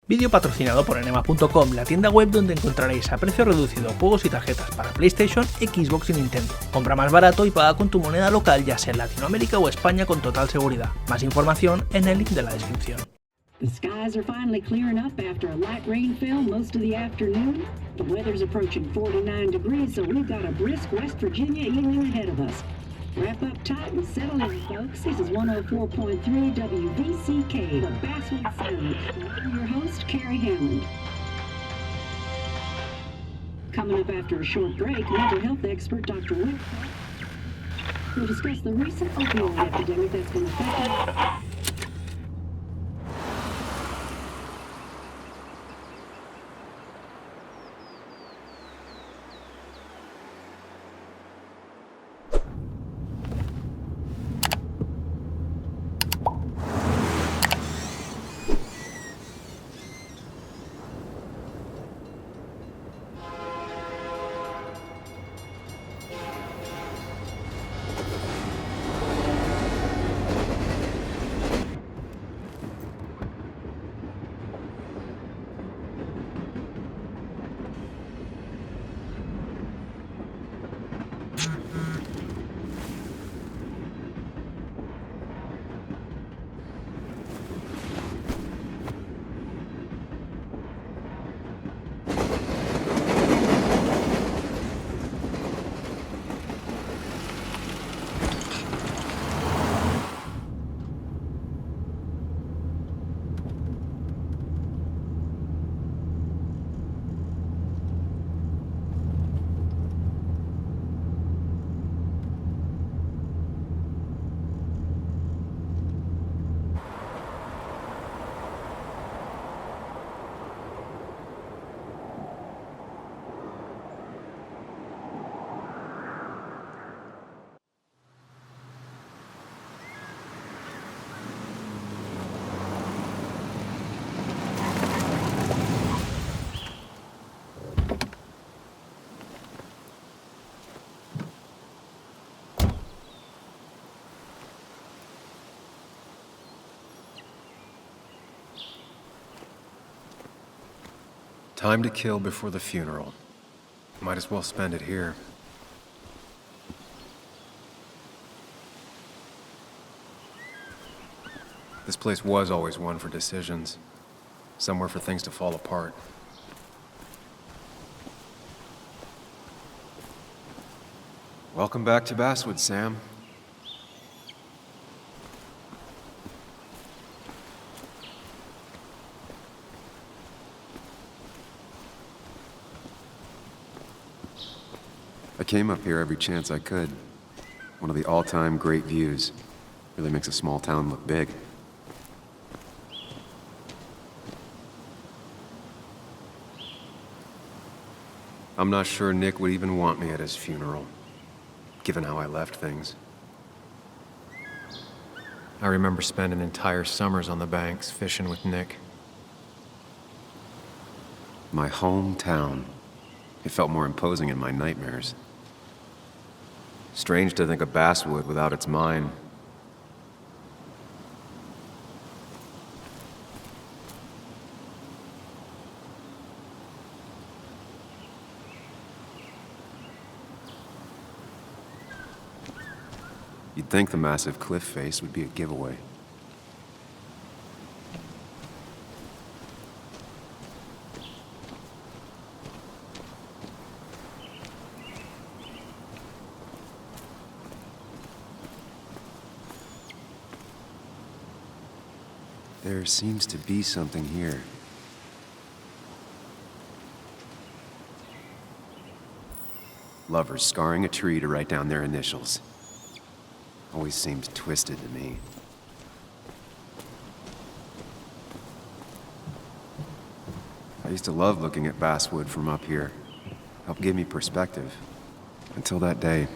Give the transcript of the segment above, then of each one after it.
Vídeo patrocinado por enema.com, la tienda web donde encontraréis a precio reducido juegos y tarjetas para PlayStation, Xbox y Nintendo. Compra más barato y paga con tu moneda local, ya sea en Latinoamérica o España, con total seguridad. Más información en el link de la descripción. The skies are finally clearing up after a light rain fell most of the afternoon. The weather's approaching 49 degrees, so we've got a brisk West Virginia evening ahead of us. Wrap up tight and settle in, folks. This is 104.3 WVCK, the Basswood Sound. I'm your host, Carrie Hammond. Coming up after a short break, mental health expert Dr. Wick will discuss the recent opioid epidemic that's been affecting. Time to kill before the funeral. Might as well spend it here. This place was always one for decisions. Somewhere for things to fall apart. Welcome back to Basswood, Sam. I came up here every chance I could. One of the all-time great views. Really makes a small town look big. I'm not sure Nick would even want me at his funeral, given how I left things. I remember spending entire summers on the banks fishing with Nick. My hometown. It felt more imposing in my nightmares. Strange to think of Basswood without its mine. You'd think the massive cliff face would be a giveaway. There seems to be something here. Lovers scarring a tree to write down their initials. Always seemed twisted to me. I used to love looking at Basswood from up here. Helped give me perspective. Until that day.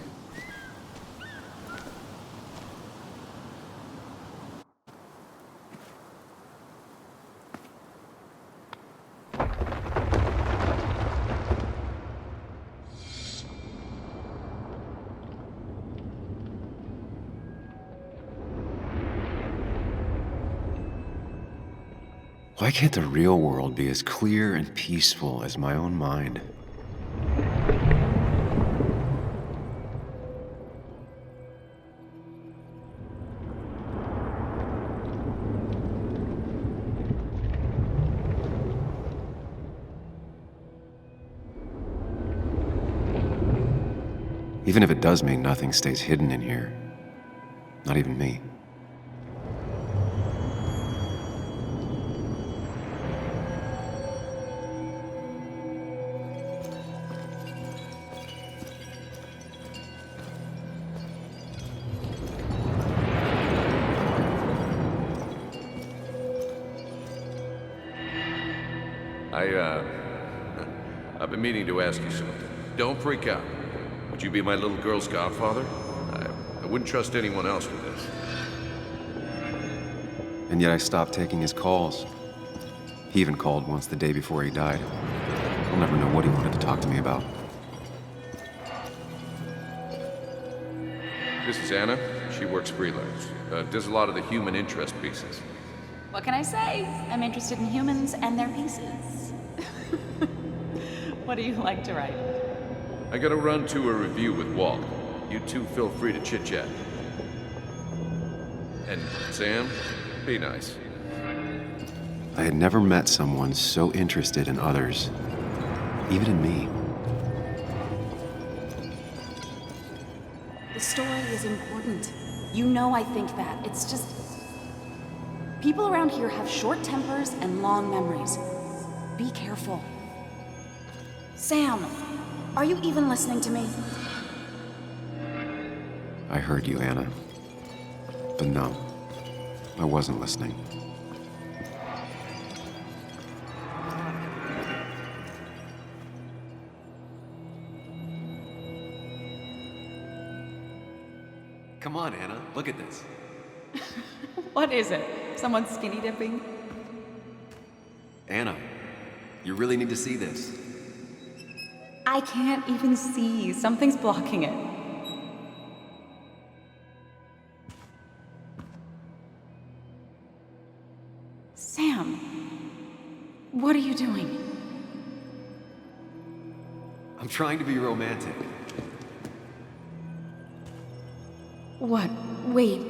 Why can't the real world be as clear and peaceful as my own mind? Even if it does mean nothing stays hidden in here. Not even me. I've been meaning to ask you something. Don't freak out. Would you be my little girl's godfather? I wouldn't trust anyone else with this. And yet I stopped taking his calls. He even called once the day before he died. I'll never know what he wanted to talk to me about. This is Anna. She works freelance. Does a lot of the human interest pieces. What can I say? I'm interested in humans and their pieces. What do you like to write? I gotta run to a review with Walt. You two feel free to chit-chat. And Sam, be nice. I had never met someone so interested in others, even in me. The story is important. You know I think that. It's just... people around here have short tempers and long memories. Be careful. Sam, are you even listening to me? I heard you, Anna. But no, I wasn't listening. Come on, Anna, look at this. What is it? Someone skinny dipping? Anna, you really need to see this. I can't even see. Something's blocking it. Sam, what are you doing? I'm trying to be romantic. What? Wait.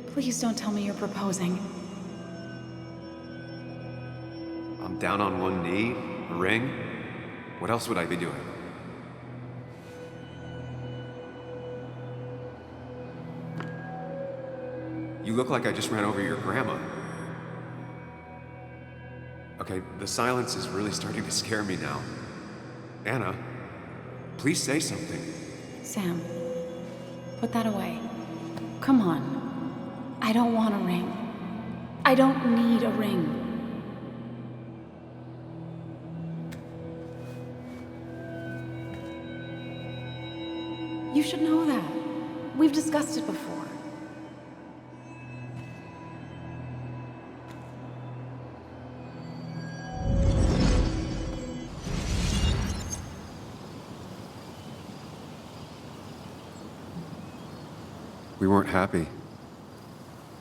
Please don't tell me you're proposing. I'm down on one knee, a ring. What else would I be doing? You look like I just ran over your grandma. Okay, the silence is really starting to scare me now. Anna, please say something. Sam, put that away. Come on. I don't want a ring. I don't need a ring. You should know that. We've discussed it before. We weren't happy.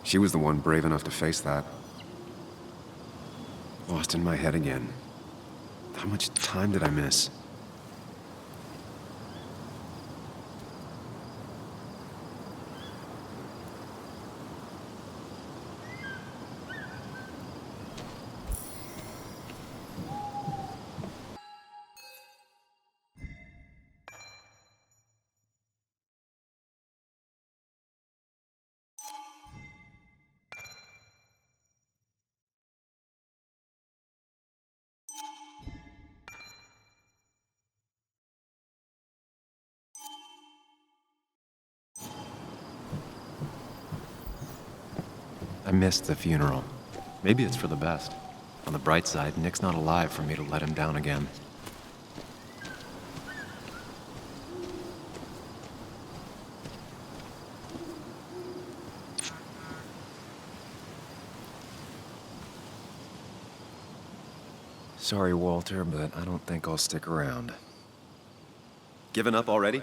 She was the one brave enough to face that. Lost in my head again. How much time did I miss? I missed the funeral. Maybe it's for the best. On the bright side, Nick's not alive for me to let him down again. Sorry, Walter, but I don't think I'll stick around. Given up already?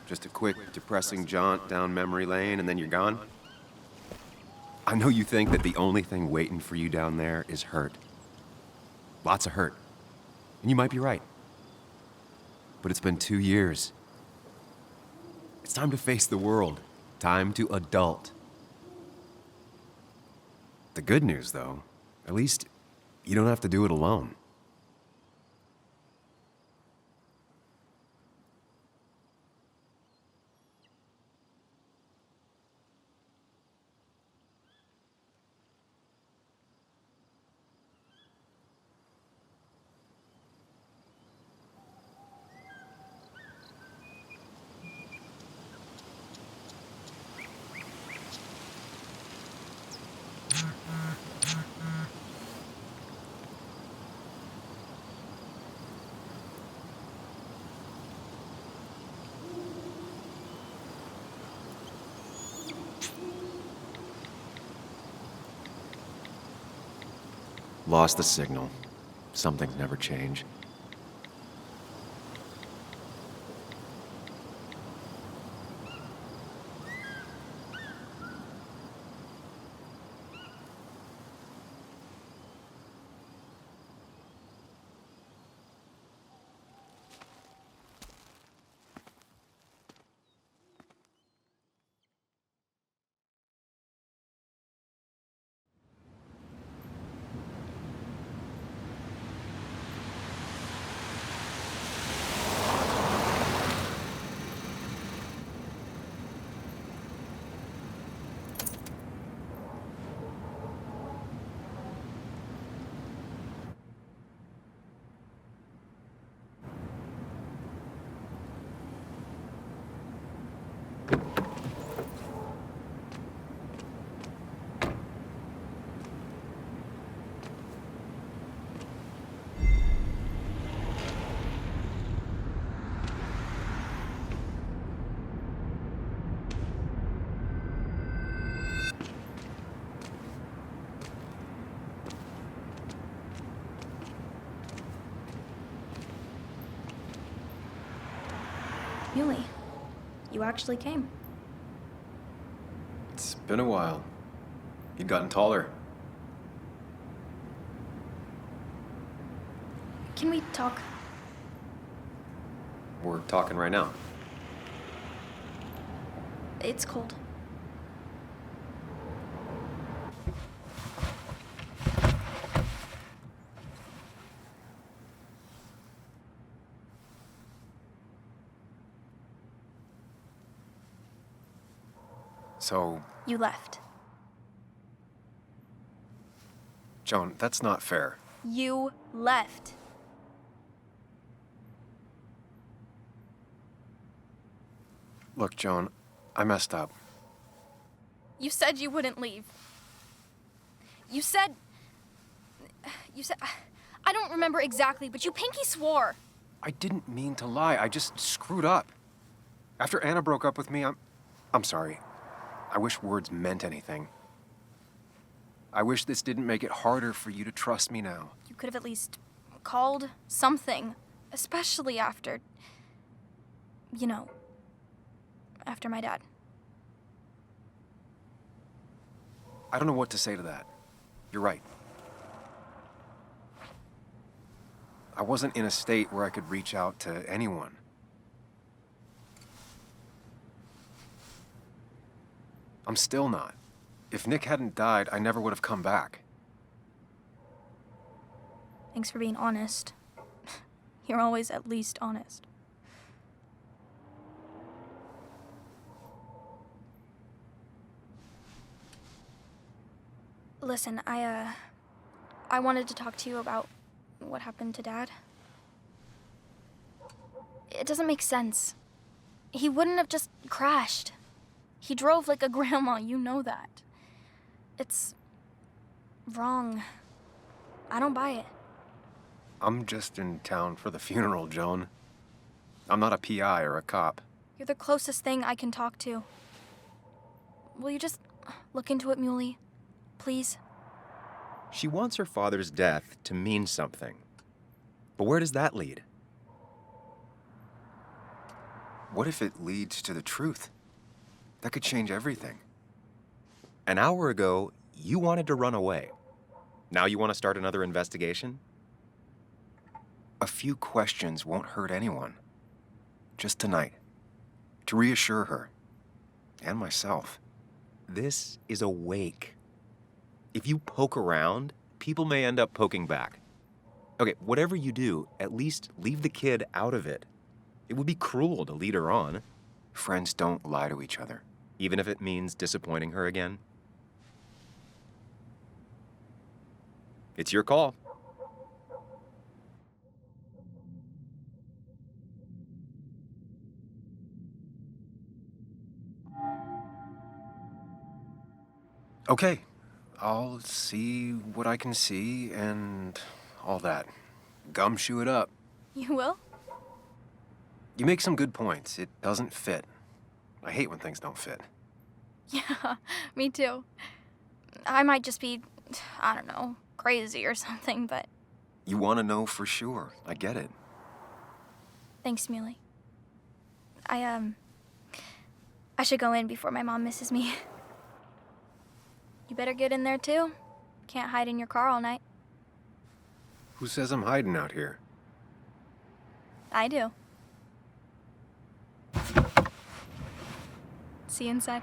Just a quick, depressing jaunt down memory lane and then you're gone? I know you think that the only thing waiting for you down there is hurt. Lots of hurt. And you might be right. But it's been 2 years. It's time to face the world. Time to adult. The good news, though, at least you don't have to do it alone. Lost the signal. Some things never change. Muley, you actually came. It's been a while. You've gotten taller. Can we talk? We're talking right now. It's cold. So, You left. Joan, that's not fair. You left. Look, Joan, I messed up. You said you wouldn't leave. You said... I don't remember exactly, but you pinky swore. I didn't mean to lie. I just screwed up. After Anna broke up with me, I'm sorry. I wish words meant anything. I wish this didn't make it harder for you to trust me now. You could have at least called something, especially after... You know, after my dad. I don't know what to say to that. You're right. I wasn't in a state where I could reach out to anyone. I'm still not. If Nick hadn't died, I never would have come back. Thanks for being honest. You're always at least honest. Listen, I wanted to talk to you about what happened to Dad. It doesn't make sense. He wouldn't have just crashed. He drove like a grandma, you know that. It's wrong. I don't buy it. I'm just in town for the funeral, Joan. I'm not a PI or a cop. You're the closest thing I can talk to. Will you just look into it, Muley? Please? She wants her father's death to mean something. But where does that lead? What if it leads to the truth? That could change everything. An hour ago, You wanted to run away. Now you want to start another investigation? A few questions won't hurt anyone. Just tonight. To reassure her. And myself. This is a wake. If you poke around, people may end up poking back. Okay, whatever you do, at least leave the kid out of it. It would be cruel to lead her on. Friends don't lie to each other, even if it means disappointing her again. It's your call. Okay, I'll see what I can see and all that. Gumshoe it up. You will? You make some good points. It doesn't fit. I hate when things don't fit. Yeah, me too. I might just be, I don't know, crazy or something, but... You want to know for sure. I get it. Thanks, Muley. I should go in before my mom misses me. You better get in there, too. Can't hide in your car all night. Who says I'm hiding out here? I do. See you inside.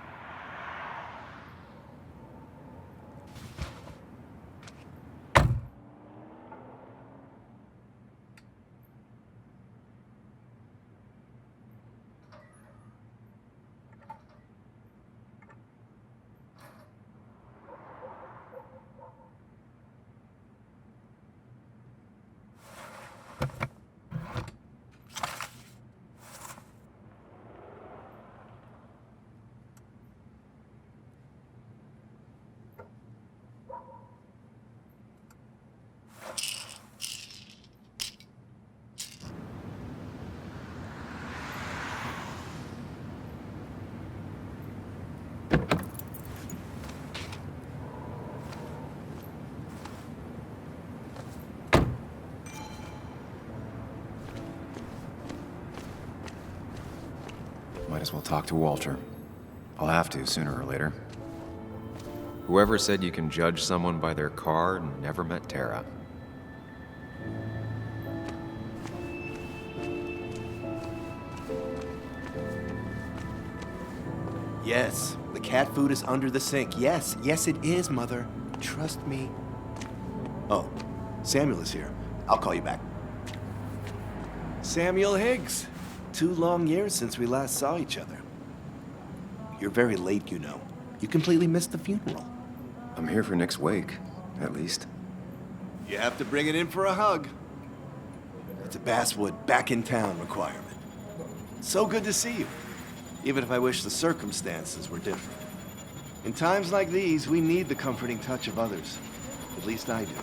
Might as well talk to Walter. I'll have to, sooner or later. Whoever said you can judge someone by their car never met Tara. Yes, the cat food is under the sink. Yes, yes it is, Mother. Trust me. Oh, Samuel is here. I'll call you back. Samuel Higgs. 2 long years since we last saw each other. You're very late, you know. You completely missed the funeral. I'm here for Nick's wake, at least. You have to bring it in for a hug. It's a Basswood back in town requirement. So good to see you, even if I wish the circumstances were different. In times like these, we need the comforting touch of others. At least I do.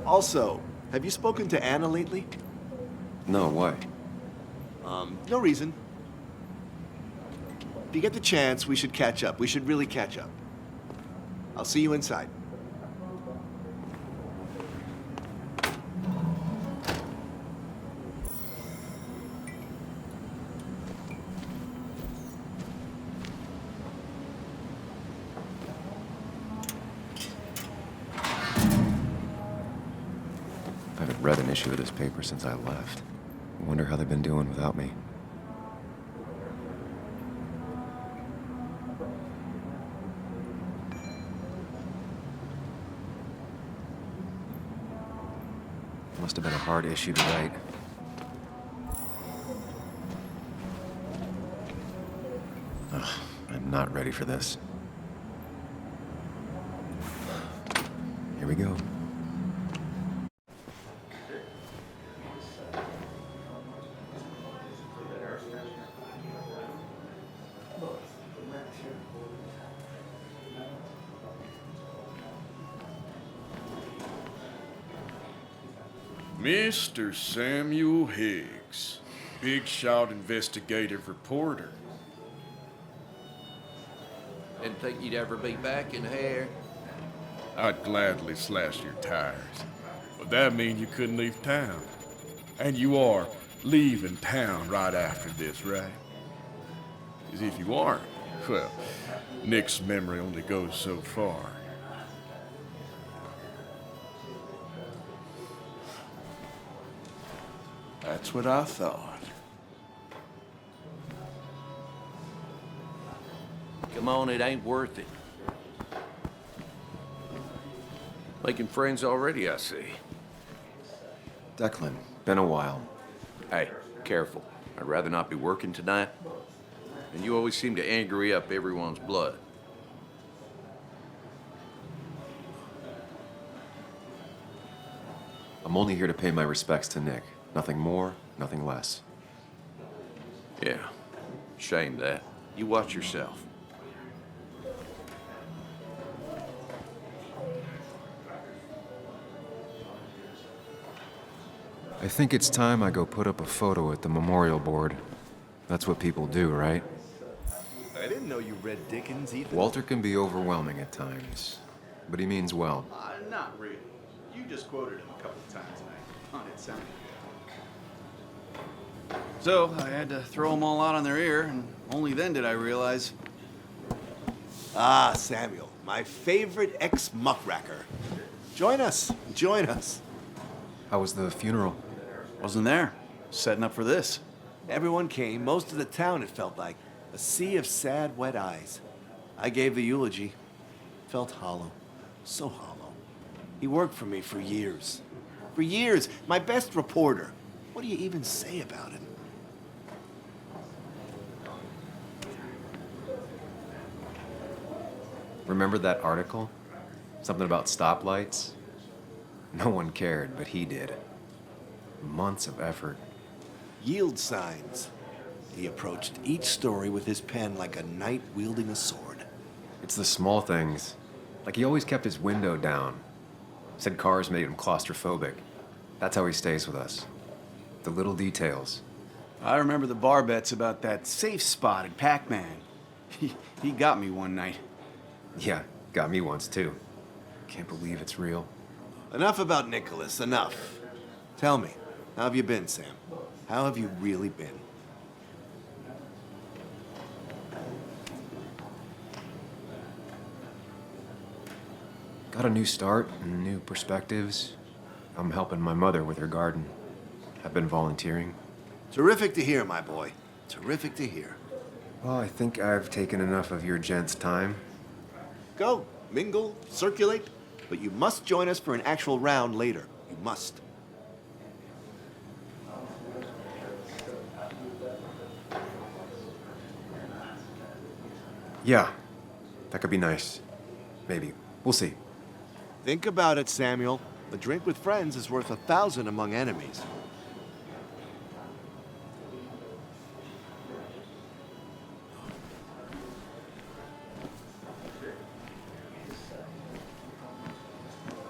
Also, have you spoken to Anna lately? No, why? No reason. If you get the chance, we should catch up. We should really catch up. I'll see you inside. I haven't read an issue of this paper since I left. I wonder how they've been doing without me. Must have been a hard issue to write. Ugh, I'm not ready for this. Here we go. Mr. Samuel Higgs, big shot investigative reporter. Didn't think you'd ever be back in here. I'd gladly slash your tires, but that mean you couldn't leave town. And you are leaving town right after this, right? Because if you aren't, well, Nick's memory only goes so far. That's what I thought. Come on, it ain't worth it. Making friends already, I see. Declan, been a while. Hey, careful. I'd rather not be working tonight. And you always seem to angry up everyone's blood. I'm only here to pay my respects to Nick. Nothing more, nothing less. Yeah, shame that. You watch yourself. I think it's time I go put up a photo at the memorial board. That's what people do, right? I didn't know you read Dickens either. Walter can be overwhelming at times, but he means well. Not really. You just quoted him a couple of times, and I found it sounded good. So I had to throw them all out on their ear, and only then did I realize. Ah, Samuel, my favorite ex-muckracker. Join us. Join us. How was the funeral? Wasn't there. Setting up for this. Everyone came, most of the town, it felt like. A sea of sad, wet eyes. I gave the eulogy. Felt hollow. So hollow. He worked for me for years. For years. My best reporter. What do you even say about him? Remember that article? Something about stoplights? No one cared, but he did. Months of effort. Yield signs. He approached each story with his pen like a knight wielding a sword. It's the small things. Like he always kept his window down. Said cars made him claustrophobic. That's how he stays with us. The little details. I remember the bar bets about that safe spot at Pac-Man. He got me one night. Yeah, got me once too. Can't believe it's real. Enough about Nicholas, enough. Tell me, how have you been, Sam? How have you really been? Got a new start and new perspectives. I'm helping my mother with her garden. I've been volunteering. Terrific to hear, my boy. Terrific to hear. Well, I think I've taken enough of your gents' time. Go, mingle, circulate, but you must join us for an actual round later. You must. Yeah, that could be nice. Maybe. We'll see. Think about it, Samuel. A drink with friends is worth 1,000 among enemies.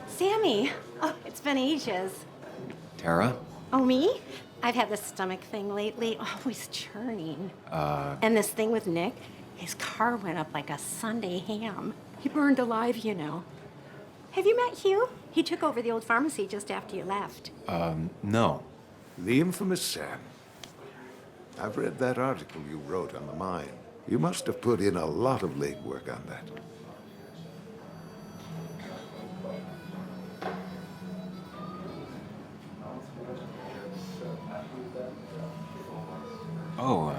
Sammy! Oh, it's been ages. Tara? Oh, me? I've had this stomach thing lately, always churning. And this thing with Nick, his car went up like a Sunday ham. He burned alive, you know. Have you met Hugh? He took over the old pharmacy just after you left. No. The infamous Sam. I've read that article you wrote on the mine. You must have put in a lot of legwork on that. Oh,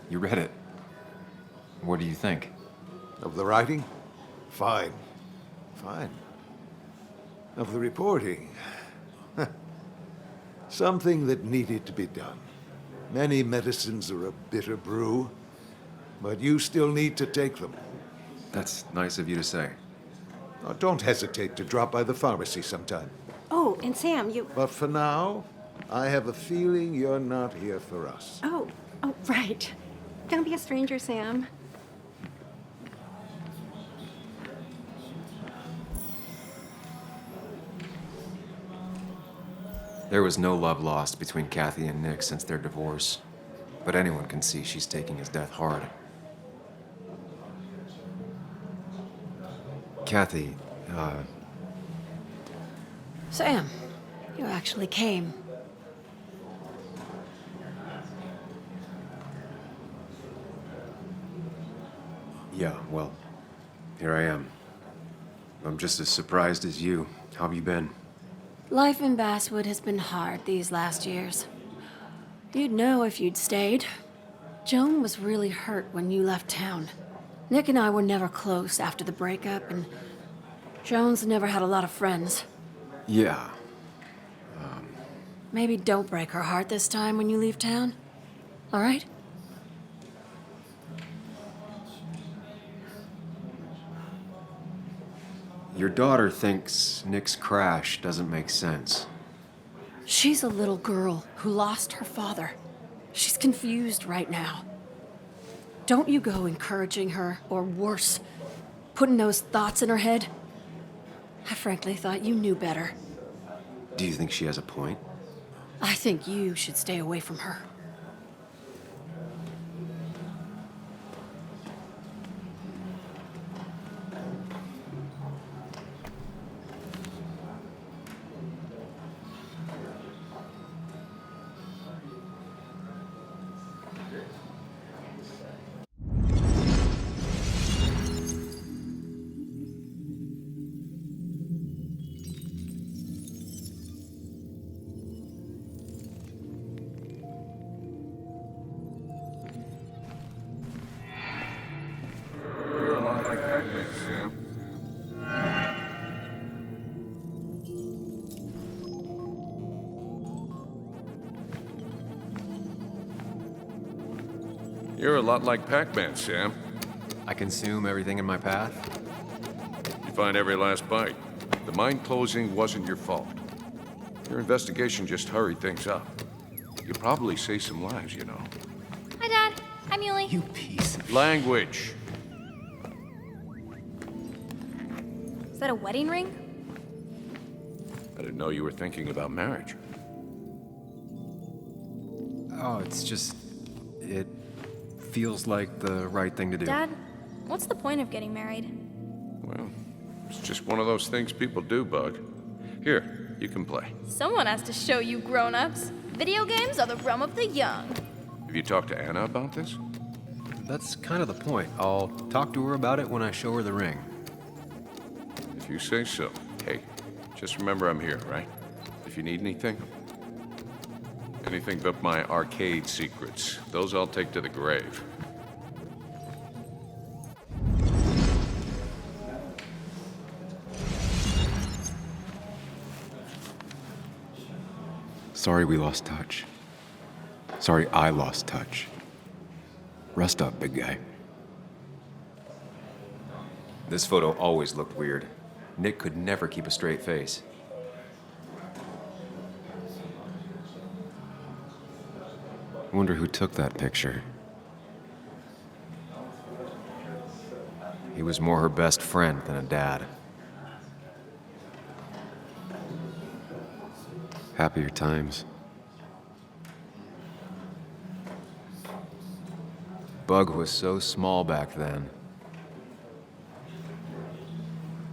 you read it. What do you think? Of the writing? Fine. Fine. Of the reporting? Something that needed to be done. Many medicines are a bitter brew, but you still need to take them. That's nice of you to say. Now, don't hesitate to drop by the pharmacy sometime. Oh, and Sam, you... But for now, I have a feeling you're not here for us. Oh, right. Don't be a stranger, Sam. There was no love lost between Kathy and Nick since their divorce, but anyone can see she's taking his death hard. Kathy, Sam, you actually came. Yeah, well, here I am. I'm just as surprised as you. How have you been? Life in Basswood has been hard these last years. You'd know if you'd stayed. Joan was really hurt when you left town. Nick and I were never close after the breakup, and Joan's never had a lot of friends. Yeah. Maybe don't break her heart this time when you leave town. All right? Your daughter thinks Nick's crash doesn't make sense. She's a little girl who lost her father. She's confused right now. Don't you go encouraging her, or worse, putting those thoughts in her head. I frankly thought you knew better. Do you think she has a point? I think you should stay away from her. You're a lot like Pac-Man, Sam. I consume everything in my path? You find every last bite. The mine closing wasn't your fault. Your investigation just hurried things up. You probably saved some lives, you know. Hi, Dad. Hi, Muley. You piece of... Language. Is that a wedding ring? I didn't know you were thinking about marriage. Oh, it's just... It feels like the right thing to do. Dad, what's the point of getting married? Well, it's just one of those things people do, Bug. Here, you can play. Someone has to show you grown-ups. Video games are the realm of the young. Have you talked to Anna about this? That's kind of the point. I'll talk to her about it when I show her the ring. If you say so. Hey, just remember I'm here, right? If you need anything. Anything but my arcade secrets. Those I'll take to the grave. Sorry we lost touch. Sorry I lost touch. Rest up, big guy. This photo always looked weird. Nick could never keep a straight face. I wonder who took that picture. He was more her best friend than a dad. Happier times. Bug was so small back then.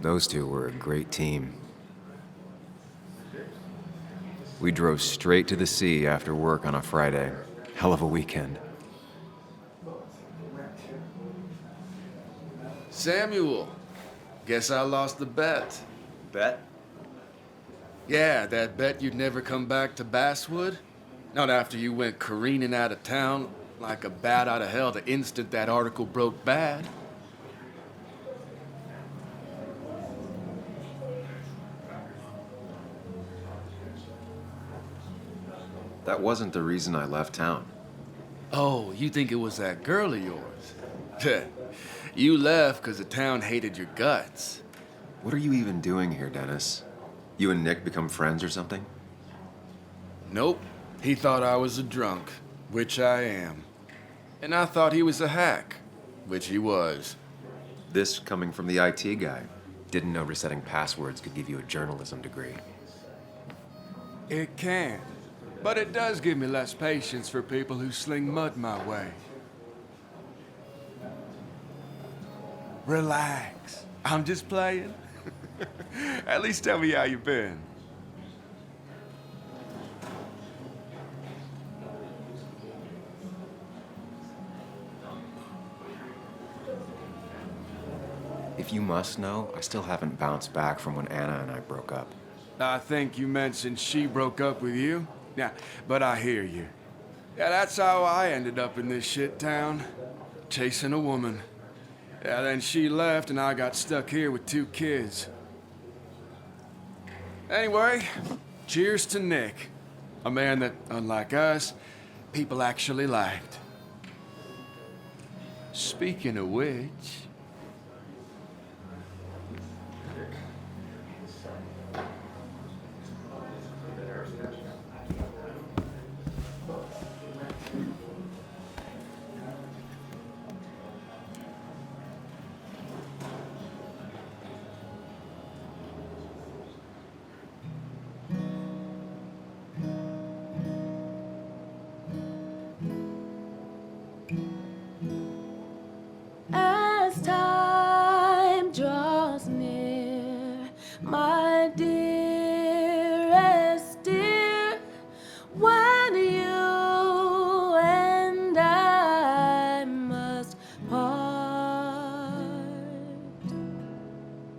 Those two were a great team. We drove straight to the sea after work on a Friday. Hell of a weekend. Samuel, guess I lost the bet. Bet? Yeah, that bet you'd never come back to Basswood. Not after you went careening out of town like a bat out of hell the instant that article broke bad. That wasn't the reason I left town. Oh, you think it was that girl of yours? You left because the town hated your guts. What are you even doing here, Dennis? You and Nick become friends or something? Nope. He thought I was a drunk, which I am. And I thought he was a hack, which he was. This coming from the IT guy. Didn't know resetting passwords could give you a journalism degree. It can. But it does give me less patience for people who sling mud my way. Relax. I'm just playing. At least tell me how you've been. If you must know, I still haven't bounced back from when Anna and I broke up. I think you mentioned she broke up with you. Yeah, but I hear you. Yeah, that's how I ended up in this shit town. Chasing a woman. Yeah, then she left and I got stuck here with 2 kids. Anyway, cheers to Nick. A man that, unlike us, people actually liked. Speaking of which... As time draws near, my dearest dear, when you and I must part,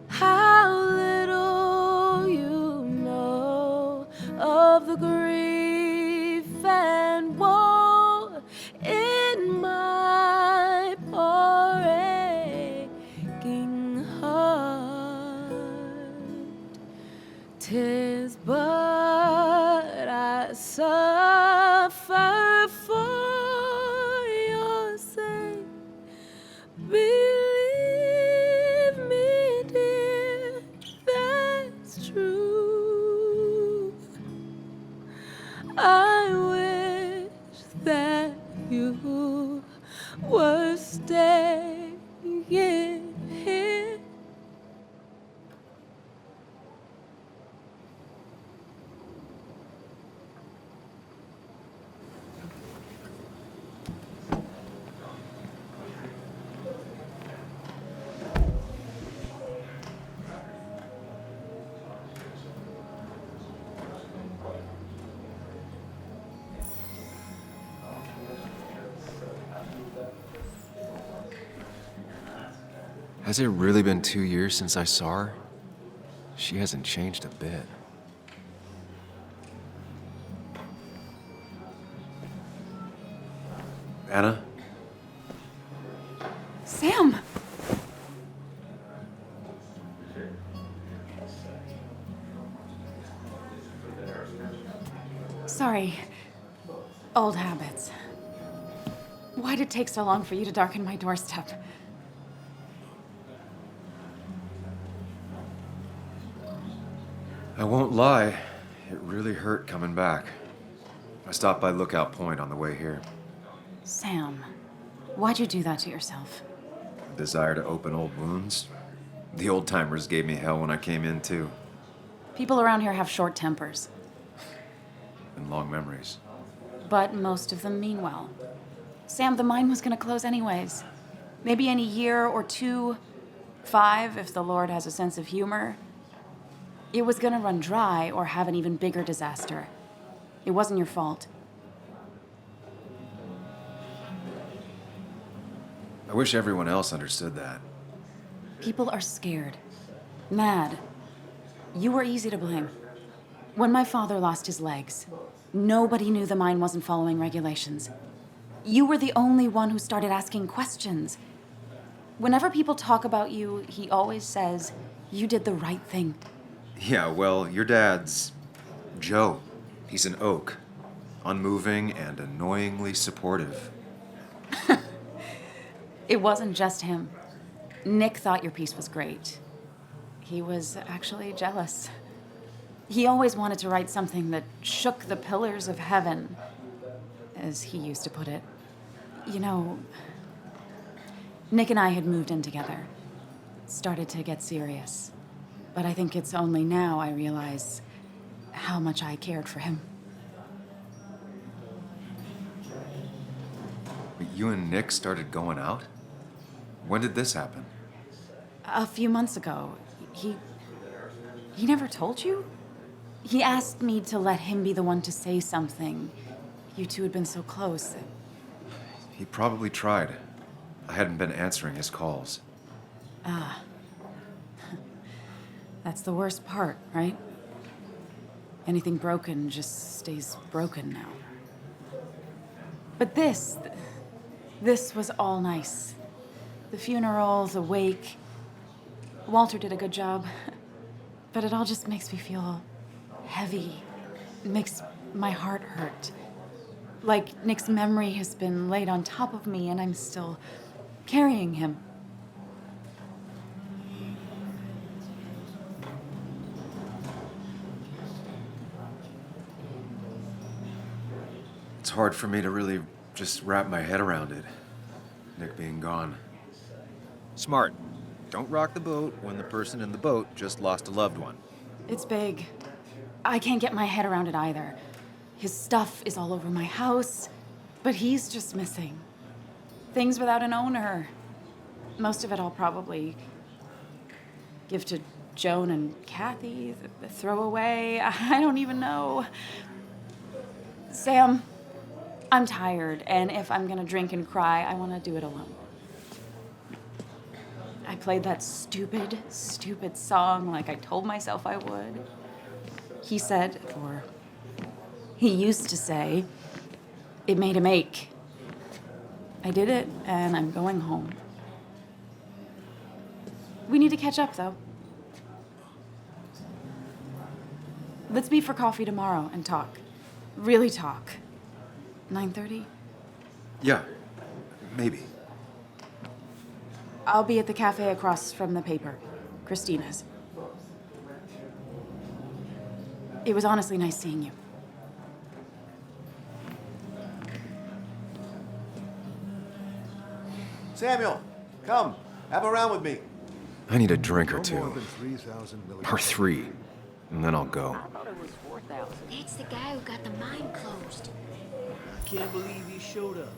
how little you know of the grief and woe in my poor aching heart. 'Tis but I suffer for your sake. Believe me, dear, that's true. I wish that you were staying here. Has it really been 2 years since I saw her? She hasn't changed a bit. Anna? Sam! Sorry. Old habits. Why'd it take so long for you to darken my doorstep? I won't lie, it really hurt coming back. I stopped by Lookout Point on the way here. Sam, why'd you do that to yourself? A desire to open old wounds. The old-timers gave me hell when I came in, too. People around here have short tempers, And long memories. but most of them mean well. Sam, the mine was gonna close anyways. Maybe in a year or 2, 5, if the Lord has a sense of humor. It was gonna run dry or have an even bigger disaster. It wasn't your fault. I wish everyone else understood that. People are scared. Mad. You were easy to blame. When my father lost his legs, nobody knew the mine wasn't following regulations. You were the only one who started asking questions. Whenever people talk about you, he always says, you did the right thing. Yeah, well, your dad's Joe. He's an oak. Unmoving and annoyingly supportive. It wasn't just him. Nick thought your piece was great. He was actually jealous. He always wanted to write something that shook the pillars of heaven, as he used to put it. You know, Nick and I had moved in together. Started to get serious. But I think it's only now I realize how much I cared for him. But you and Nick started going out? When did this happen? A few months ago, he never told you? He asked me to let him be the one to say something. You two had been so close. He probably tried. I hadn't been answering his calls. That's the worst part, right? Anything broken just stays broken now. But this was all nice. The funeral, the wake. Walter did a good job. But it all just makes me feel heavy. It makes my heart hurt. Like Nick's memory has been laid on top of me and I'm still carrying him. It's hard for me to really just wrap my head around it, Nick being gone. Smart. Don't rock the boat when the person in the boat just lost a loved one. It's big. I can't get my head around it either. His stuff is all over my house, but he's just missing. Things without an owner. Most of it I'll probably give to Joan and Kathy, throw away. I don't even know. Sam, I'm tired, and if I'm gonna drink and cry, I wanna do it alone. I played that stupid song like I told myself I would. He said, or he used to say, it made him ache. I did it, and I'm going home. We need to catch up, though. Let's meet for coffee tomorrow and talk. Really talk. 9:30? Yeah, maybe. I'll be at the cafe across from the paper, Christina's. It was honestly nice seeing you. Samuel, come. Have a round with me. I need a drink or No more two. than 3,000 million. Or 3. And then I'll go. That's the guy who got the mine closed. Can't believe he showed up.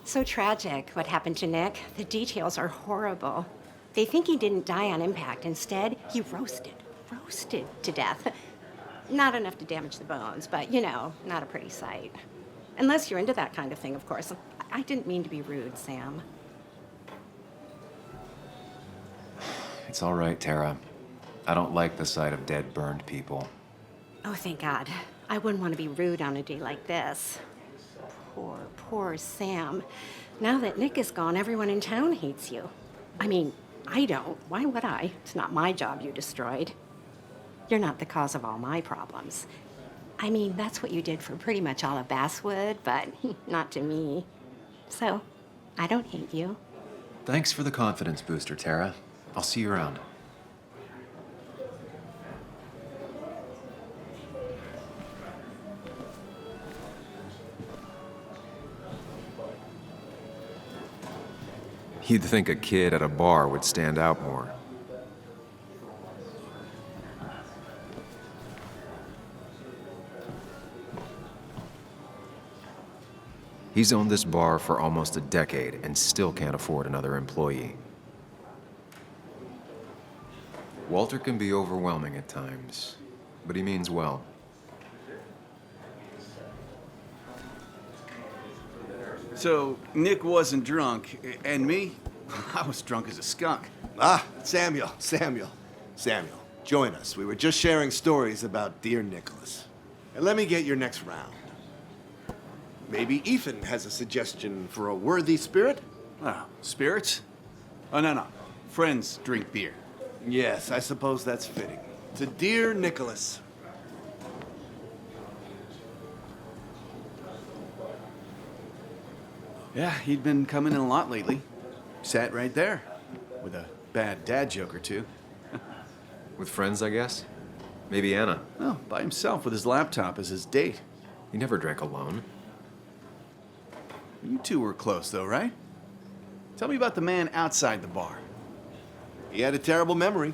So tragic, what happened to Nick. The details are horrible. They think he didn't die on impact. Instead, he roasted to death. Not enough to damage the bones, but, you know, not a pretty sight. Unless you're into that kind of thing, of course. I didn't mean to be rude, Sam. It's all right, Tara. I don't like the sight of dead, burned people. Oh, thank God. I wouldn't want to be rude on a day like this. Poor Sam. Now that Nick is gone, everyone in town hates you. I mean, I don't. Why would I? It's not my job you destroyed. You're not the cause of all my problems. I mean, that's what you did for pretty much all of Basswood, but not to me. So, I don't hate you. Thanks for the confidence booster, Tara. I'll see you around. You'd think a kid at a bar would stand out more. He's owned this bar for almost a decade and still can't afford another employee. Walter can be overwhelming at times, but he means well. So, Nick wasn't drunk, and me? I was drunk as a skunk. Ah, Samuel, join us. We were just sharing stories about dear Nicholas. And let me get your next round. Maybe Ethan has a suggestion for a worthy spirit? Oh, spirits? Oh, no. Friends drink beer. Yes, I suppose that's fitting. To dear Nicholas. Yeah, he'd been coming in a lot lately. Sat right there, with a bad dad joke or two. With friends, I guess? Maybe Anna. Oh, by himself with his laptop as his date. He never drank alone. You two were close, though, right? Tell me about the man outside the bar. He had a terrible memory.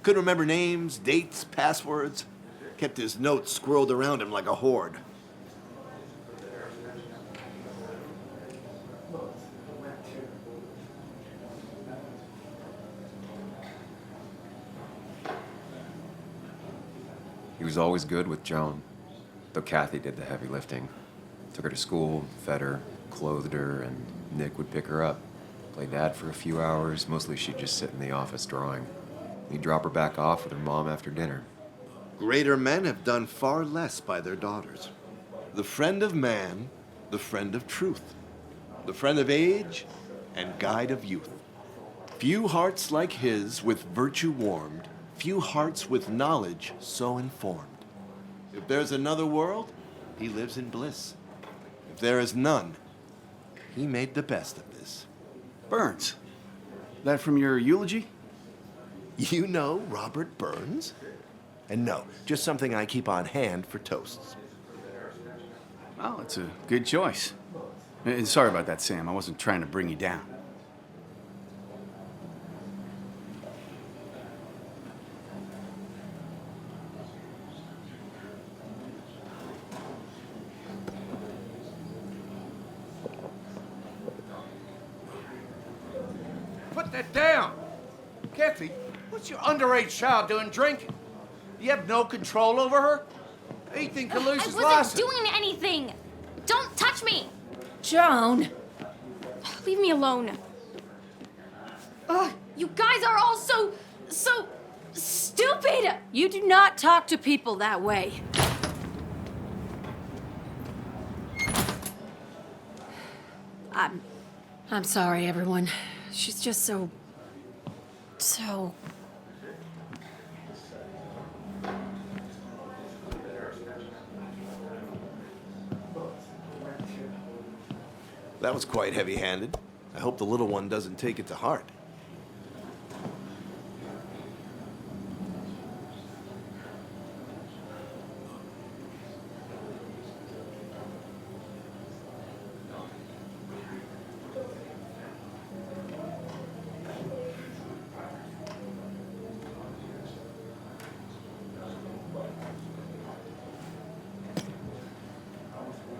Couldn't remember names, dates, passwords. Kept his notes squirreled around him like a hoard. He was always good with Joan, though Kathy did the heavy lifting. Took her to school, fed her, clothed her, and Nick would pick her up. Play dad for a few hours. Mostly she'd just sit in the office drawing. He'd drop her back off with her mom after dinner. Greater men have done far less by their daughters. The friend of man, the friend of truth, the friend of age, and guide of youth. Few hearts like his with virtue warmed, few hearts with knowledge so informed. If there's another world, he lives in bliss. If there is none, he made the best of this. Burns. That from your eulogy? You know Robert Burns? And no, just something I keep on hand for toasts. Well, it's a good choice. And sorry about that, Sam. I wasn't trying to bring you down. Put that down! Kathy, what's your underage child doing drinking? You have no control over her? Ethan can lose his I license. wasn't doing anything! Don't touch me! Joan! Leave me alone. Ugh, you guys are all so stupid! You do not talk to people that way. I'm sorry, everyone. She's just so... That was quite heavy-handed. I hope the little one doesn't take it to heart.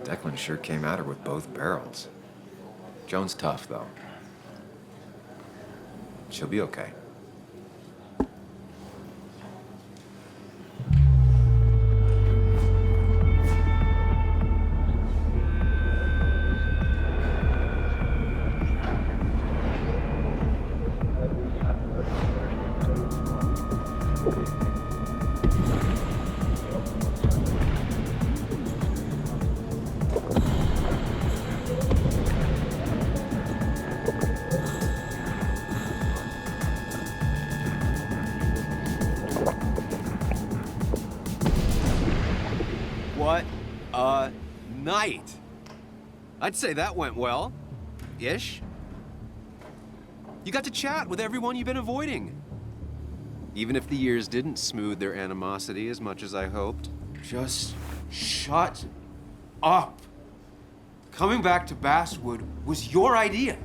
Declan sure came at her with both barrels. Joan's tough, though. She'll be okay. What a night! I'd say that went well. Ish. You got to chat with everyone you've been avoiding. Even if the years didn't smooth their animosity as much as I hoped. Just shut up. Coming back to Basswood was your idea.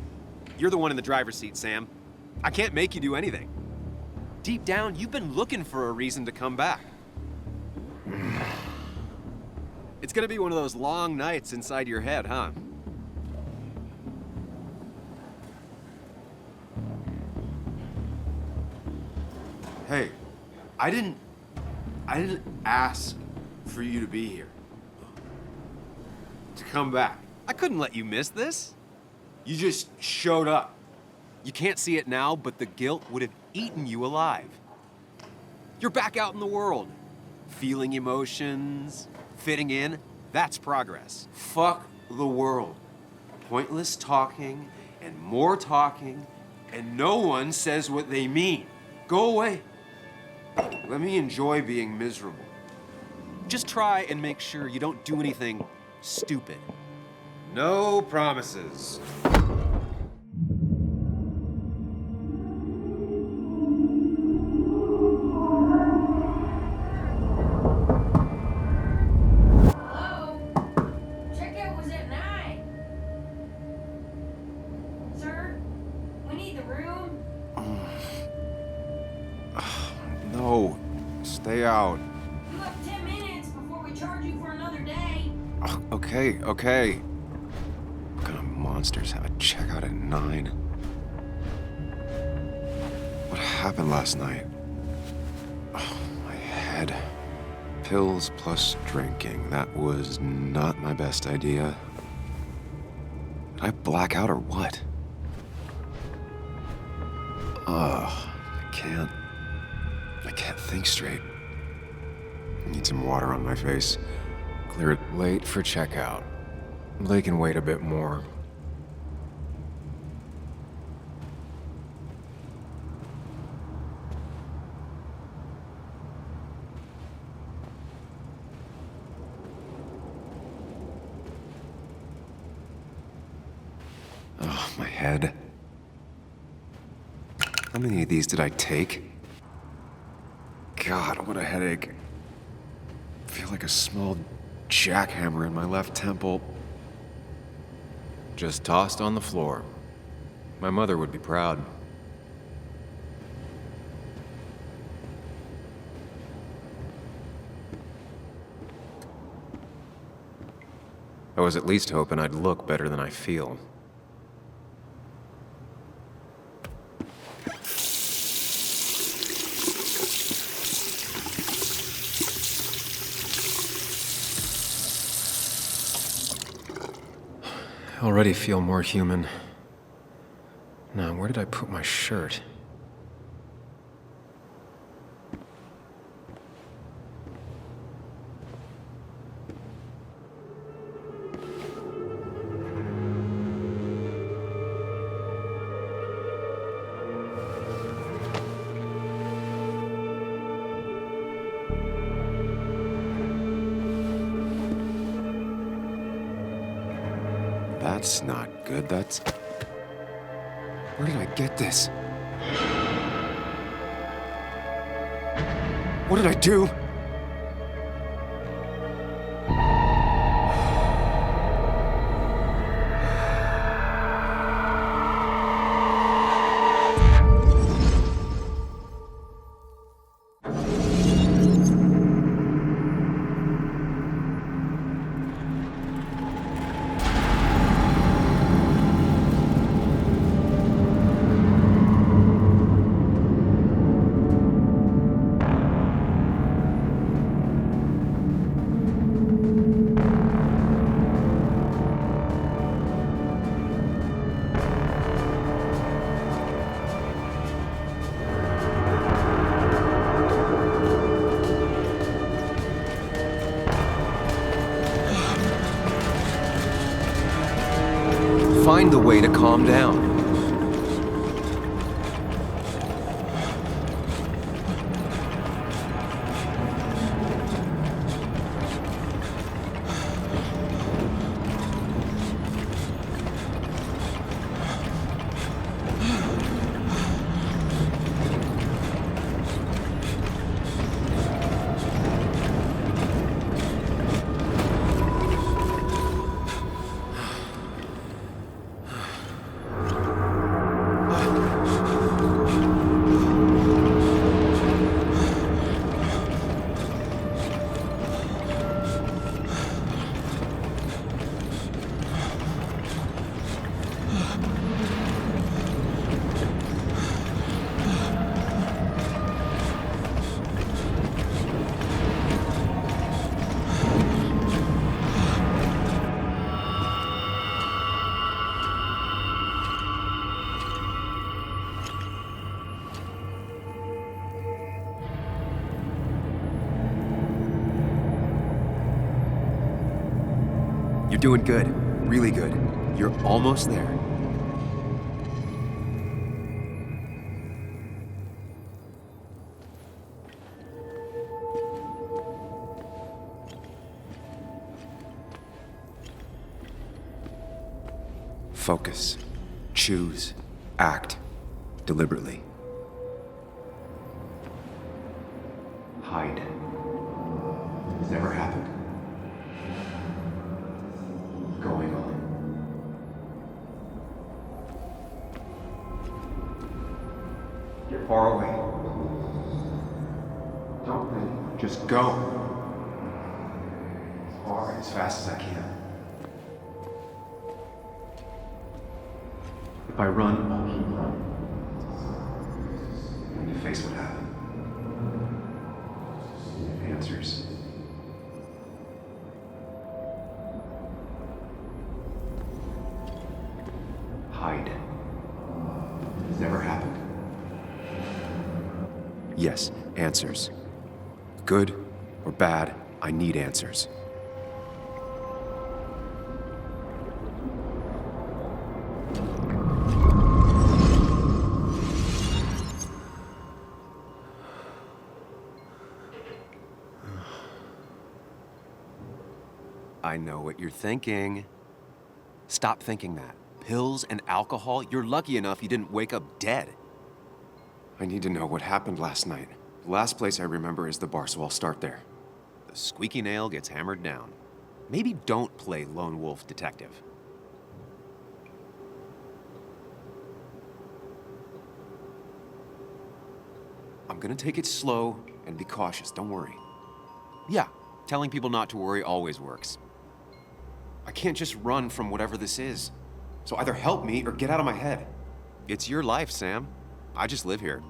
You're the one in the driver's seat, Sam. I can't make you do anything. Deep down, you've been looking for a reason to come back. It's gonna be one of those long nights inside your head, huh? Hey, I didn't ask for you to be here. To come back. I couldn't let you miss this. You just showed up. You can't see it now, but the guilt would have eaten you alive. You're back out in the world, feeling emotions, fitting in. That's progress. Fuck the world. Pointless talking and more talking, and no one says what they mean. Go away. Let me enjoy being miserable. Just try and make sure you don't do anything stupid. No promises. Stay out. You have 10 minutes before we charge you for another day. Okay. What kind of monsters have a checkout at 9? What happened last night? Oh, my head. Pills plus drinking. That was not my best idea. Did I black out or what? Ugh, I can't I can't think straight. I need some water on my face. Clear it. Late for checkout. They can wait a bit more. Oh, my head. How many of these did I take? God, what a headache. I feel like a small jackhammer in my left temple. Just tossed on the floor. My mother would be proud. I was at least hoping I'd look better than I feel. I already feel more human. Now, where did I put my shirt? That's not good. That's... Where did I get this? What did I do? Find the way to calm down. You're doing good. Really good. You're almost there. Focus. Choose. Act. Deliberately. Hide. It's never happened. Going on. Get far away. Don't think. Just go. As far, as fast as I can. If I run, I'll keep running. When you face what happened. Answers. Hide. It's never happened. Yes, answers. Good or bad, I need answers. I know what you're thinking. Stop thinking that. Pills and alcohol? You're lucky enough you didn't wake up dead. I need to know what happened last night. The last place I remember is the bar, so I'll start there. The squeaky nail gets hammered down. Maybe don't play lone wolf detective. I'm gonna take it slow and be cautious, don't worry. Yeah, telling people not to worry always works. I can't just run from whatever this is. So either help me or get out of my head. It's your life, Sam. I just live here.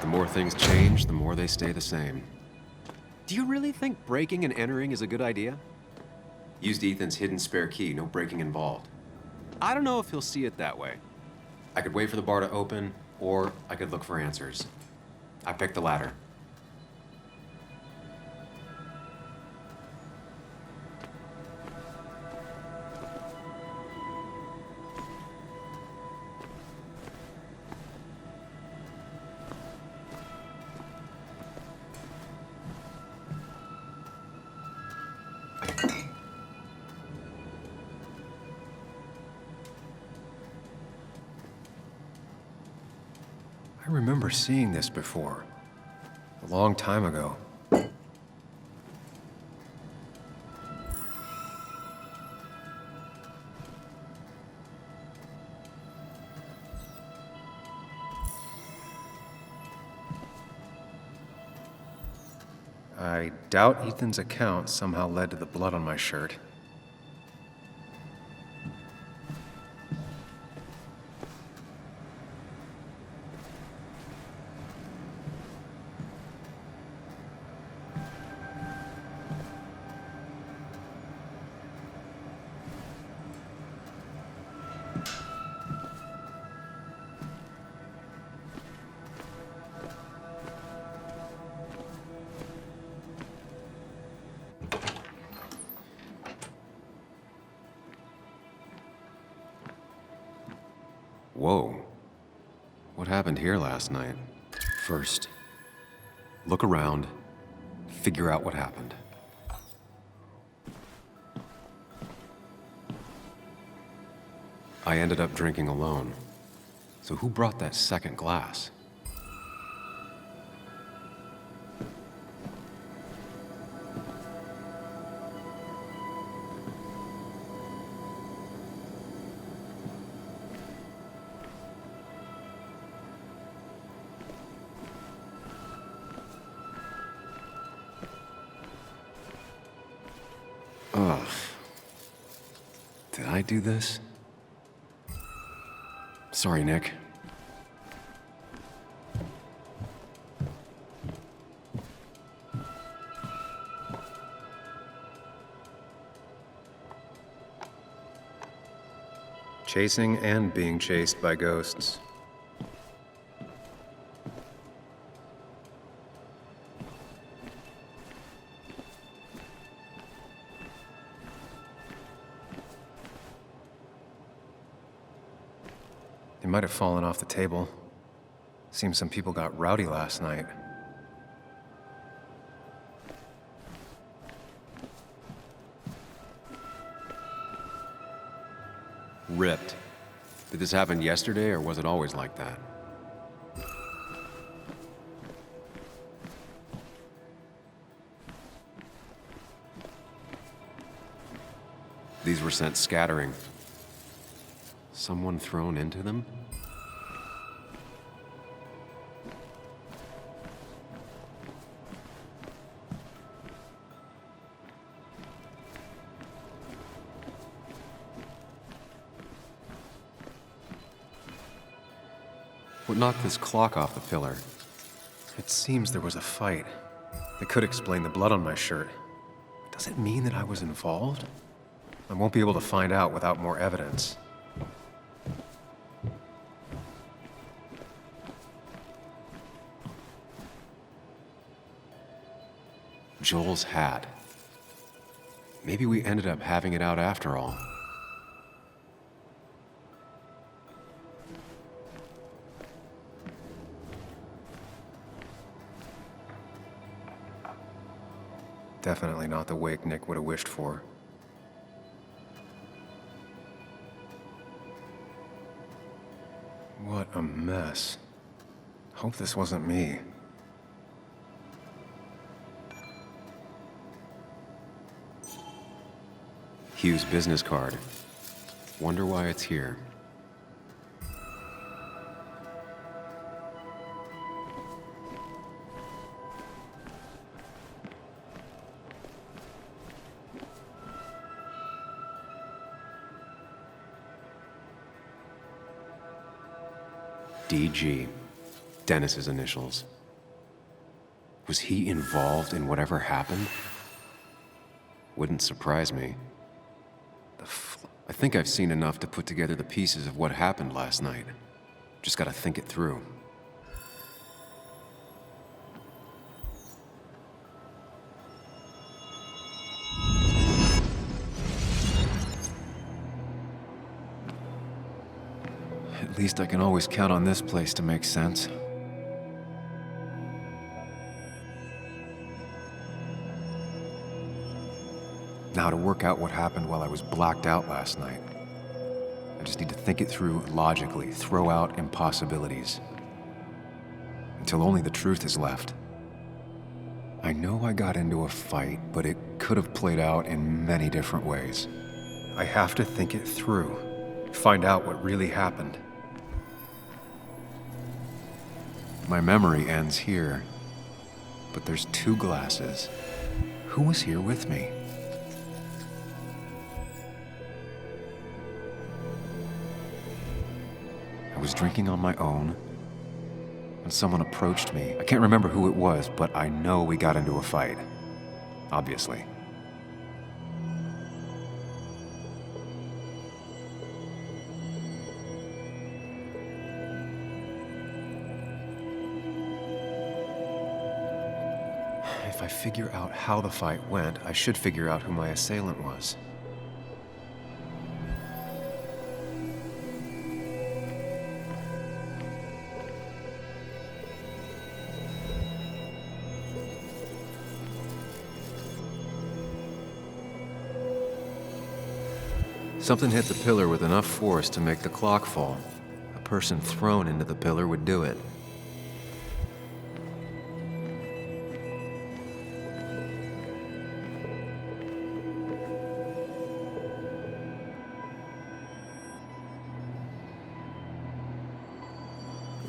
The more things change, the more they stay the same. Do you really think breaking and entering is a good idea? Used Ethan's hidden spare key, no breaking involved. I don't know if he'll see it that way. I could wait for the bar to open, or I could look for answers. I picked the latter. I remember seeing this before, a long time ago. I doubt Ethan's account somehow led to the blood on my shirt. Whoa. What happened here last night? First, look around, figure out what happened. I ended up drinking alone. So who brought that second glass? Ugh. Did I do this? Sorry, Nick. Chasing and being chased by ghosts. They might have fallen off the table. Seems some people got rowdy last night. Ripped. Did this happen yesterday, or was it always like that? These were sent scattering. Someone thrown into them? What knocked this clock off the pillar? It seems there was a fight. It could explain the blood on my shirt. Does it mean that I was involved? I won't be able to find out without more evidence. Joel's hat. Maybe we ended up having it out after all. Definitely not the wake Nick would have wished for. What a mess. Hope this wasn't me. Hugh's business card. Wonder why it's here. DG. Dennis's initials. Was he involved in whatever happened? Wouldn't surprise me. I think I've seen enough to put together the pieces of what happened last night. Just gotta think it through. At least I can always count on this place to make sense. Now to work out what happened while I was blacked out last night. I just need to think it through logically, throw out impossibilities. Until only the truth is left. I know I got into a fight, but it could have played out in many different ways. I have to think it through, find out what really happened. My memory ends here, but there's 2 glasses. Who was here with me? I was drinking on my own, and someone approached me. I can't remember who it was, but I know we got into a fight. Obviously. If I figure out how the fight went, I should figure out who my assailant was. Something hit the pillar with enough force to make the clock fall. A person thrown into the pillar would do it.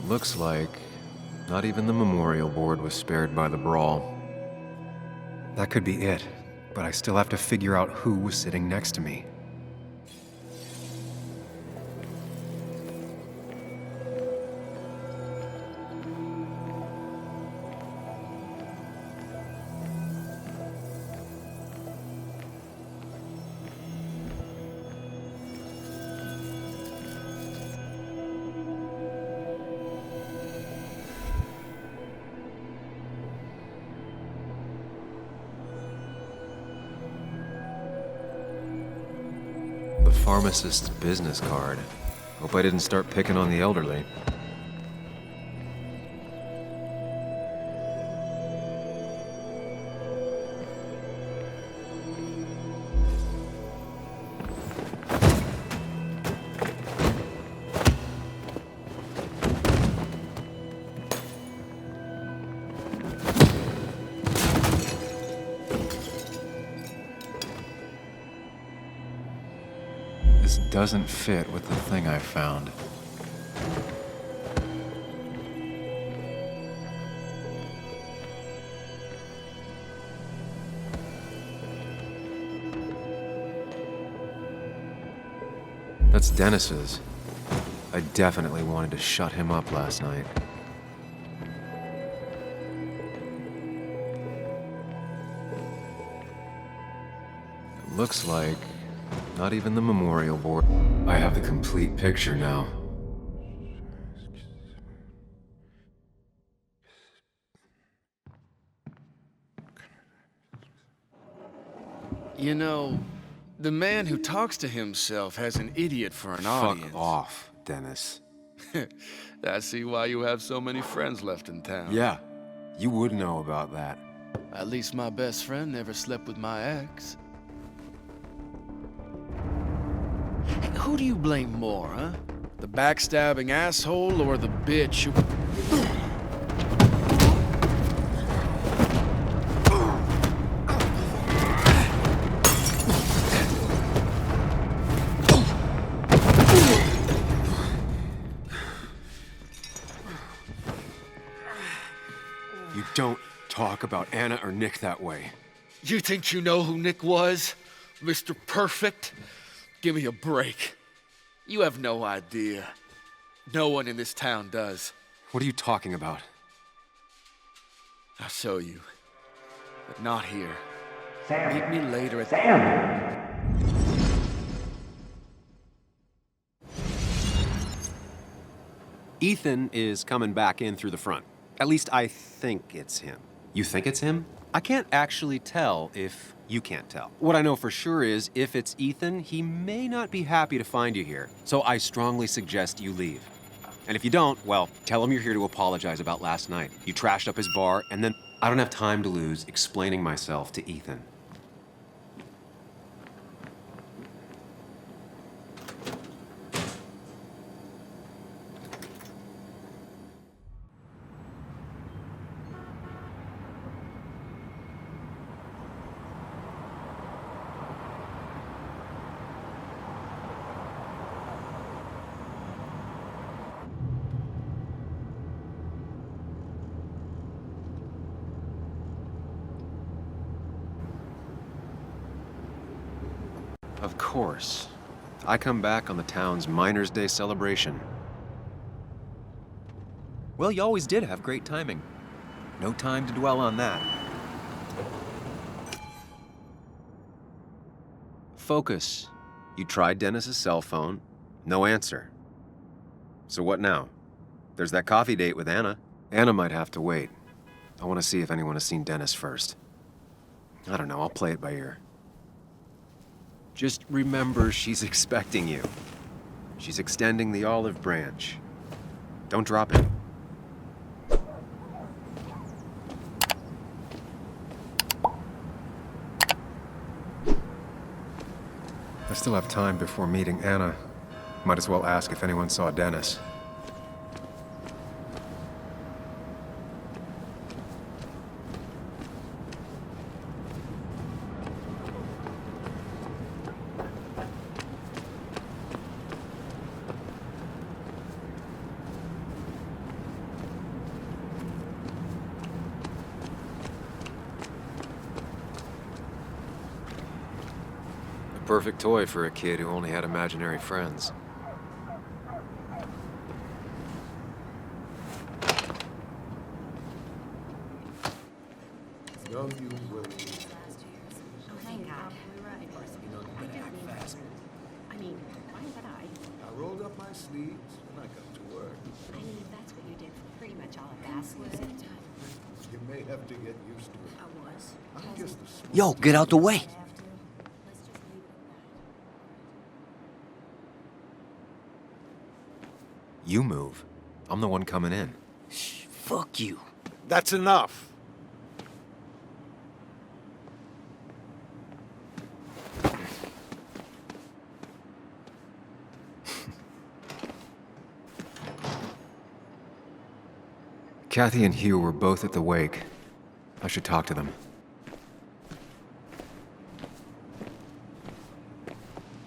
Looks like not even the memorial board was spared by the brawl. That could be it, but I still have to figure out who was sitting next to me. Pharmacist's business card. Hope I didn't start picking on the elderly. Doesn't fit with the thing I found. That's Dennis's. I definitely wanted to shut him up last night. It looks like not even the memorial board. I have the complete picture now. You know, the man who talks to himself has an idiot for an audience. Fuck off, Dennis. I see why you have so many friends left in town. Yeah, you would know about that. At least my best friend never slept with my ex. Hey, who do you blame more, huh? The backstabbing asshole or the bitch who... Don't talk about Anna or Nick that way. You think you know who Nick was? Mr. Perfect? Give me a break. You have no idea. No one in this town does. What are you talking about? I'll show you. But not here. Sam. Meet me later at... Sam! Ethan is coming back in through the front. At least I think it's him. You think it's him? I can't actually tell if you can't tell. What I know for sure is if it's Ethan, he may not be happy to find you here. So I strongly suggest you leave. And if you don't, well, tell him you're here to apologize about last night. You trashed up his bar, and then I don't have time to lose explaining myself to Ethan. Of course. I come back on the town's Miners' Day celebration. well, you always did have great timing. No time to dwell on that. Focus. You tried Dennis's cell phone. No answer. So what now? There's that coffee date with Anna. Anna might have to wait. I want to see if anyone has seen Dennis first. I don't know, I'll play it by ear. Just remember she's expecting you. She's extending the olive branch. Don't drop it. I still have time before meeting Anna. Might as well ask if anyone saw Dennis. Perfect toy for a kid who only had imaginary friends. No, you will. Oh, thank God. I didn't mean that. I mean, why would I? I rolled up my sleeves and I got to work. I mean, that's what you did for pretty much all of Basswood. You may have to get used to it. I was. I'm just a small Yo, get out the way! You move. I'm the one coming in. Fuck you. That's enough. Kathy and Hugh were both at the wake. I should talk to them.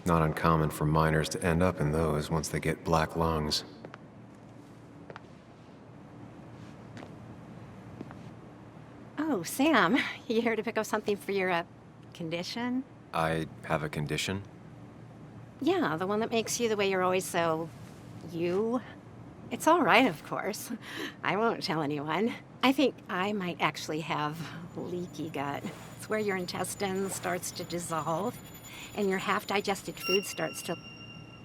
Not uncommon for miners to end up in those once they get black lungs. Oh, Sam, you here to pick up something for your, condition? I have a condition? Yeah, the one that makes you the way you're always so You? It's all right, of course. I won't tell anyone. I think I might actually have leaky gut. It's where your intestine starts to dissolve and your half-digested food starts to...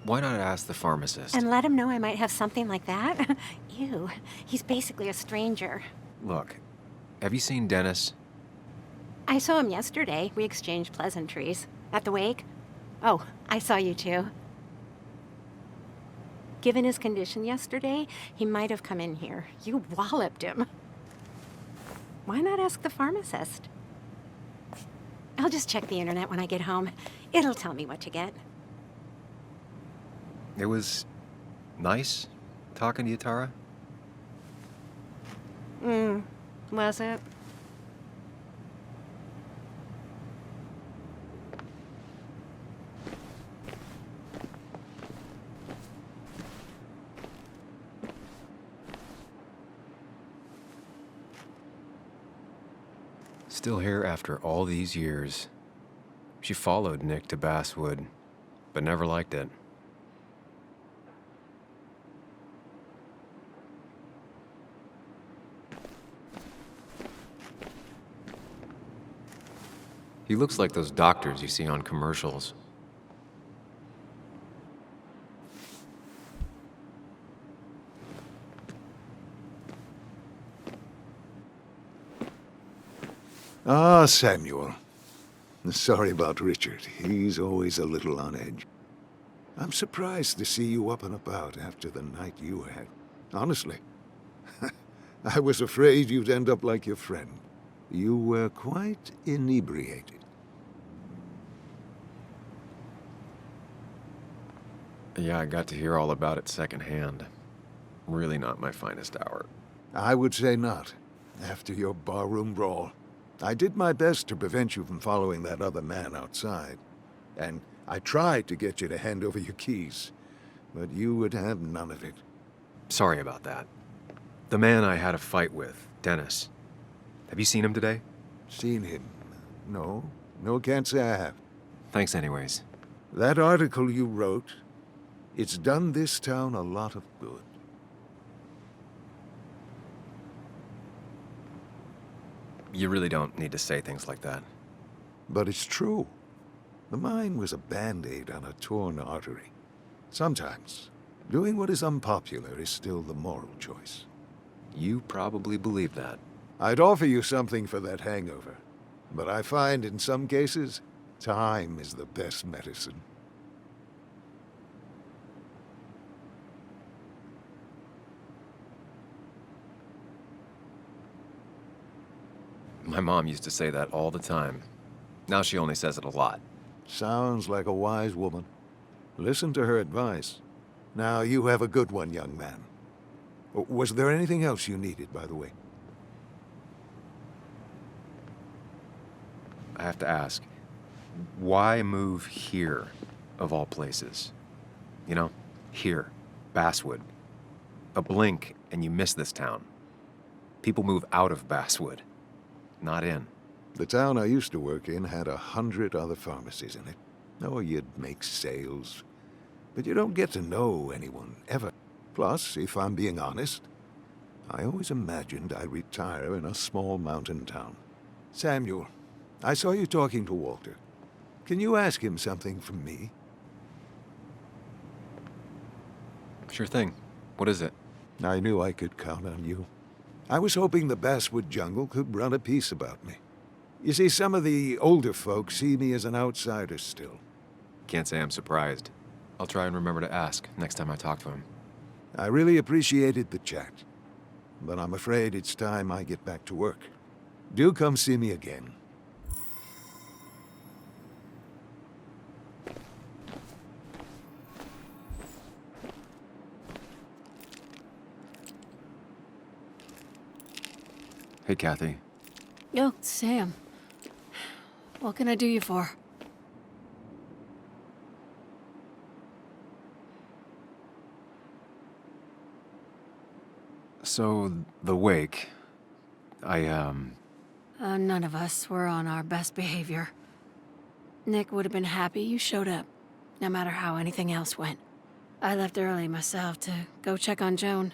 Why not ask the pharmacist? And let him know I might have something like that? Ew, he's basically a stranger. Look, have you seen Dennis? I saw him yesterday. We exchanged pleasantries. At the wake? Oh, I saw you too. Given his condition yesterday, he might have come in here. You walloped him. Why not ask the pharmacist? I'll just check the internet when I get home. It'll tell me what to get. It was nice talking to you, Tara. Was it? Still here after all these years. She followed Nick to Basswood, but never liked it. He looks like those doctors you see on commercials. Ah, Samuel. Sorry about Richard. He's always a little on edge. I'm surprised to see you up and about after the night you had. Honestly. I was afraid you'd end up like your friend. You were quite inebriated. Yeah, I got to hear all about it secondhand. Really not my finest hour. I would say not, after your barroom brawl. I did my best to prevent you from following that other man outside. And I tried to get you to hand over your keys, but you would have none of it. Sorry about that. The man I had a fight with, Dennis. Have you seen him today? Seen him? No. No, can't say I have. Thanks anyways. That article you wrote, it's done this town a lot of good. You really don't need to say things like that. But it's true. The mine was a band-aid on a torn artery. Sometimes, doing what is unpopular is still the moral choice. You probably believe that. I'd offer you something for that hangover, but I find in some cases, time is the best medicine. My mom used to say that all the time. Now she only says it a lot. Sounds like a wise woman. Listen to her advice. Now, you have a good one, young man. Was there anything else you needed, by the way? I have to ask, why move here, of all places? You know, here, Basswood. A blink and you miss this town. People move out of Basswood, not in. The town I used to work in had 100 other pharmacies in it. Oh, you'd make sales. But you don't get to know anyone, ever. Plus, if I'm being honest, I always imagined I'd retire in a small mountain town. Samuel, I saw you talking to Walter. Can you ask him something from me? Sure thing. What is it? I knew I could count on you. I was hoping the Basswood jungle could run a piece about me. You see, some of the older folks see me as an outsider still. Can't say I'm surprised. I'll try and remember to ask next time I talk to him. I really appreciated the chat, but I'm afraid it's time I get back to work. Do come see me again. Hey, Kathy. Oh, Sam. What can I do you for? So, the wake, None of us were on our best behavior. Nick would have been happy you showed up, no matter how anything else went. I left early myself to go check on Joan.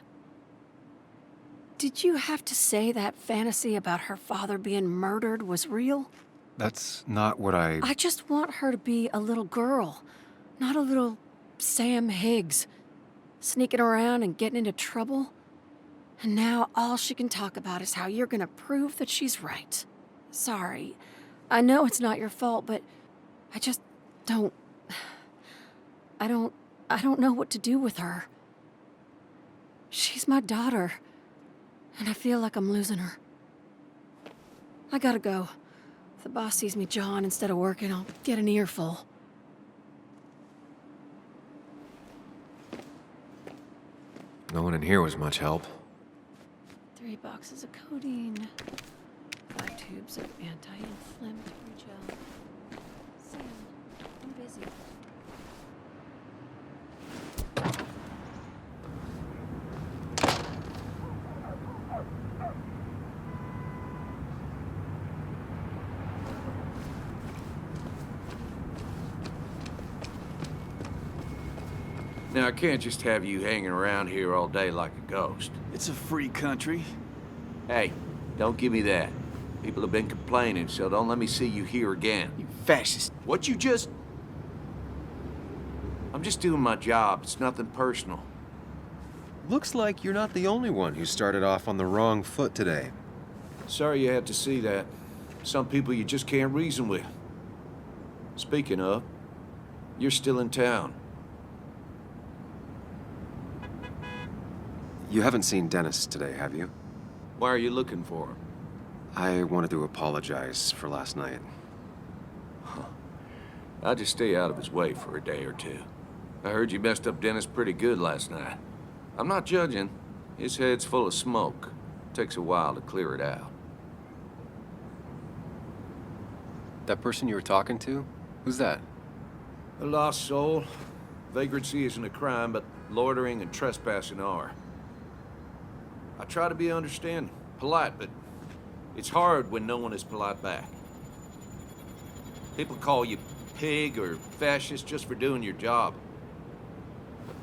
Did you have to say that fantasy about her father being murdered was real? That's not what I just want her to be a little girl, not a little Sam Higgs, sneaking around and getting into trouble. And now all she can talk about is how you're gonna prove that she's right. Sorry. I know it's not your fault, but I just don't... I don't know what to do with her. She's my daughter, and I feel like I'm losing her. I gotta go. If the boss sees me jawing instead of working, I'll get an earful. No one in here was much help. 3 boxes of codeine. 5 tubes of anti-inflammatory gel. Sam, I'm busy. Now, I can't just have you hanging around here all day like a ghost. It's a free country. Hey, don't give me that. People have been complaining, so don't let me see you here again. You fascist. What you just... I'm just doing my job. It's nothing personal. Looks like you're not the only one who started off on the wrong foot today. Sorry you had to see that. Some people you just can't reason with. Speaking of, you're still in town. You haven't seen Dennis today, have you? Why are you looking for him? I wanted to apologize for last night. I'll just stay out of his way for a day or two. I heard you messed up Dennis pretty good last night. I'm not judging. His head's full of smoke. Takes a while to clear it out. That person you were talking to? Who's that? A lost soul. Vagrancy isn't a crime, but loitering and trespassing are. I try to be understanding, polite, but it's hard when no one is polite back. People call you pig or fascist just for doing your job.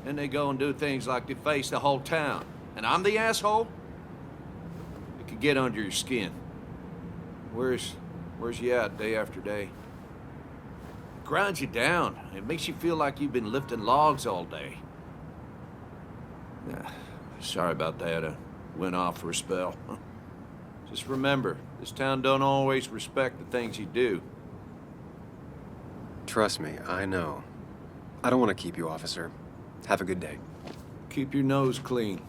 Then they go and do things like deface the whole town. And I'm the asshole? It could get under your skin. Where's you at day after day? It grinds you down. It makes you feel like you've been lifting logs all day. Sorry about that. I went off for a spell. Just remember, this town don't always respect the things you do. Trust me, I know. I don't want to keep you, officer. Have a good day. Keep your nose clean.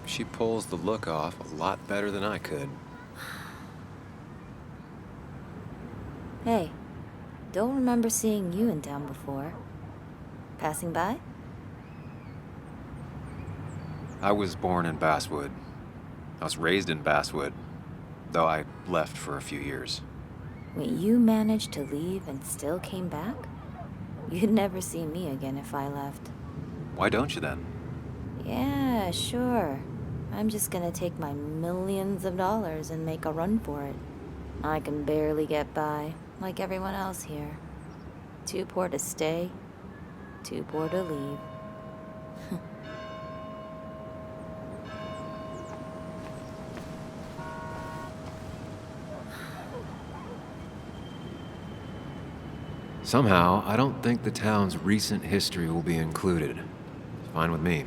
She pulls the look off a lot better than I could. Hey, don't remember seeing you in town before. Passing by? I was born in Basswood. I was raised in Basswood, though I left for a few years. Wait, you managed to leave and still came back? You'd never see me again if I left. Why don't you then? Yeah, sure. I'm just gonna take my millions of dollars and make a run for it. I can barely get by, like everyone else here. Too poor to stay, too poor to leave. Somehow, I don't think the town's recent history will be included. Fine with me.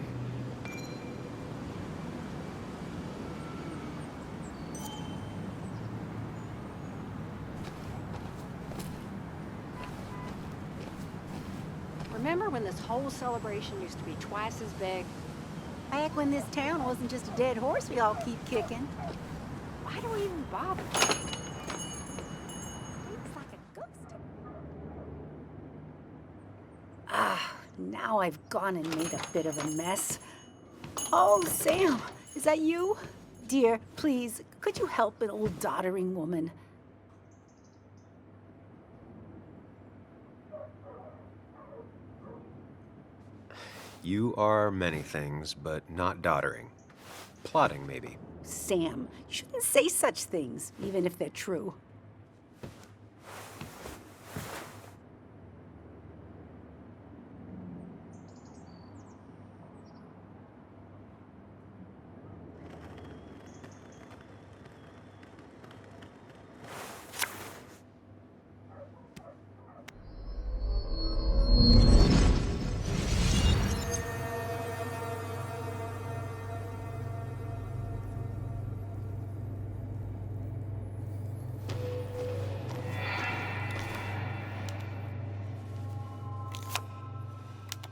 Remember when this whole celebration used to be twice as big? Back when this town wasn't just a dead horse we all keep kicking. Why do we even bother? Looks like a ghost. Now I've gone and made a bit of a mess. Oh, Sam, is that you? Dear, please, could you help an old doddering woman? You are many things, but not doddering. Plotting, maybe. Sam, you shouldn't say such things, even if they're true.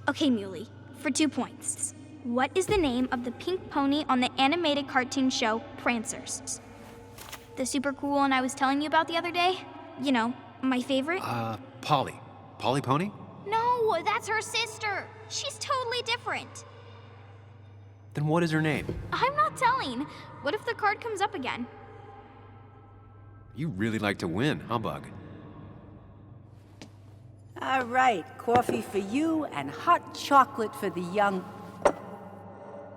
Okay, Muley, for 2 points. What is the name of the pink pony on the animated cartoon show Prancers? The super cool one I was telling you about the other day? You know, my favorite? Polly. Polly Pony? No, that's her sister. She's totally different. Then what is her name? I'm not telling. What if the card comes up again? You really like to win, huh, Bug? All right, coffee for you and hot chocolate for the young...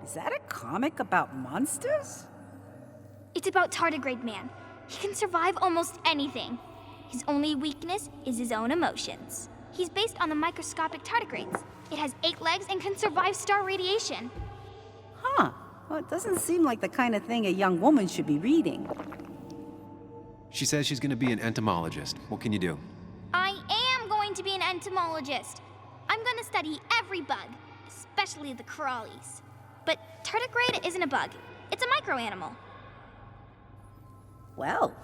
Is that a comic about monsters? It's about Tardigrade Man. He can survive almost anything. His only weakness is his own emotions. He's based on the microscopic tardigrades. It has 8 legs and can survive star radiation. Huh. Well, it doesn't seem like the kind of thing a young woman should be reading. She says she's gonna be an entomologist. What can you do? I am going to be an entomologist. I'm going to study every bug, especially the crawlies. But tardigrade isn't a bug. It's a microanimal. Well,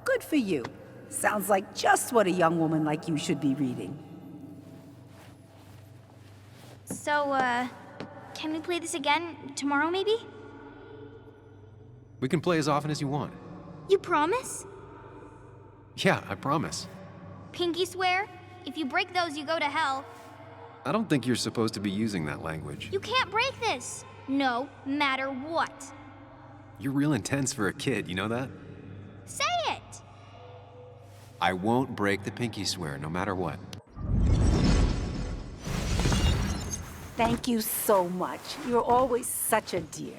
good for you. Sounds like just what a young woman like you should be reading. So, can we play this again tomorrow, maybe? We can play as often as you want. You promise? Yeah, I promise. Pinky swear? If you break those, you go to hell. I don't think you're supposed to be using that language. You can't break this. No matter what. You're real intense for a kid, you know that? Say it! I won't break the pinky swear, no matter what. Thank you so much. You're always such a dear.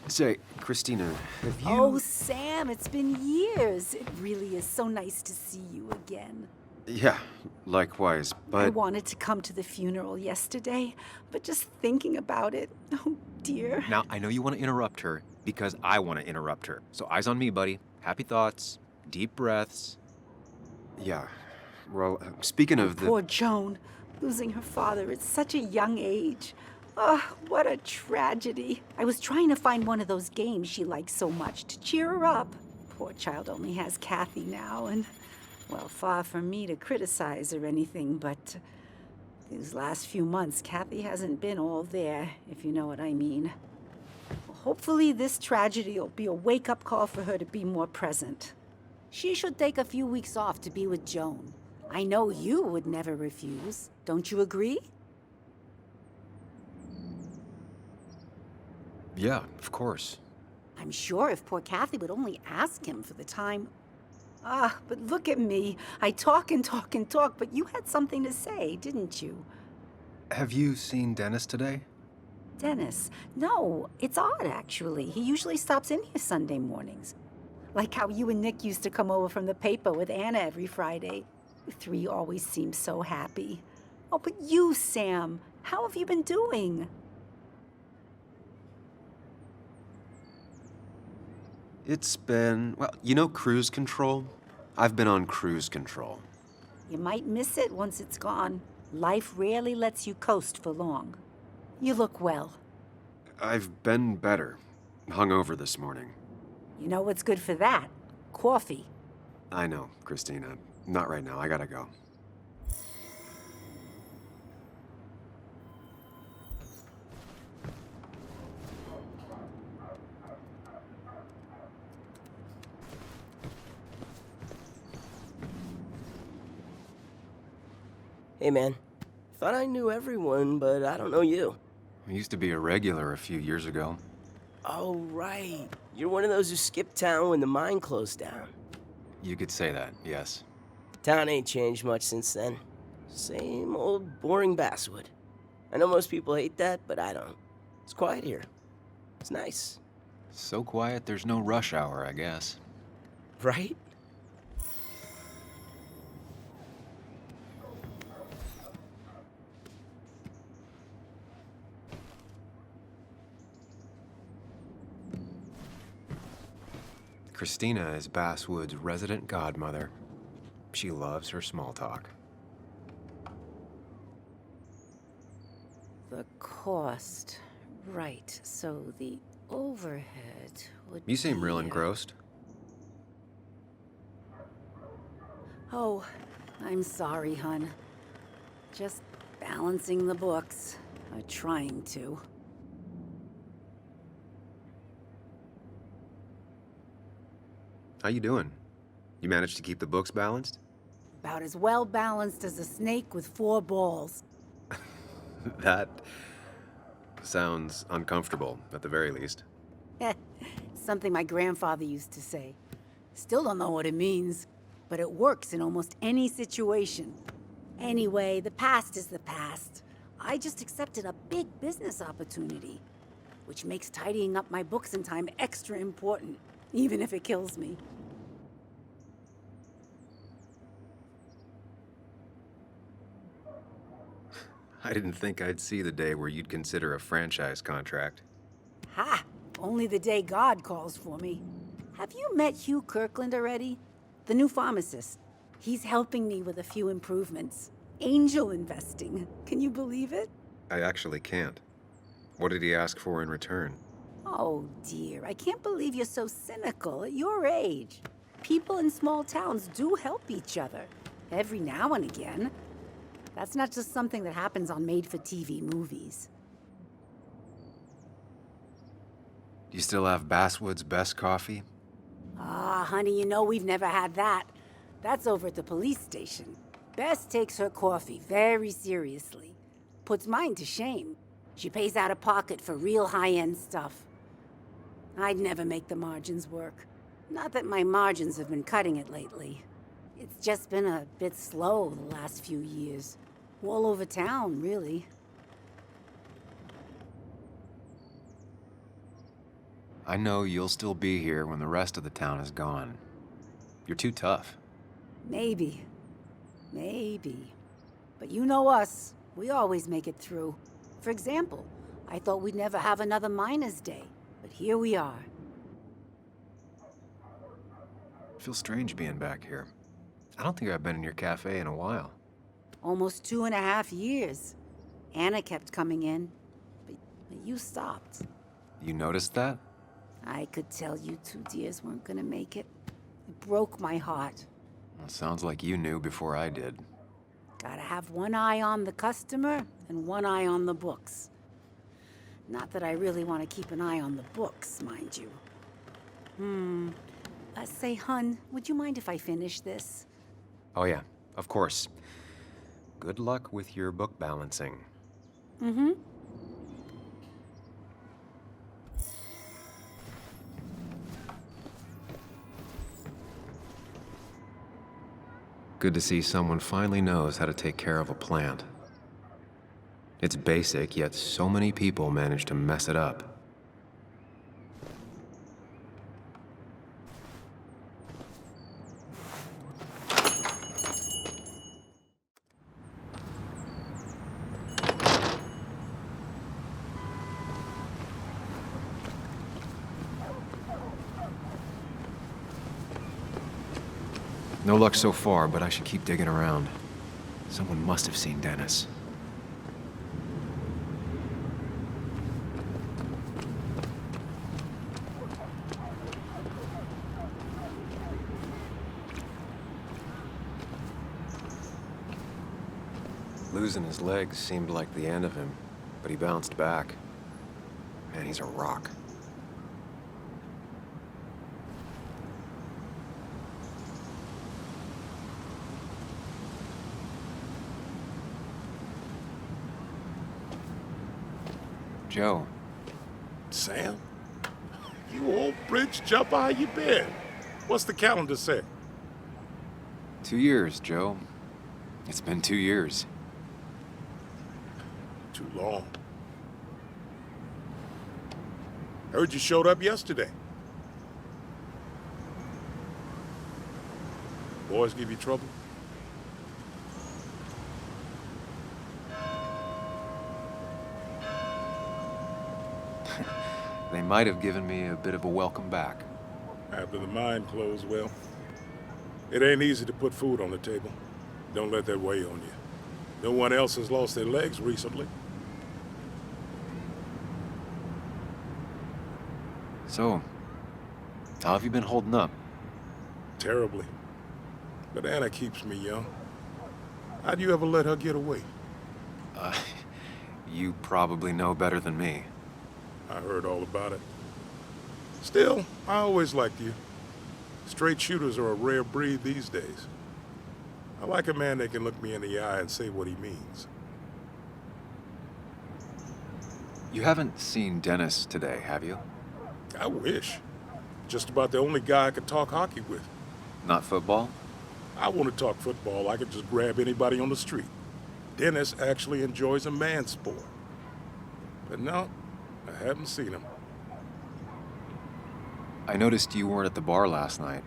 Say, Christina, have you... Oh, Sam, it's been years. It really is so nice to see you again. Yeah, likewise, but... I wanted to come to the funeral yesterday, but just thinking about it, oh dear. Now, I know you want to interrupt her, because I want to interrupt her. So eyes on me, buddy. Happy thoughts, deep breaths. Yeah, well, speaking of the... Poor Joan, losing her father at such a young age. Oh, what a tragedy. I was trying to find one of those games she likes so much to cheer her up. Poor child only has Kathy now, and, well, far from me to criticize or anything, but these last few months, Kathy hasn't been all there, if you know what I mean. Hopefully this tragedy will be a wake-up call for her to be more present. She should take a few weeks off to be with Joan. I know you would never refuse. Don't you agree? Yeah, of course. I'm sure if poor Kathy would only ask him for the time... but look at me. I talk and talk and talk, but you had something to say, didn't you? Have you seen Dennis today? Dennis? No, it's odd, actually. He usually stops in here Sunday mornings. Like how you and Nick used to come over from the paper with Anna every Friday. You 3 always seem so happy. Oh, but you, Sam, how have you been doing? It's been, well, you know cruise control? I've been on cruise control. You might miss it once it's gone. Life rarely lets you coast for long. You look well. I've been better. Hungover this morning. You know what's good for that? Coffee. I know, Christina. Not right now. I gotta go. Hey, man. Thought I knew everyone, but I don't know you. I used to be a regular a few years ago. Oh, right. You're one of those who skipped town when the mine closed down. You could say that, yes. Town ain't changed much since then. Same old boring basswood. I know most people hate that, but I don't. It's quiet here. It's nice. So quiet there's no rush hour, I guess. Right? Christina is Basswood's resident godmother. She loves her small talk. The cost. Right, so the overhead would You seem real be, engrossed. Oh, I'm sorry, hun. Just balancing the books. Or trying to. How you doing? You managed to keep the books balanced? About as well balanced as a snake with 4 balls. That sounds uncomfortable, at the very least. Something my grandfather used to say. Still don't know what it means, but it works in almost any situation. Anyway, the past is the past. I just accepted a big business opportunity, which makes tidying up my books in time extra important, even if it kills me. I didn't think I'd see the day where you'd consider a franchise contract. Ha! Only the day God calls for me. Have you met Hugh Kirkland already? The new pharmacist. He's helping me with a few improvements. Angel investing. Can you believe it? I actually can't. What did he ask for in return? Oh dear, I can't believe you're so cynical at your age. People in small towns do help each other. Every now and again. That's not just something that happens on made-for-TV movies. Do you still have Basswood's best coffee? Ah, honey, you know we've never had that. That's over at the police station. Bess takes her coffee very seriously. Puts mine to shame. She pays out of pocket for real high-end stuff. I'd never make the margins work. Not that my margins have been cutting it lately. It's just been a bit slow the last few years. All over town, really. I know you'll still be here when the rest of the town is gone. You're too tough. Maybe. Maybe. But you know us. We always make it through. For example, I thought we'd never have another Miners' Day. But here we are. It feels strange being back here. I don't think I've been in your cafe in a while. Almost 2.5 years. Anna kept coming in. But you stopped. You noticed that? I could tell you 2 dears weren't gonna make it. It broke my heart. Well, sounds like you knew before I did. Gotta have one eye on the customer and one eye on the books. Not that I really want to keep an eye on the books, mind you. Say, hun, would you mind if I finish this? Oh yeah, of course. Good luck with your book balancing. Mm-hmm. Good to see someone finally knows how to take care of a plant. It's basic, yet so many people manage to mess it up. No luck so far, but I should keep digging around. Someone must have seen Dennis. Losing his legs seemed like the end of him, but he bounced back. Man, he's a rock. Joe. Sam? You old bridge jumper, how you been? What's the calendar say? 2 years, Joe. It's been 2 years. Too long. Heard you showed up yesterday. Boys give you trouble? They might have given me a bit of a welcome back. After the mine closed, well, it ain't easy to put food on the table. Don't let that weigh on you. No one else has lost their legs recently. So, how have you been holding up? Terribly. But Anna keeps me young. How'd you ever let her get away? You probably know better than me. I heard all about it. Still, I always liked you. Straight shooters are a rare breed these days. I like a man that can look me in the eye and say what he means. You haven't seen Dennis today, have you? I wish. Just about the only guy I could talk hockey with. Not football? I want to talk football. I could just grab anybody on the street. Dennis actually enjoys a man's sport. But no, I haven't seen him. I noticed you weren't at the bar last night.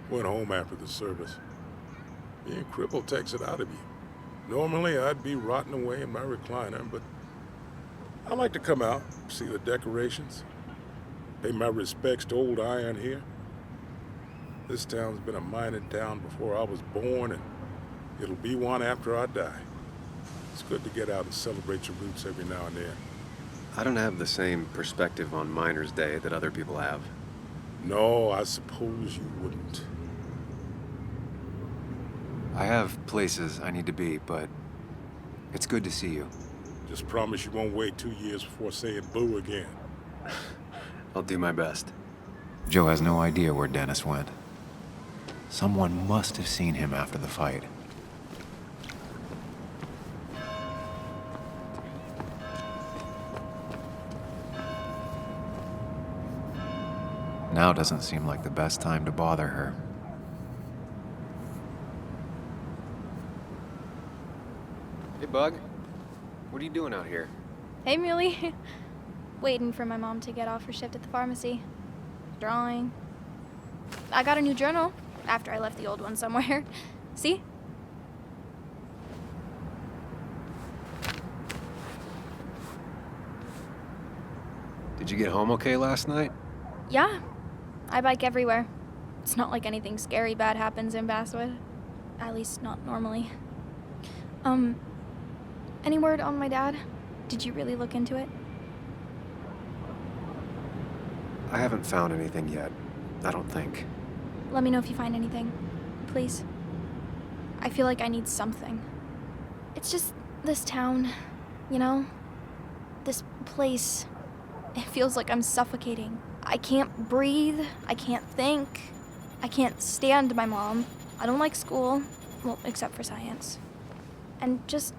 Went home after the service. Being crippled takes it out of you. Normally, I'd be rotting away in my recliner, but I like to come out, see the decorations, pay my respects to old Iron here. This town's been a mining town before I was born, and it'll be one after I die. It's good to get out and celebrate your roots every now and then. I don't have the same perspective on Miners' Day that other people have. No, I suppose you wouldn't. I have places I need to be, but it's good to see you. Just promise you won't wait 2 years before saying boo again. I'll do my best. Joe has no idea where Dennis went. Someone must have seen him after the fight. Now doesn't seem like the best time to bother her. Hey, Bug. What are you doing out here? Hey, Muley. Waiting for my mom to get off her shift at the pharmacy. Drawing. I got a new journal after I left the old one somewhere. See? Did you get home okay last night? Yeah. I bike everywhere. It's not like anything scary bad happens in Basswood. At least not normally. Any word on my dad? Did you really look into it? I haven't found anything yet. I don't think. Let me know if you find anything. Please. I feel like I need something. It's just this town, you know? This place. It feels like I'm suffocating. I can't breathe. I can't think. I can't stand my mom. I don't like school. Well, except for science. And just...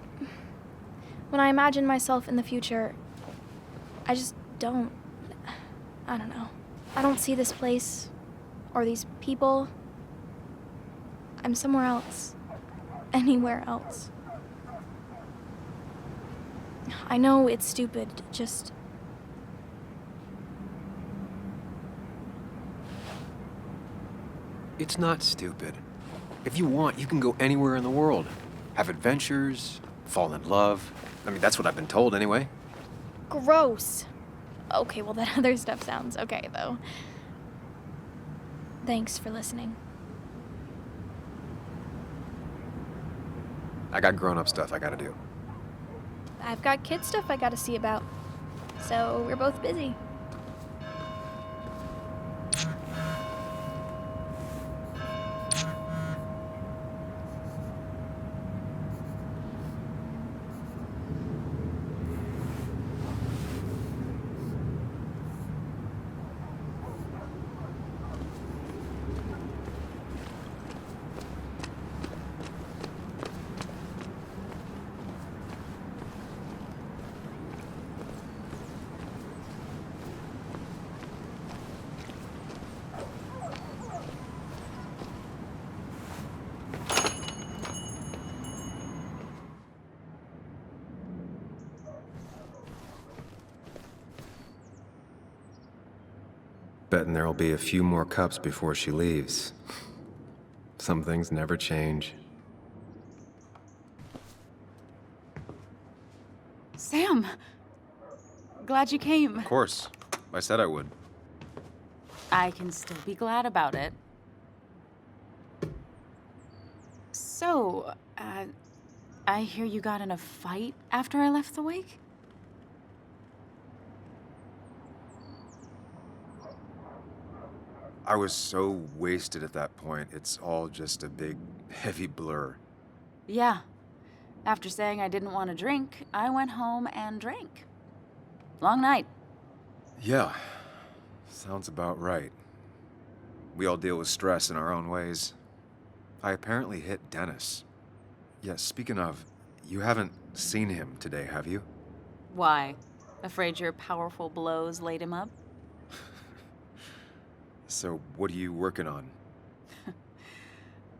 when I imagine myself in the future, I just don't... I don't know. I don't see this place or these people. I'm somewhere else. Anywhere else. I know it's stupid, just... It's not stupid. If you want, you can go anywhere in the world. Have adventures, fall in love. I mean, that's what I've been told anyway. Gross. Okay, well, that other stuff sounds okay, though. Thanks for listening. I got grown-up stuff I gotta do. I've got kid stuff I gotta see about. So we're both busy. betting there'll be a few more cups before she leaves. Some things never change. Sam! Glad you came. Of course. I said I would. I can still be glad about it. So, I hear you got in a fight after I left the wake? I was so wasted at that point, it's all just a big, heavy blur. Yeah. After saying I didn't want to drink, I went home and drank. Long night. Yeah, sounds about right. We all deal with stress in our own ways. I apparently hit Dennis. Yeah, speaking of, you haven't seen him today, have you? Why? Afraid your powerful blows laid him up? So, what are you working on?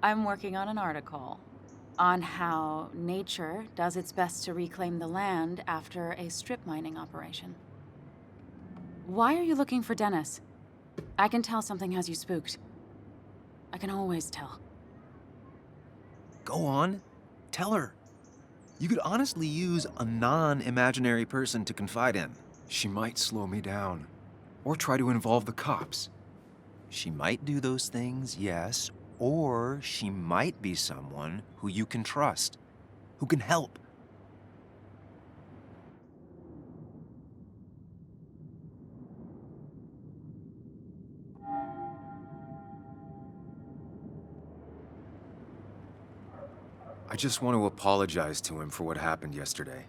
I'm working on an article on how nature does its best to reclaim the land after a strip mining operation. Why are you looking for Dennis? I can tell something has you spooked. I can always tell. Go on. Tell her. You could honestly use a non-imaginary person to confide in. She might slow me down. Or try to involve the cops. She might do those things, yes, or she might be someone who you can trust, who can help. I just want to apologize to him for what happened yesterday.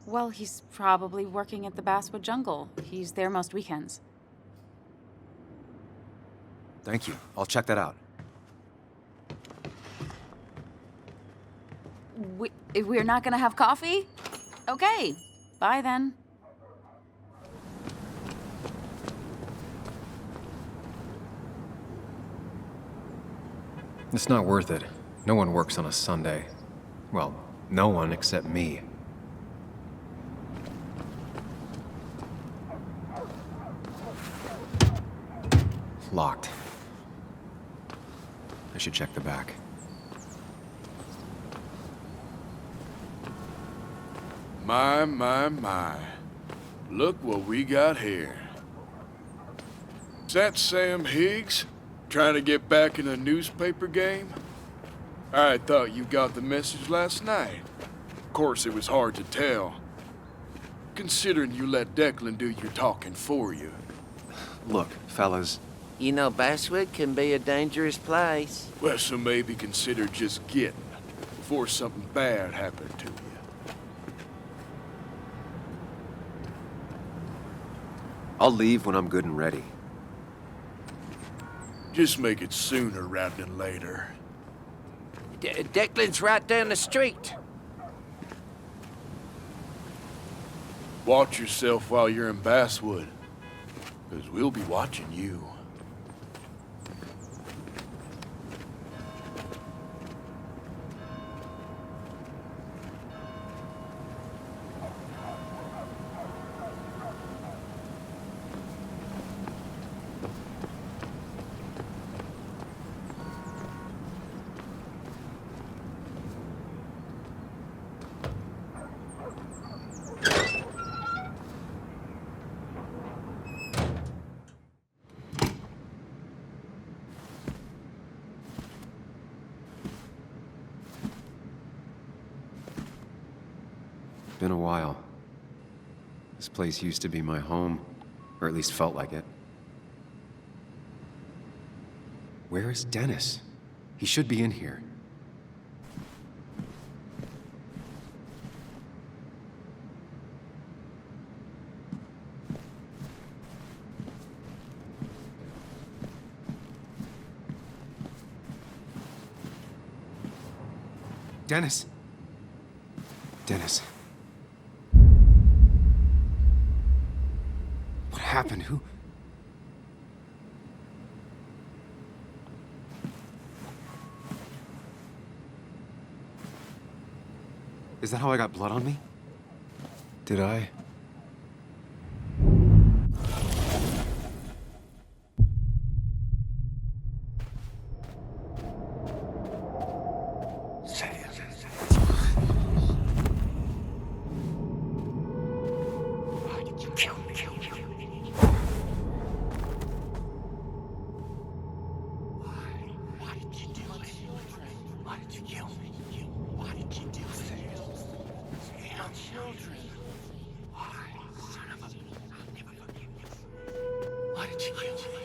Well, he's probably working at the Basswood Jungle. He's there most weekends. Thank you. I'll check that out. We're not gonna have coffee? Okay. Bye then. It's not worth it. No one works on a Sunday. Well, no one except me. Locked. I should check the back. My. Look what we got here. Is that Sam Higgs? Trying to get back in a newspaper game? I thought you got the message last night. Of course, it was hard to tell, considering you let Declan do your talking for you. Look, fellas. You know, Basswood can be a dangerous place. Well, so maybe consider just getting before something bad happened to you. I'll leave when I'm good and ready. Just make it sooner rather than later. Declan's right down the street. Watch yourself while you're in Basswood, because we'll be watching you. Been a while. This place used to be my home, or at least felt like it. Where is Dennis? He should be in here. Dennis! Dennis. What happened? Who? Is that how I got blood on me? Did I? children. Why, son of a... I'll never forgive you. Why did you kill me?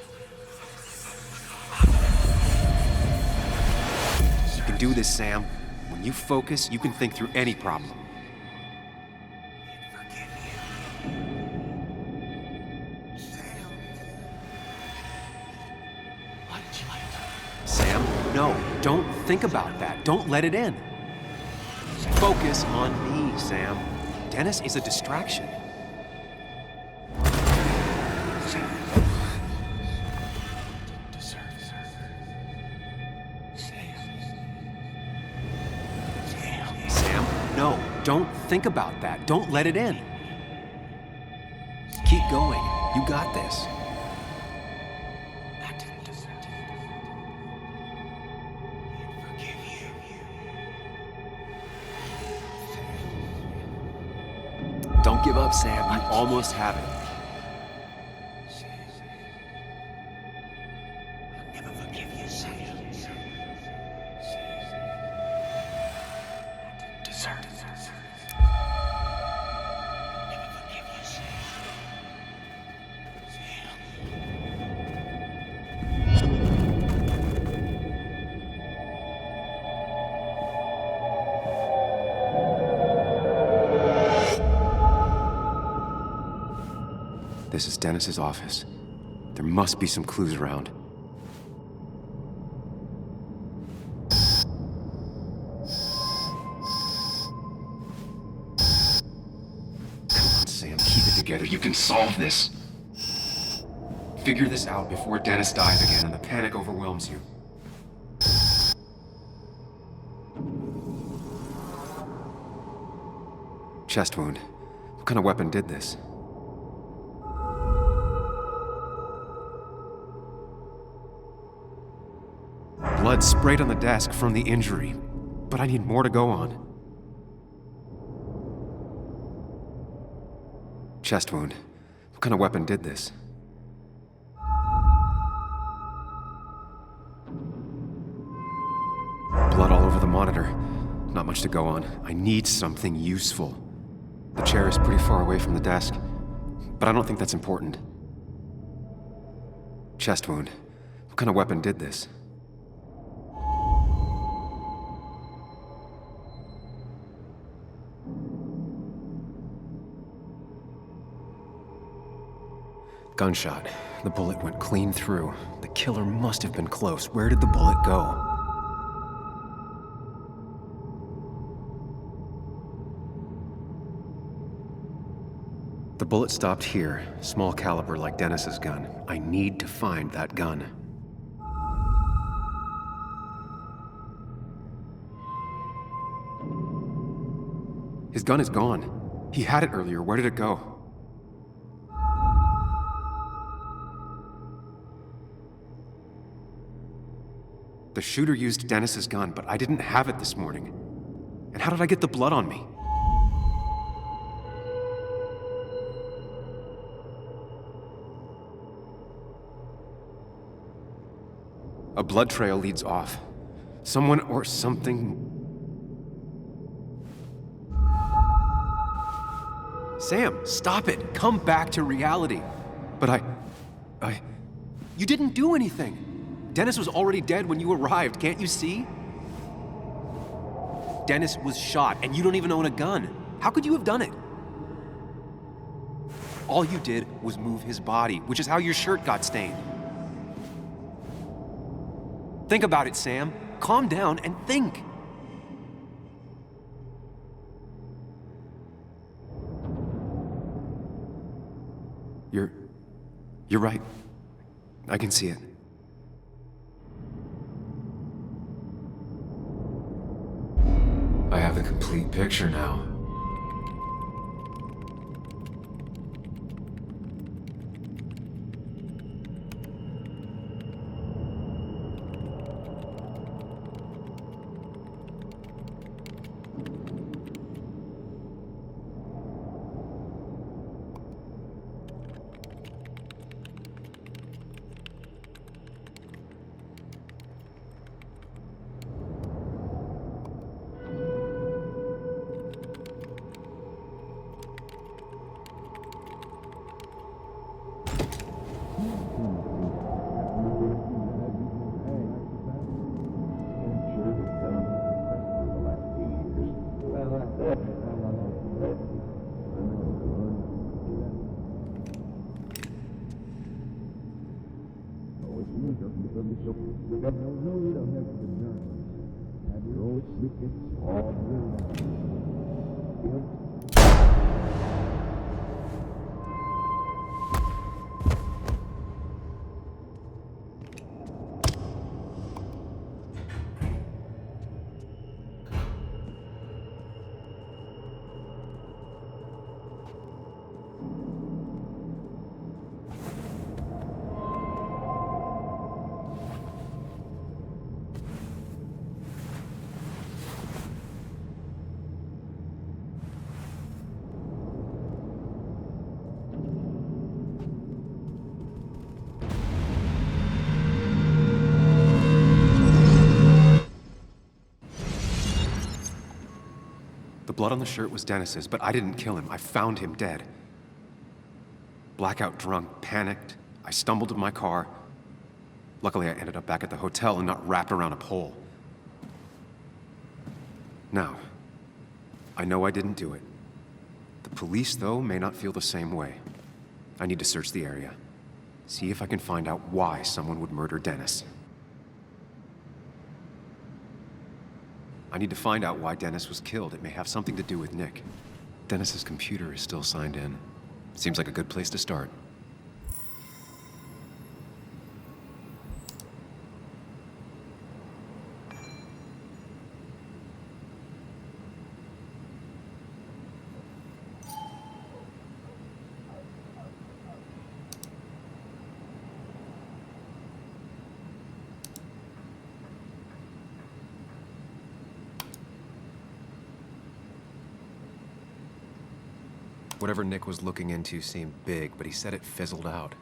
You can do this, Sam. When you focus, you can think through any problem. Sam, no, don't think about that. Don't let it in. Focus on me, Sam. Dennis is a distraction. Sam, no, don't think about that. Don't let it in. Keep going. You got this. Don't give up, Sam. You almost have it. I'll never forgive you, Sam. Deserve it. Never forgive you, Sam. This is Dennis's office. There must be some clues around. Come on, Sam, keep it together. You can solve this. Figure this out before Dennis dies again and the panic overwhelms you. Chest wound. What kind of weapon did this? Blood sprayed on the desk from the injury, but I need more to go on. Chest wound. What kind of weapon did this? Blood all over the monitor. Not much to go on. I need something useful. The chair is pretty far away from the desk, but I don't think that's important. Chest wound. What kind of weapon did this? Gunshot. The bullet went clean through. The killer must have been close. Where did the bullet go? The bullet stopped here. Small caliber like Dennis's gun. I need to find that gun. His gun is gone. He had it earlier. Where did it go? The shooter used Dennis's gun, but I didn't have it this morning. And how did I get the blood on me? A blood trail leads off. Someone or something... Sam, stop it! Come back to reality! But You didn't do anything! Dennis was already dead when you arrived, can't you see? Dennis was shot, and you don't even own a gun. How could you have done it? All you did was move his body, which is how your shirt got stained. Think about it, Sam. Calm down and think. You're right. I can see it. I have the complete picture now. The blood on the shirt was Dennis's, but I didn't kill him. I found him dead. Blackout drunk, panicked. I stumbled to my car. Luckily, I ended up back at the hotel and not wrapped around a pole. Now, I know I didn't do it. The police, though, may not feel the same way. I need to search the area. See if I can find out why someone would murder Dennis. I need to find out why Dennis was killed. It may have something to do with Nick. Dennis's computer is still signed in. Seems like a good place to start. Whatever Nick was looking into seemed big, but he said it fizzled out.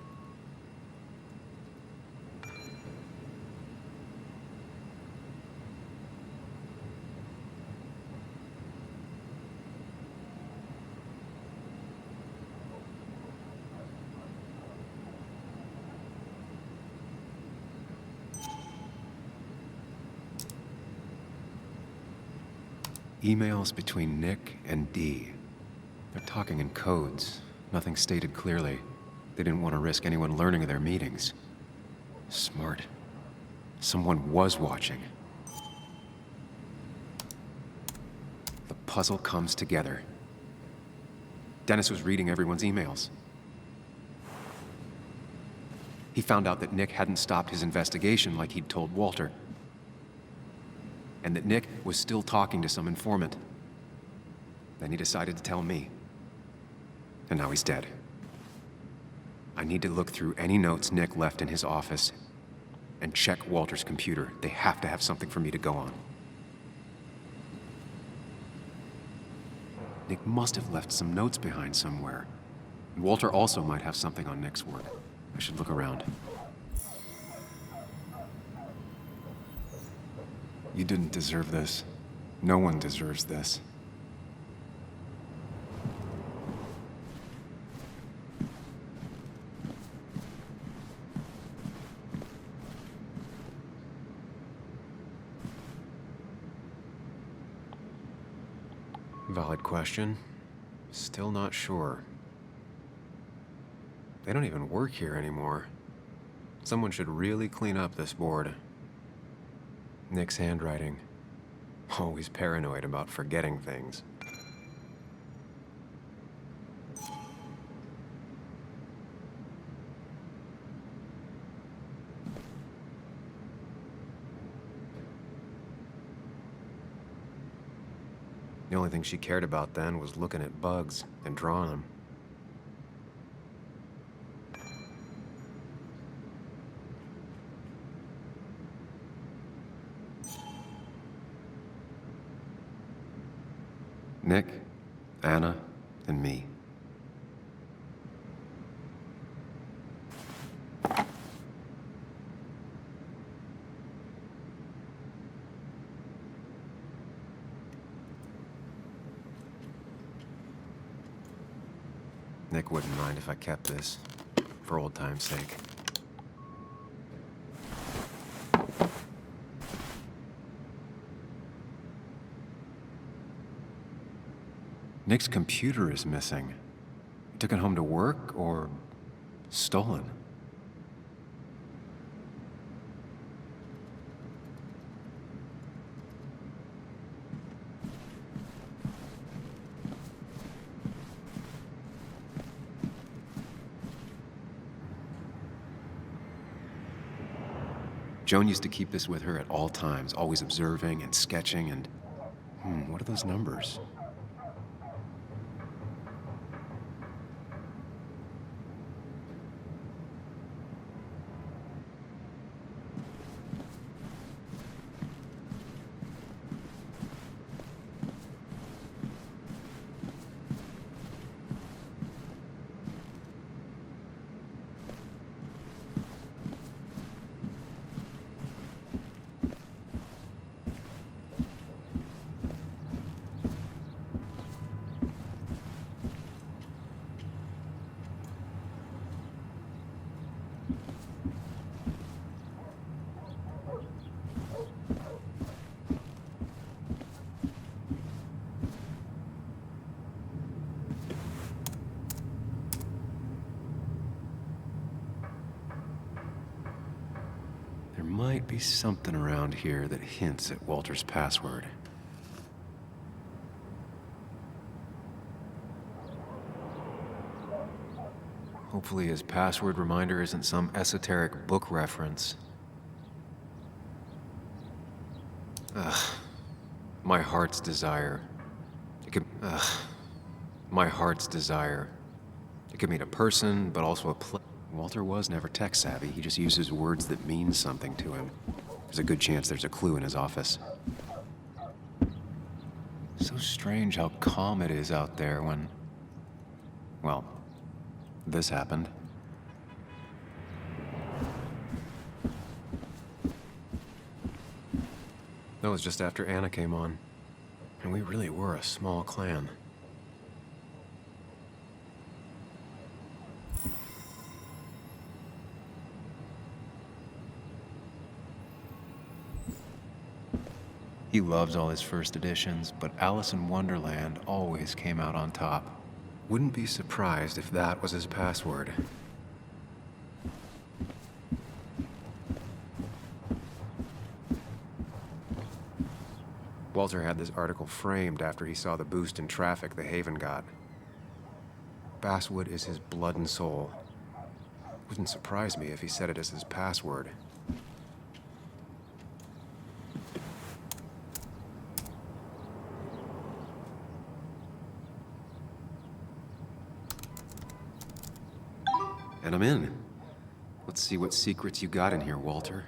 Emails between Nick and Dee. They're talking in codes. Nothing stated clearly. They didn't want to risk anyone learning of their meetings. Smart. Someone was watching. The puzzle comes together. Dennis was reading everyone's emails. He found out that Nick hadn't stopped his investigation like he'd told Walter. And that Nick was still talking to some informant. Then he decided to tell me. And now he's dead. I need to look through any notes Nick left in his office and check Walter's computer. They have to have something for me to go on. Nick must have left some notes behind somewhere. Walter also might have something on Nick's work. I should look around. You didn't deserve this. No one deserves this. Valid question. Still not sure. They don't even work here anymore. Someone should really clean up this board. Nick's handwriting. Always paranoid about forgetting things. The only thing she cared about then was looking at bugs and drawing them. Nick, Anna, and me. Nick wouldn't mind if I kept this, for old time's sake. Nick's computer is missing. He took it home to work or stolen. Joan used to keep this with her at all times, always observing and sketching and... what are those numbers? There might be something around here that hints at Walter's password. Hopefully his password reminder isn't some esoteric book reference. My heart's desire. My heart's desire. It could mean a person, but also a place. Walter was never tech-savvy. He just uses words that mean something to him. There's a good chance there's a clue in his office. So strange how calm it is out there when... well, this happened. That was just after Anna came on. And we really were a small clan. He loves all his first editions, but Alice in Wonderland always came out on top. Wouldn't be surprised if that was his password. Walter had this article framed after he saw the boost in traffic the Haven got. Basswood is his blood and soul. Wouldn't surprise me if he said it as his password. And I'm in. Let's see what secrets you got in here, Walter.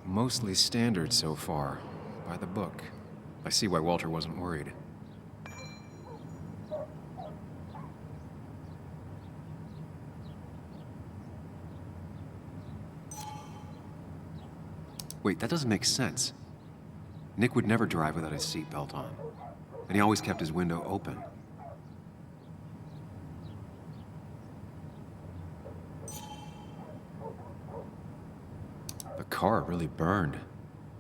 Mostly standard so far, by the book. I see why Walter wasn't worried. Wait, that doesn't make sense. Nick would never drive without his seatbelt on, and he always kept his window open. The car really burned,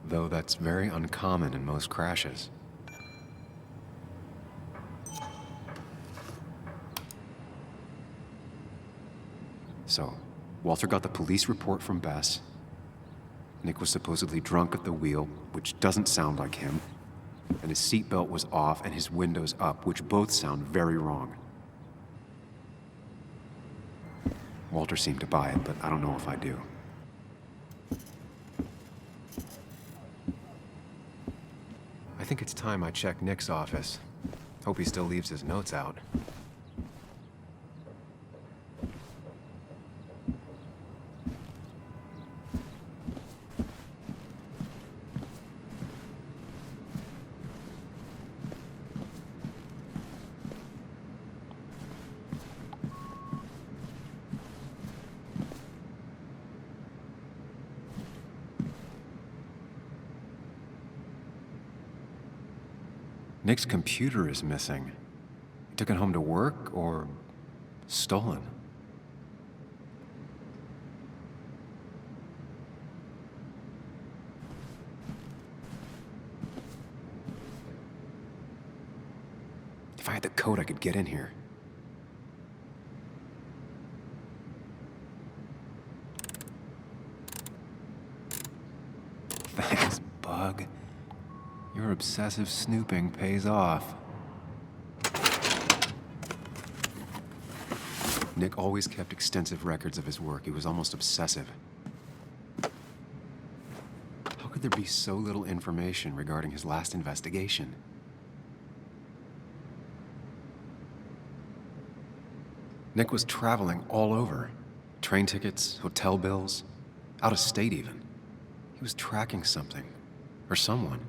though that's very uncommon in most crashes. So, Walter got the police report from Bess. Nick was supposedly drunk at the wheel, which doesn't sound like him, and his seatbelt was off and his windows up, which both sound very wrong. Walter seemed to buy it, but I don't know if I do. think it's time I check Nick's office. Hope he still leaves his notes out. Nick's computer is missing. He took it home to work or stolen. If I had the code, I could get in here. Thanks, Bug. Your obsessive snooping pays off. Nick always kept extensive records of his work. He was almost obsessive. How could there be so little information regarding his last investigation? Nick was traveling all over. Train tickets, hotel bills, out of state even. He was tracking something, or someone.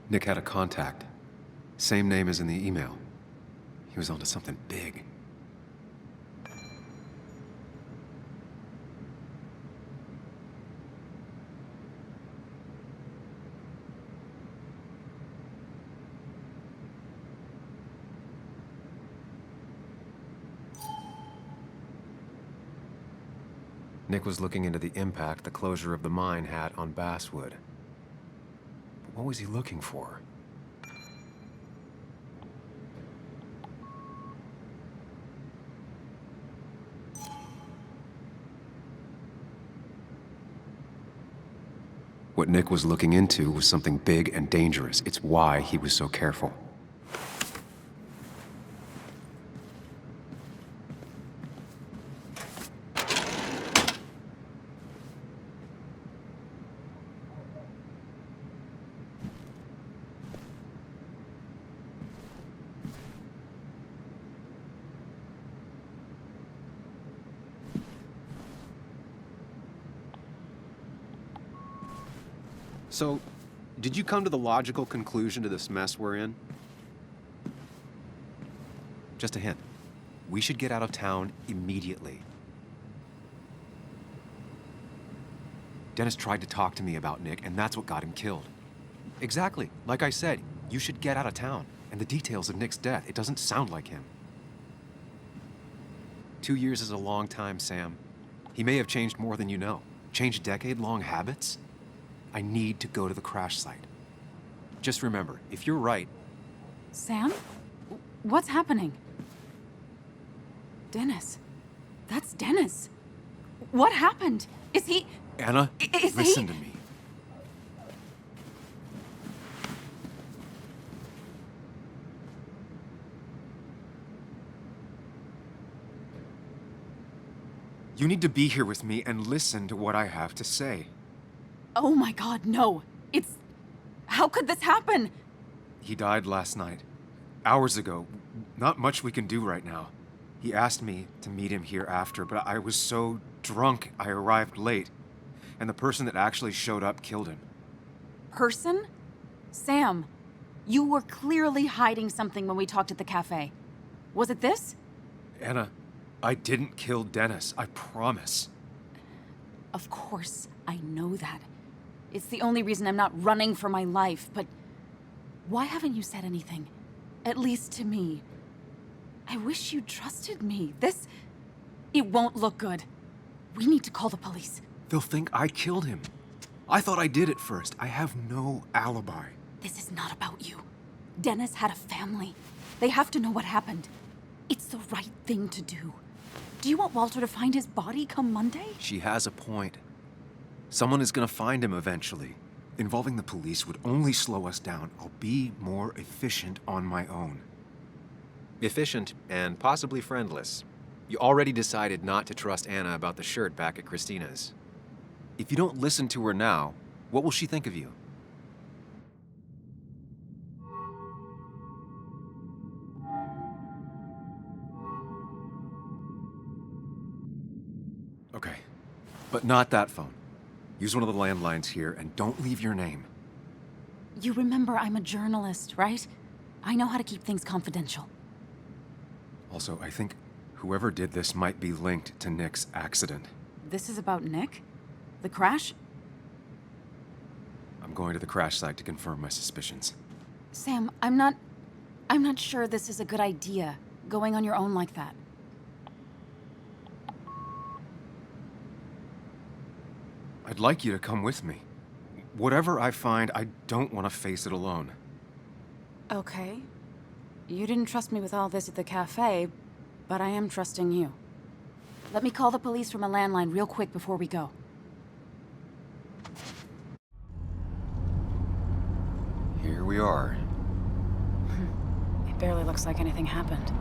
Nick had a contact. Same name as in the email. He was onto something big. Nick was looking into the impact the closure of the mine had on Basswood. But what was he looking for? What Nick was looking into was something big and dangerous. It's why he was so careful. So, did you come to the logical conclusion to this mess we're in? Just a hint. We should get out of town immediately. Dennis tried to talk to me about Nick, and that's what got him killed. Exactly. Like I said, you should get out of town. And the details of Nick's death, it doesn't sound like him. 2 years is a long time, Sam. He may have changed more than you know. Changed decade-long habits? I need to go to the crash site. Just remember, if you're right... Sam? What's happening? Dennis. That's Dennis. What happened? Is he... Anna, listen to me. You need to be here with me and listen to what I have to say. Oh my God, no. It's... How could this happen? He died last night. Hours ago. Not much we can do right now. He asked me to meet him here after, but I was so drunk I arrived late. And the person that actually showed up killed him. Person? Sam, you were clearly hiding something when we talked at the cafe. Was it this? Anna, I didn't kill Dennis. I promise. Of course, I know that. It's the only reason I'm not running for my life, but why haven't you said anything? At least to me. I wish you trusted me. It won't look good. We need to call the police. They'll think I killed him. I thought I did at first. I have no alibi. This is not about you. Dennis had a family. They have to know what happened. It's the right thing to do. Do you want Walter to find his body come Monday? She has a point. Someone is gonna find him eventually. Involving the police would only slow us down. I'll be more efficient on my own. Efficient and possibly friendless. You already decided not to trust Anna about the shirt back at Christina's. If you don't listen to her now, what will she think of you? Okay, but not that phone. Use one of the landlines here and don't leave your name. You remember I'm a journalist, right? I know how to keep things confidential. Also, I think whoever did this might be linked to Nick's accident. This is about Nick? The crash? I'm going to the crash site to confirm my suspicions. Sam, I'm not sure this is a good idea, going on your own like that. I'd like you to come with me. Whatever I find, I don't want to face it alone. Okay. You didn't trust me with all this at the cafe, but I am trusting you. Let me call the police from a landline real quick before we go. Here we are. It barely looks like anything happened.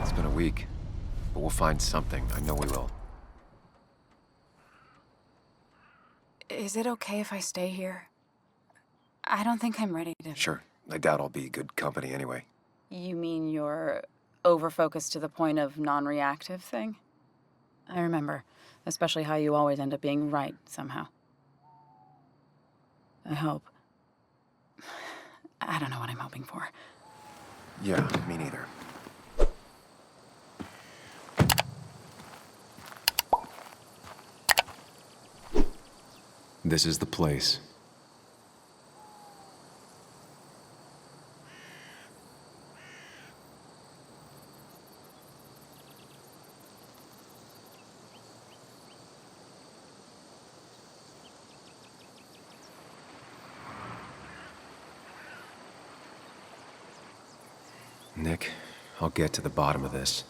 It's been a week, but we'll find something. I know we will. Is it okay if I stay here? I don't think I'm ready to... Sure. I doubt I'll be good company anyway. You mean you're over-focused to the point of non-reactive thing? I remember, especially how you always end up being right somehow. I hope. I don't know what I'm hoping for. Yeah, me neither. This is the place. Nick, I'll get to the bottom of this.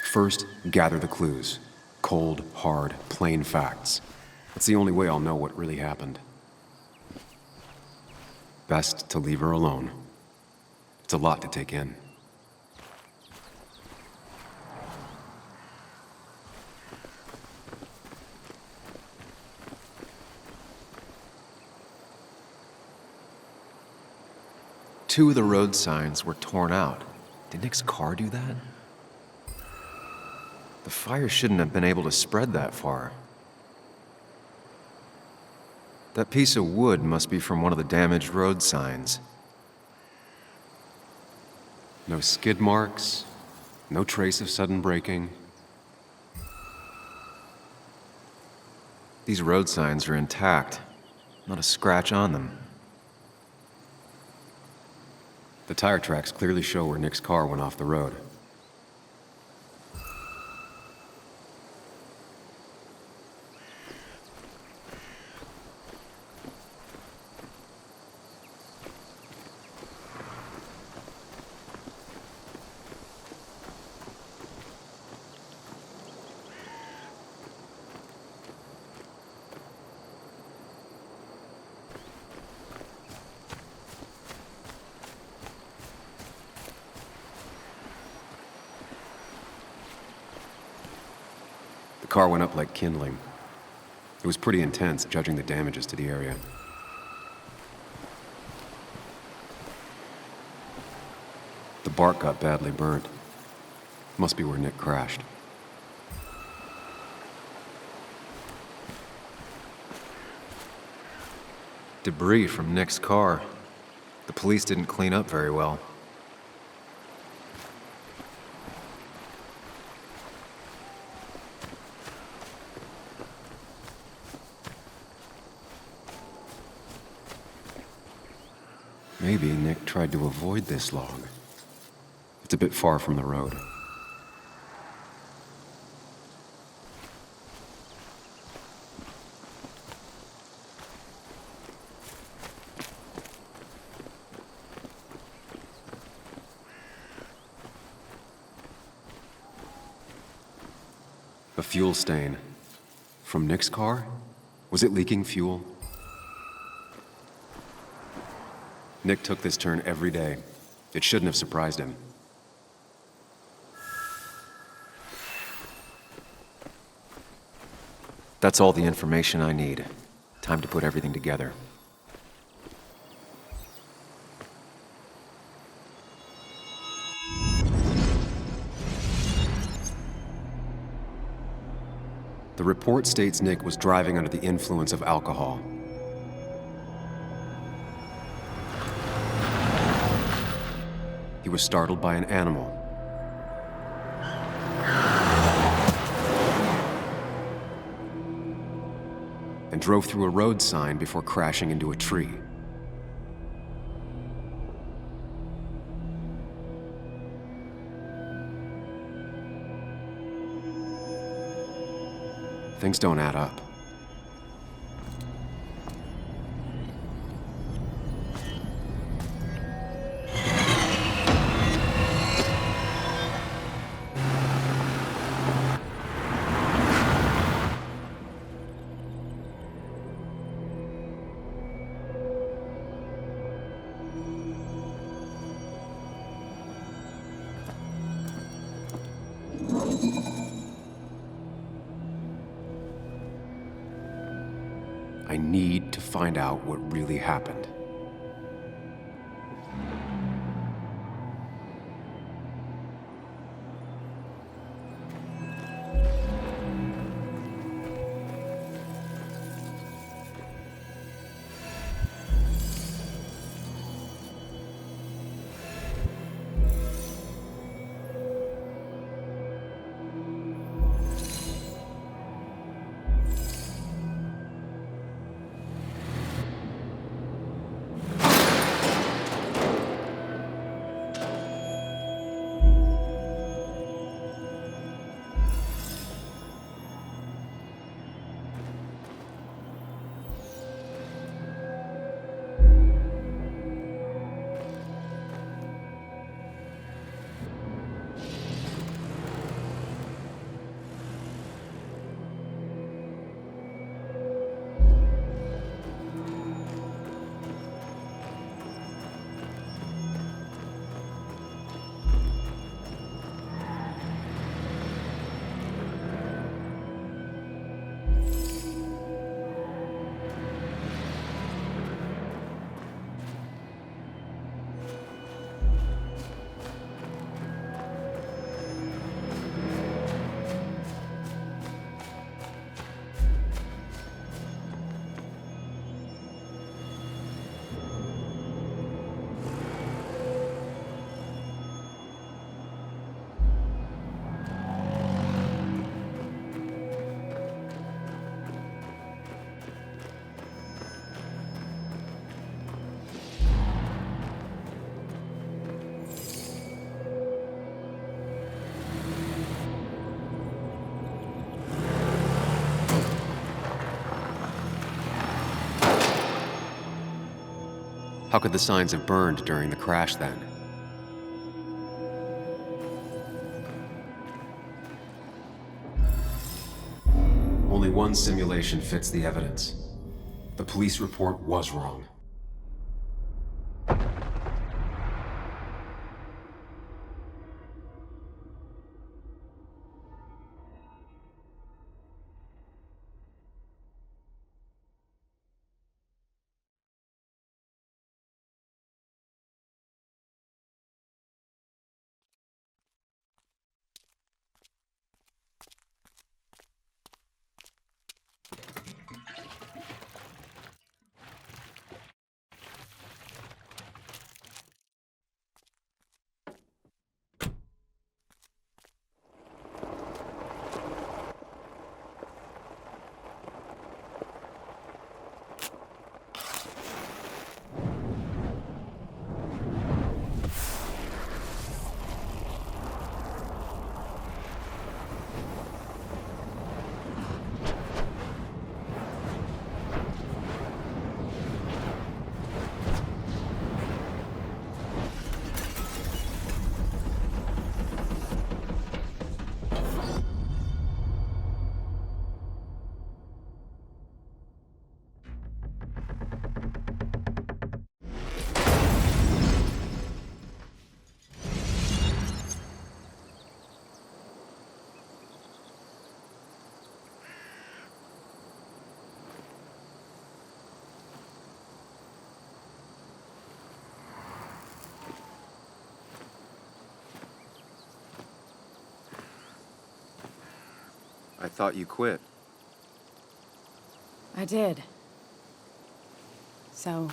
First, gather the clues. Cold, hard, plain facts. That's the only way I'll know what really happened. Best to leave her alone. It's a lot to take in. Two of the road signs were torn out. Did Nick's car do that? The fire shouldn't have been able to spread that far. That piece of wood must be from one of the damaged road signs. No skid marks, no trace of sudden braking. These road signs are intact, not a scratch on them. The tire tracks clearly show where Nick's car went off the road. The car went up like kindling. It was pretty intense, judging the damages to the area. The bark got badly burnt. Must be where Nick crashed. Debris from Nick's car. The police didn't clean up very well. Maybe Nick tried to avoid this log. It's a bit far from the road. A fuel stain. From Nick's car? Was it leaking fuel? Nick took this turn every day. It shouldn't have surprised him. That's all the information I need. Time to put everything together. The report states Nick was driving under the influence of alcohol. He was startled by an animal. And drove through a road sign before crashing into a tree. Things don't add up. I need to find out what really happened. How could the signs have burned during the crash then? Only one simulation fits the evidence. The police report was wrong. I thought you quit. I did. So,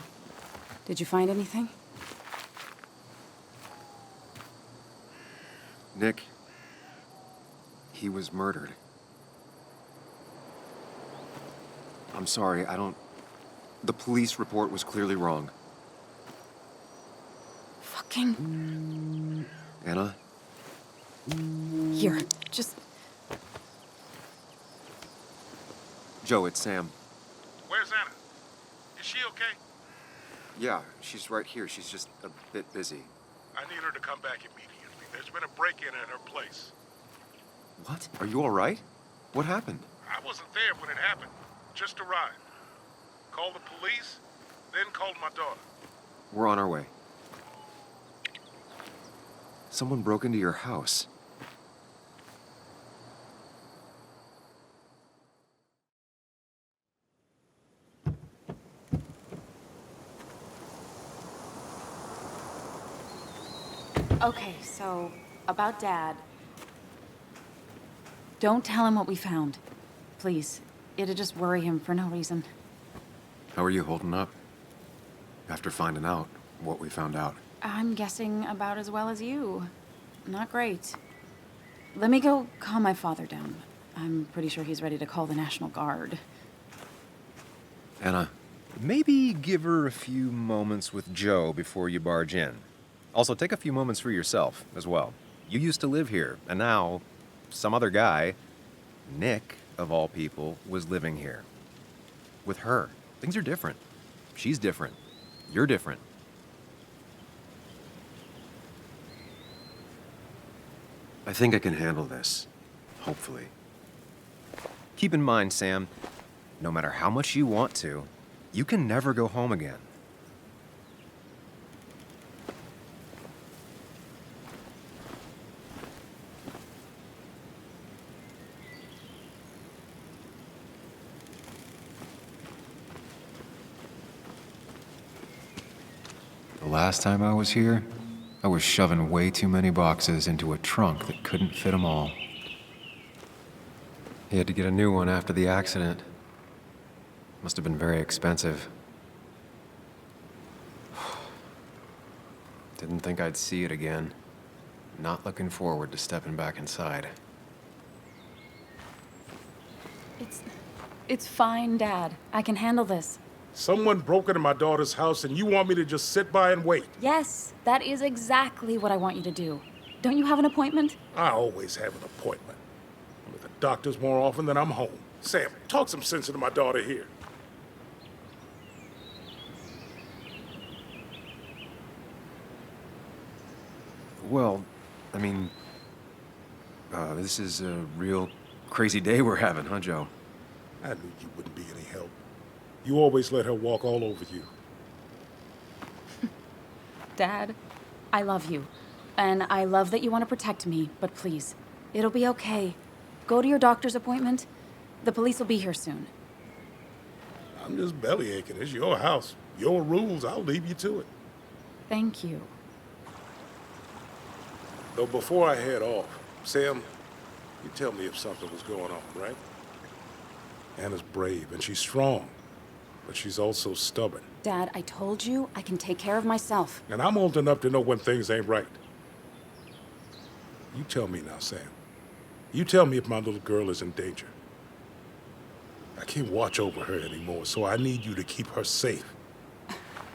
did you find anything? Nick, he was murdered. I'm sorry, the police report was clearly wrong. Fucking... Anna? Here, just... Joe, it's Sam. Where's Anna? Is she okay? Yeah, she's right here. She's just a bit busy. I need her to come back immediately. There's been a break-in at her place. What? Are you all right? What happened? I wasn't there when it happened. Just arrived. Called the police, then called my daughter. We're on our way. Someone broke into your house. Okay, so, about Dad. Don't tell him what we found. Please. It'd just worry him for no reason. How are you holding up? After finding out what we found out. I'm guessing about as well as you. Not great. Let me go calm my father down. I'm pretty sure he's ready to call the National Guard. Anna. Maybe give her a few moments with Joe before you barge in. Also, take a few moments for yourself as well. You used to live here, and now some other guy, Nick, of all people, was living here. With her. Things are different. She's different. You're different. I think I can handle this. Hopefully. Keep in mind, Sam, no matter how much you want to, you can never go home again. The last time I was here, I was shoving way too many boxes into a trunk that couldn't fit them all. He had to get a new one after the accident. Must have been very expensive. Didn't think I'd see it again. Not looking forward to stepping back inside. It's fine, Dad. I can handle this. Someone broke into my daughter's house and you want me to just sit by and wait? Yes, that is exactly what I want you to do. Don't you have an appointment? I always have an appointment. I'm at the doctor's more often than I'm home. Sam, talk some sense into my daughter here. Well, I mean, this is a real crazy day we're having, huh, Joe? I knew you wouldn't be any help. You always let her walk all over you. Dad, I love you. And I love that you want to protect me, but please, it'll be okay. Go to your doctor's appointment. The police will be here soon. I'm just belly aching. It's your house. Your rules. I'll leave you to it. Thank you. Though before I head off, Sam, you tell me if something was going on, right? Anna's brave and she's strong, but she's also stubborn. Dad, I told you I can take care of myself. And I'm old enough to know when things ain't right. You tell me now, Sam. You tell me if my little girl is in danger. I can't watch over her anymore, so I need you to keep her safe.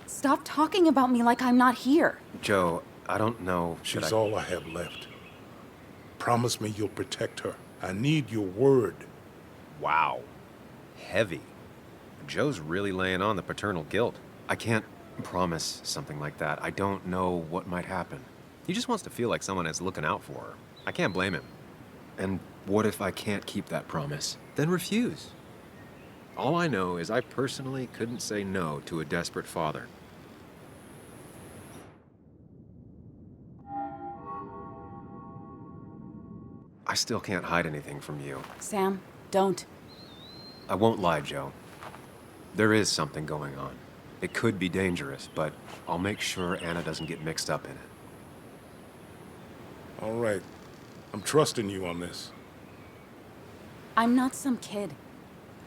Stop talking about me like I'm not here. Joe, I don't know. She's all I have left. Promise me you'll protect her. I need your word. Wow. Heavy. Joe's really laying on the paternal guilt. I can't promise something like that. I don't know what might happen. He just wants to feel like someone is looking out for her. I can't blame him. And what if I can't keep that promise? Then refuse. All I know is I personally couldn't say no to a desperate father. I still can't hide anything from you. Sam, don't. I won't lie, Joe. There is something going on. It could be dangerous, but I'll make sure Anna doesn't get mixed up in it. All right. I'm trusting you on this. I'm not some kid.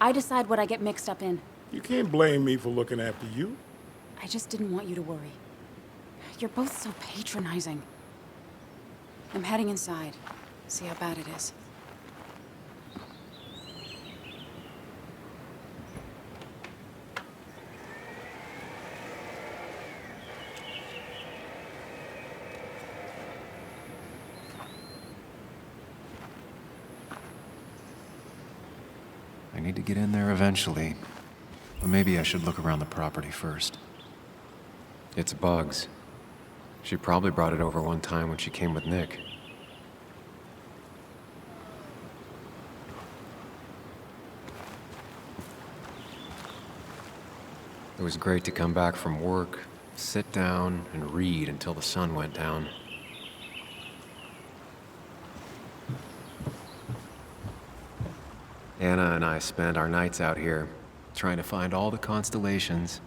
I decide what I get mixed up in. You can't blame me for looking after you. I just didn't want you to worry. You're both so patronizing. I'm heading inside. See how bad it is. I need to get in there eventually. But maybe I should look around the property first. It's Bugs. She probably brought it over one time when she came with Nick. It was great to come back from work, sit down, and read until the sun went down. Anna and I spend our nights out here, trying to find all the constellations.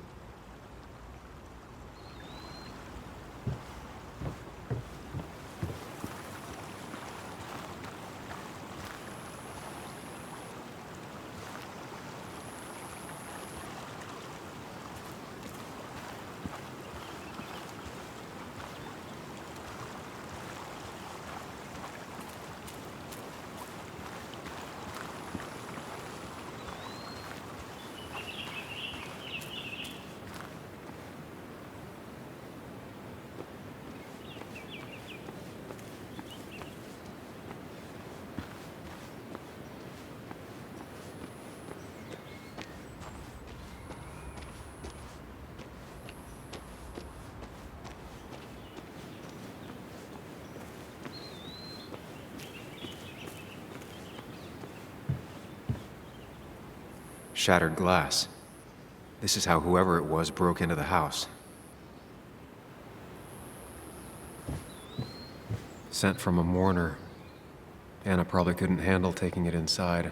Shattered glass. This is how whoever it was broke into the house. Sent from a mourner. Anna probably couldn't handle taking it inside.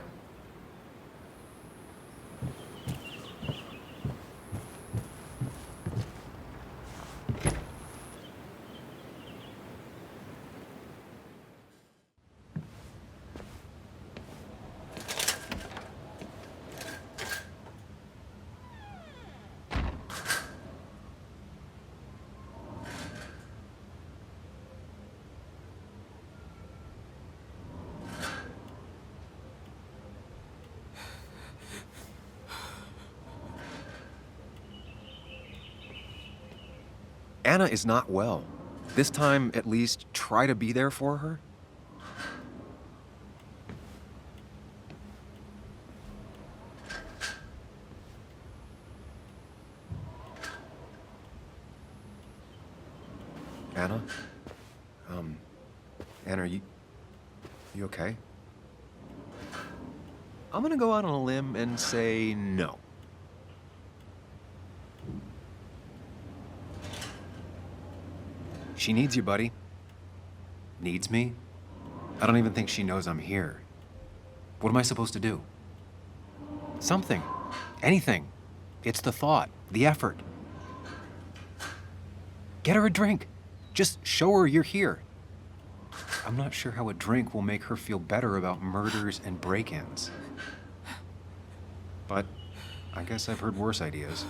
Anna is not well. This time, at least, try to be there for her. Anna? Anna, are you okay? I'm gonna go out on a limb and say no. She needs you, buddy. Needs me? I don't even think she knows I'm here. What am I supposed to do? Something. Anything. It's the thought, the effort. Get her a drink. Just show her you're here. I'm not sure how a drink will make her feel better about murders and break-ins. But I guess I've heard worse ideas.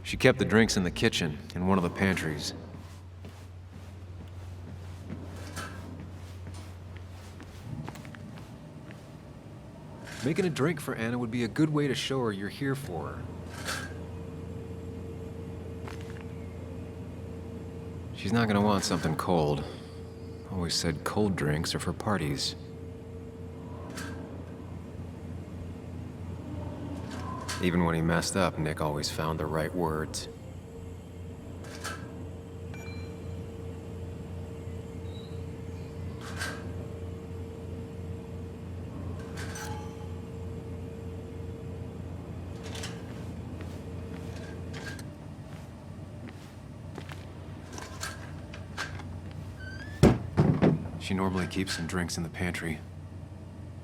She kept the drinks in the kitchen, in one of the pantries. Making a drink for Anna would be a good way to show her you're here for her. She's not gonna want something cold. Always said cold drinks are for parties. Even when he messed up, Nick always found the right words. She normally keeps some drinks in the pantry.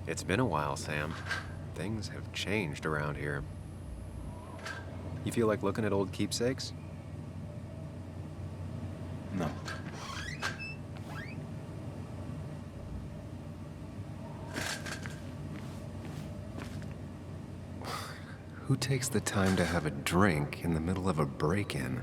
It's been a while, Sam. Things have changed around here. You feel like looking at old keepsakes? No. Who takes the time to have a drink in the middle of a break-in?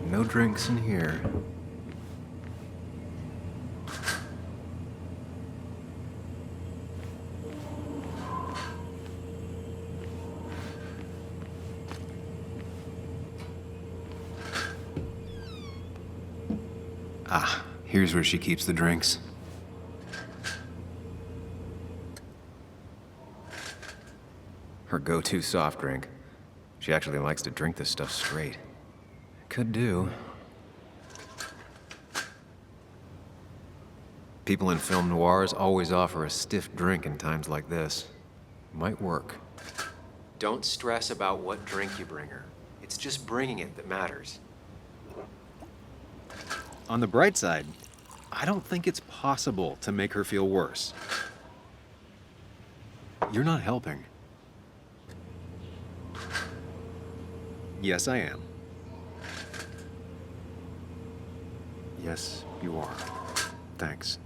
No drinks in here. Ah, here's where she keeps the drinks. Her go-to soft drink. She actually likes to drink this stuff straight. Could do. People in film noirs always offer a stiff drink in times like this. Might work. Don't stress about what drink you bring her. It's just bringing it that matters. On the bright side, I don't think it's possible to make her feel worse. You're not helping. Yes, I am. Yes, you are. Thanks.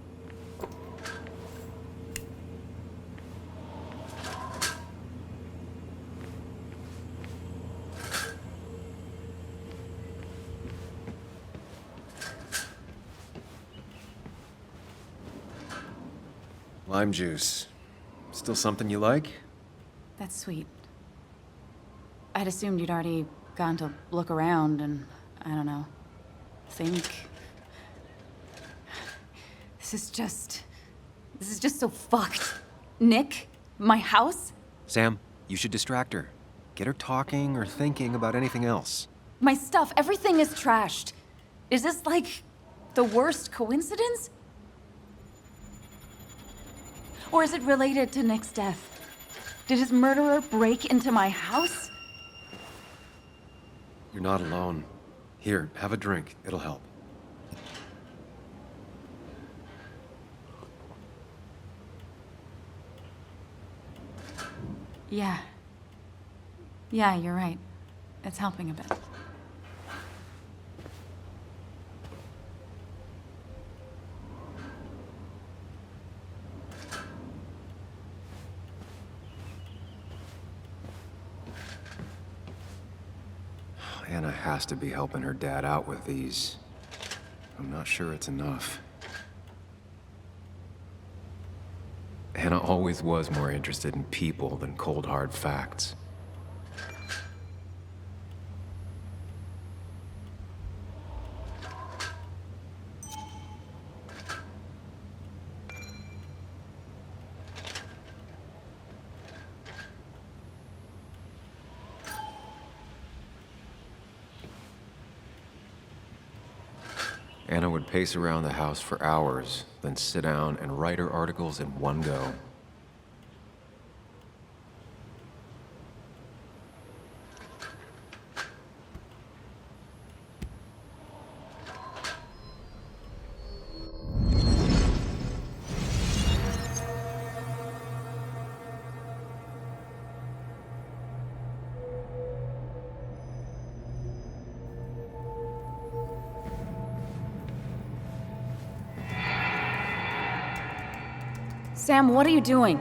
Lime juice. Still something you like? That's sweet. I'd assumed you'd already gone to look around and, I don't know, think. This is just so fucked. Nick? My house? Sam, you should distract her. Get her talking or thinking about anything else. My stuff, everything is trashed. Is this like the worst coincidence? Or is it related to Nick's death? Did his murderer break into my house? You're not alone. Here, have a drink. It'll help. Yeah. Yeah, you're right. It's helping a bit. Anna has to be helping her dad out with these. I'm not sure it's enough. Anna always was more interested in people than cold, hard facts. Anna would pace around the house for hours, then sit down and write her articles in one go. Sam, what are you doing?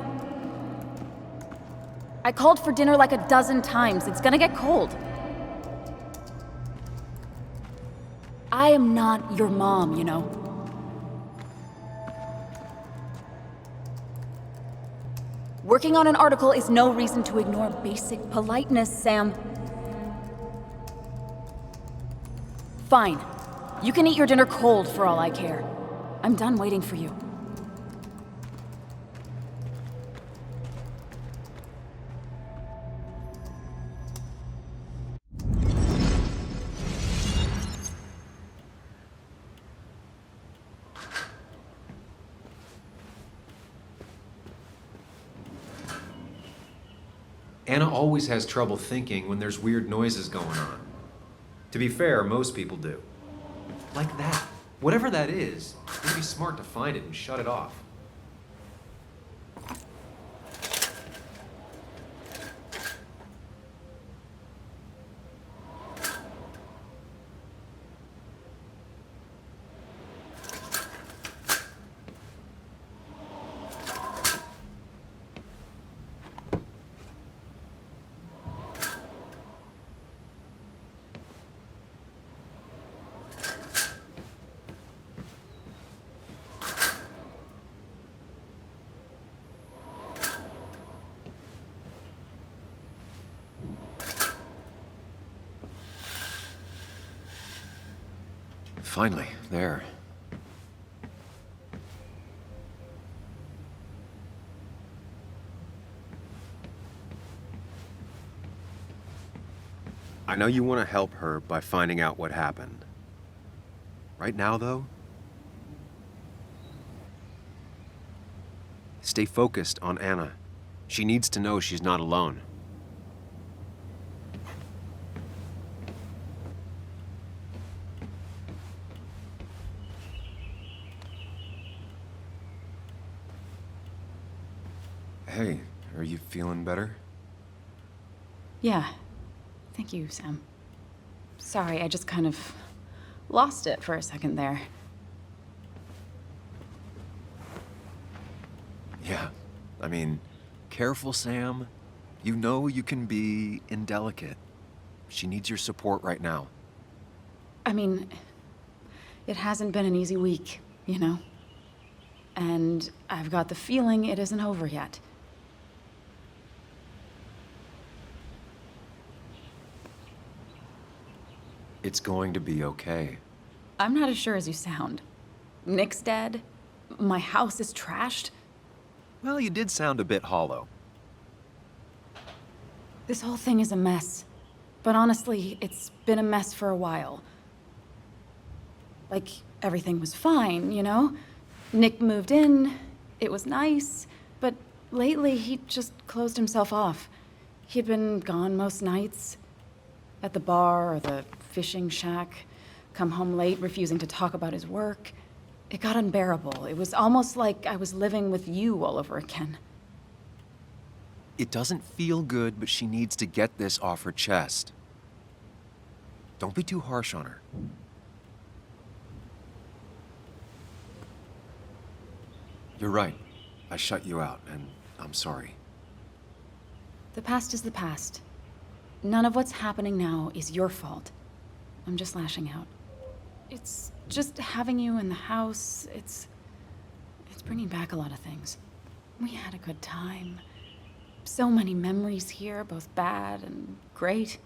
I called for dinner like a dozen times. It's gonna get cold. I am not your mom, you know. Working on an article is no reason to ignore basic politeness, Sam. Fine. You can eat your dinner cold for all I care. I'm done waiting for you. Anna always has trouble thinking when there's weird noises going on. To be fair, most people do. Like that. Whatever that is, it'd be smart to find it and shut it off. Finally, there. I know you want to help her by finding out what happened. Right now, though, stay focused on Anna. She needs to know she's not alone. Hey, are you feeling better? Yeah. Thank you, Sam. Sorry, I just kind of lost it for a second there. Yeah, I mean, careful, Sam. You know you can be indelicate. She needs your support right now. I mean, it hasn't been an easy week, you know? And I've got the feeling it isn't over yet. It's going to be okay. I'm not as sure as you sound. Nick's dead. My house is trashed. Well, you did sound a bit hollow. This whole thing is a mess. But honestly, it's been a mess for a while. Like, everything was fine, you know? Nick moved in, it was nice, but lately he just closed himself off. He'd been gone most nights. At the bar or the fishing shack, come home late, refusing to talk about his work. It got unbearable. It was almost like I was living with you all over again. It doesn't feel good, but she needs to get this off her chest. Don't be too harsh on her. You're right. I shut you out, and I'm sorry. The past is the past. None of what's happening now is your fault. I'm just lashing out. It's just having you in the house, it's bringing back a lot of things. We had a good time. So many memories here, both bad and great.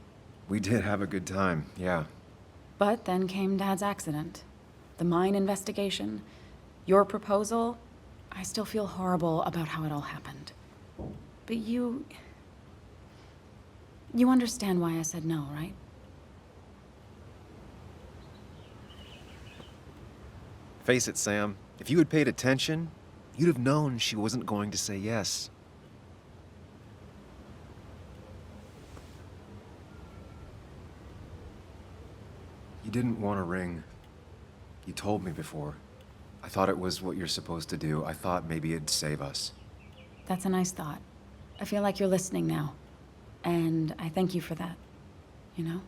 We did have a good time, yeah. But then came Dad's accident. The mine investigation. Your proposal. I still feel horrible about how it all happened. But you understand why I said no, right? Face it, Sam. If you had paid attention, you'd have known she wasn't going to say yes. You didn't want a ring. You told me before. I thought it was what you're supposed to do. I thought maybe it'd save us. That's a nice thought. I feel like you're listening now. And I thank you for that. You know?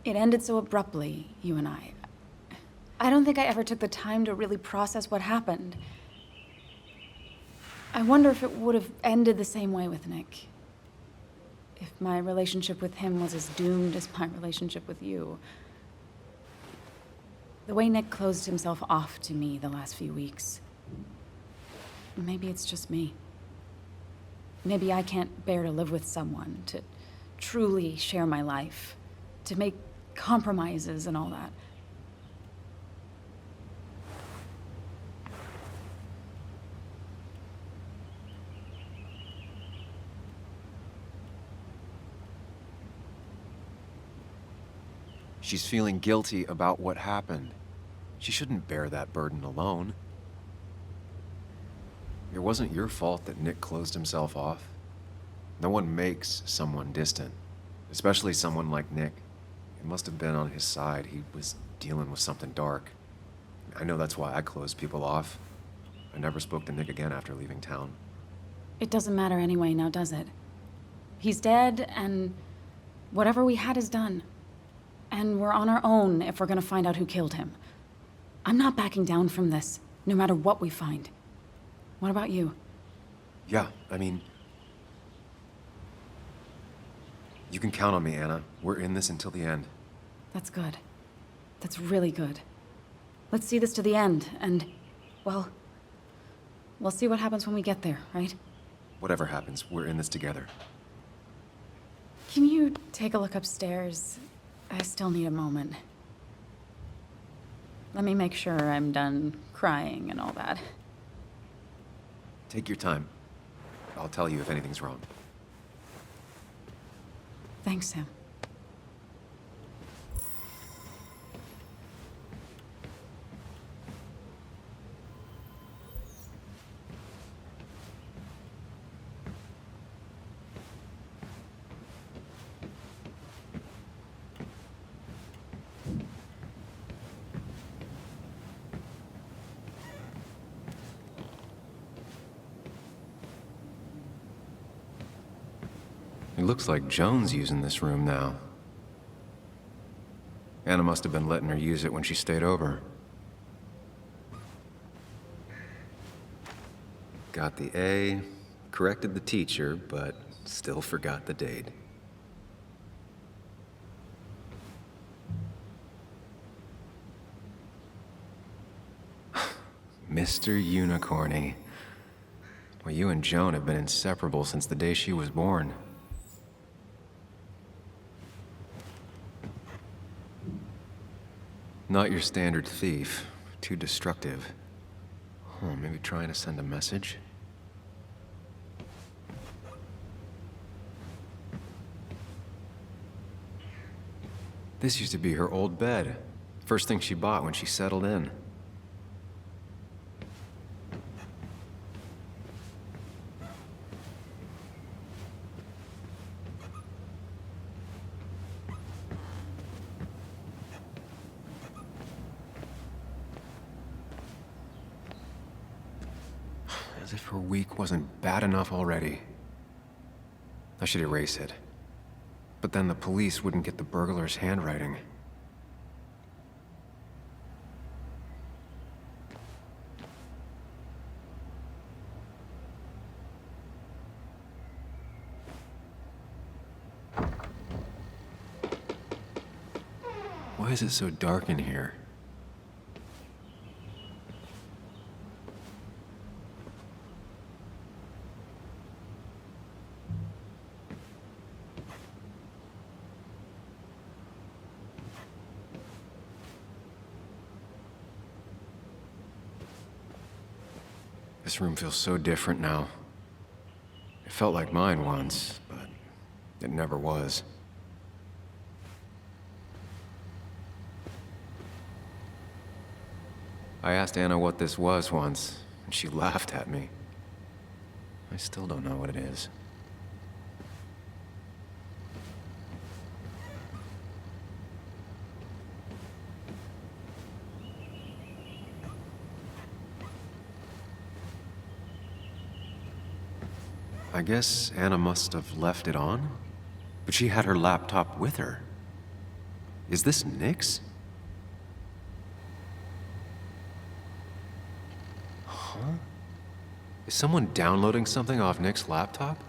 It ended so abruptly, you and I. I don't think I ever took the time to really process what happened. I wonder if it would have ended the same way with Nick. If my relationship with him was as doomed as my relationship with you. The way Nick closed himself off to me the last few weeks. Maybe it's just me. Maybe I can't bear to live with someone, to truly share my life, to make compromises and all that. She's feeling guilty about what happened. She shouldn't bear that burden alone. It wasn't your fault that Nick closed himself off. No one makes someone distant, especially someone like Nick. It must have been on his side. He was dealing with something dark. I know that's why I closed people off. I never spoke to Nick again after leaving town. It doesn't matter anyway, now does it? He's dead, and whatever we had is done. And we're on our own if we're gonna find out who killed him. I'm not backing down from this, no matter what we find. What about you? Yeah, I mean... You can count on me, Anna. We're in this until the end. That's good. That's really good. Let's see this to the end, and, well, we'll see what happens when we get there, right? Whatever happens, we're in this together. Can you take a look upstairs? I still need a moment. Let me make sure I'm done crying and all that. Take your time. I'll tell you if anything's wrong. Thanks, Sam. It looks like Joan's using this room now. Anna must have been letting her use it when she stayed over. Got the A, corrected the teacher, but still forgot the date. Mr. Unicorny. Well, you and Joan have been inseparable since the day she was born. Not your standard thief. Too destructive. Oh, maybe trying to send a message? This used to be her old bed. First thing she bought when she settled in. As if her week wasn't bad enough already. I should erase it. But then the police wouldn't get the burglar's handwriting. Why is it so dark in here? This room feels so different now. It felt like mine once, but it never was. I asked Anna what this was once, and she laughed at me. I still don't know what it is. I guess Anna must have left it on, but she had her laptop with her. Is this Nick's? Huh? Is someone downloading something off Nick's laptop?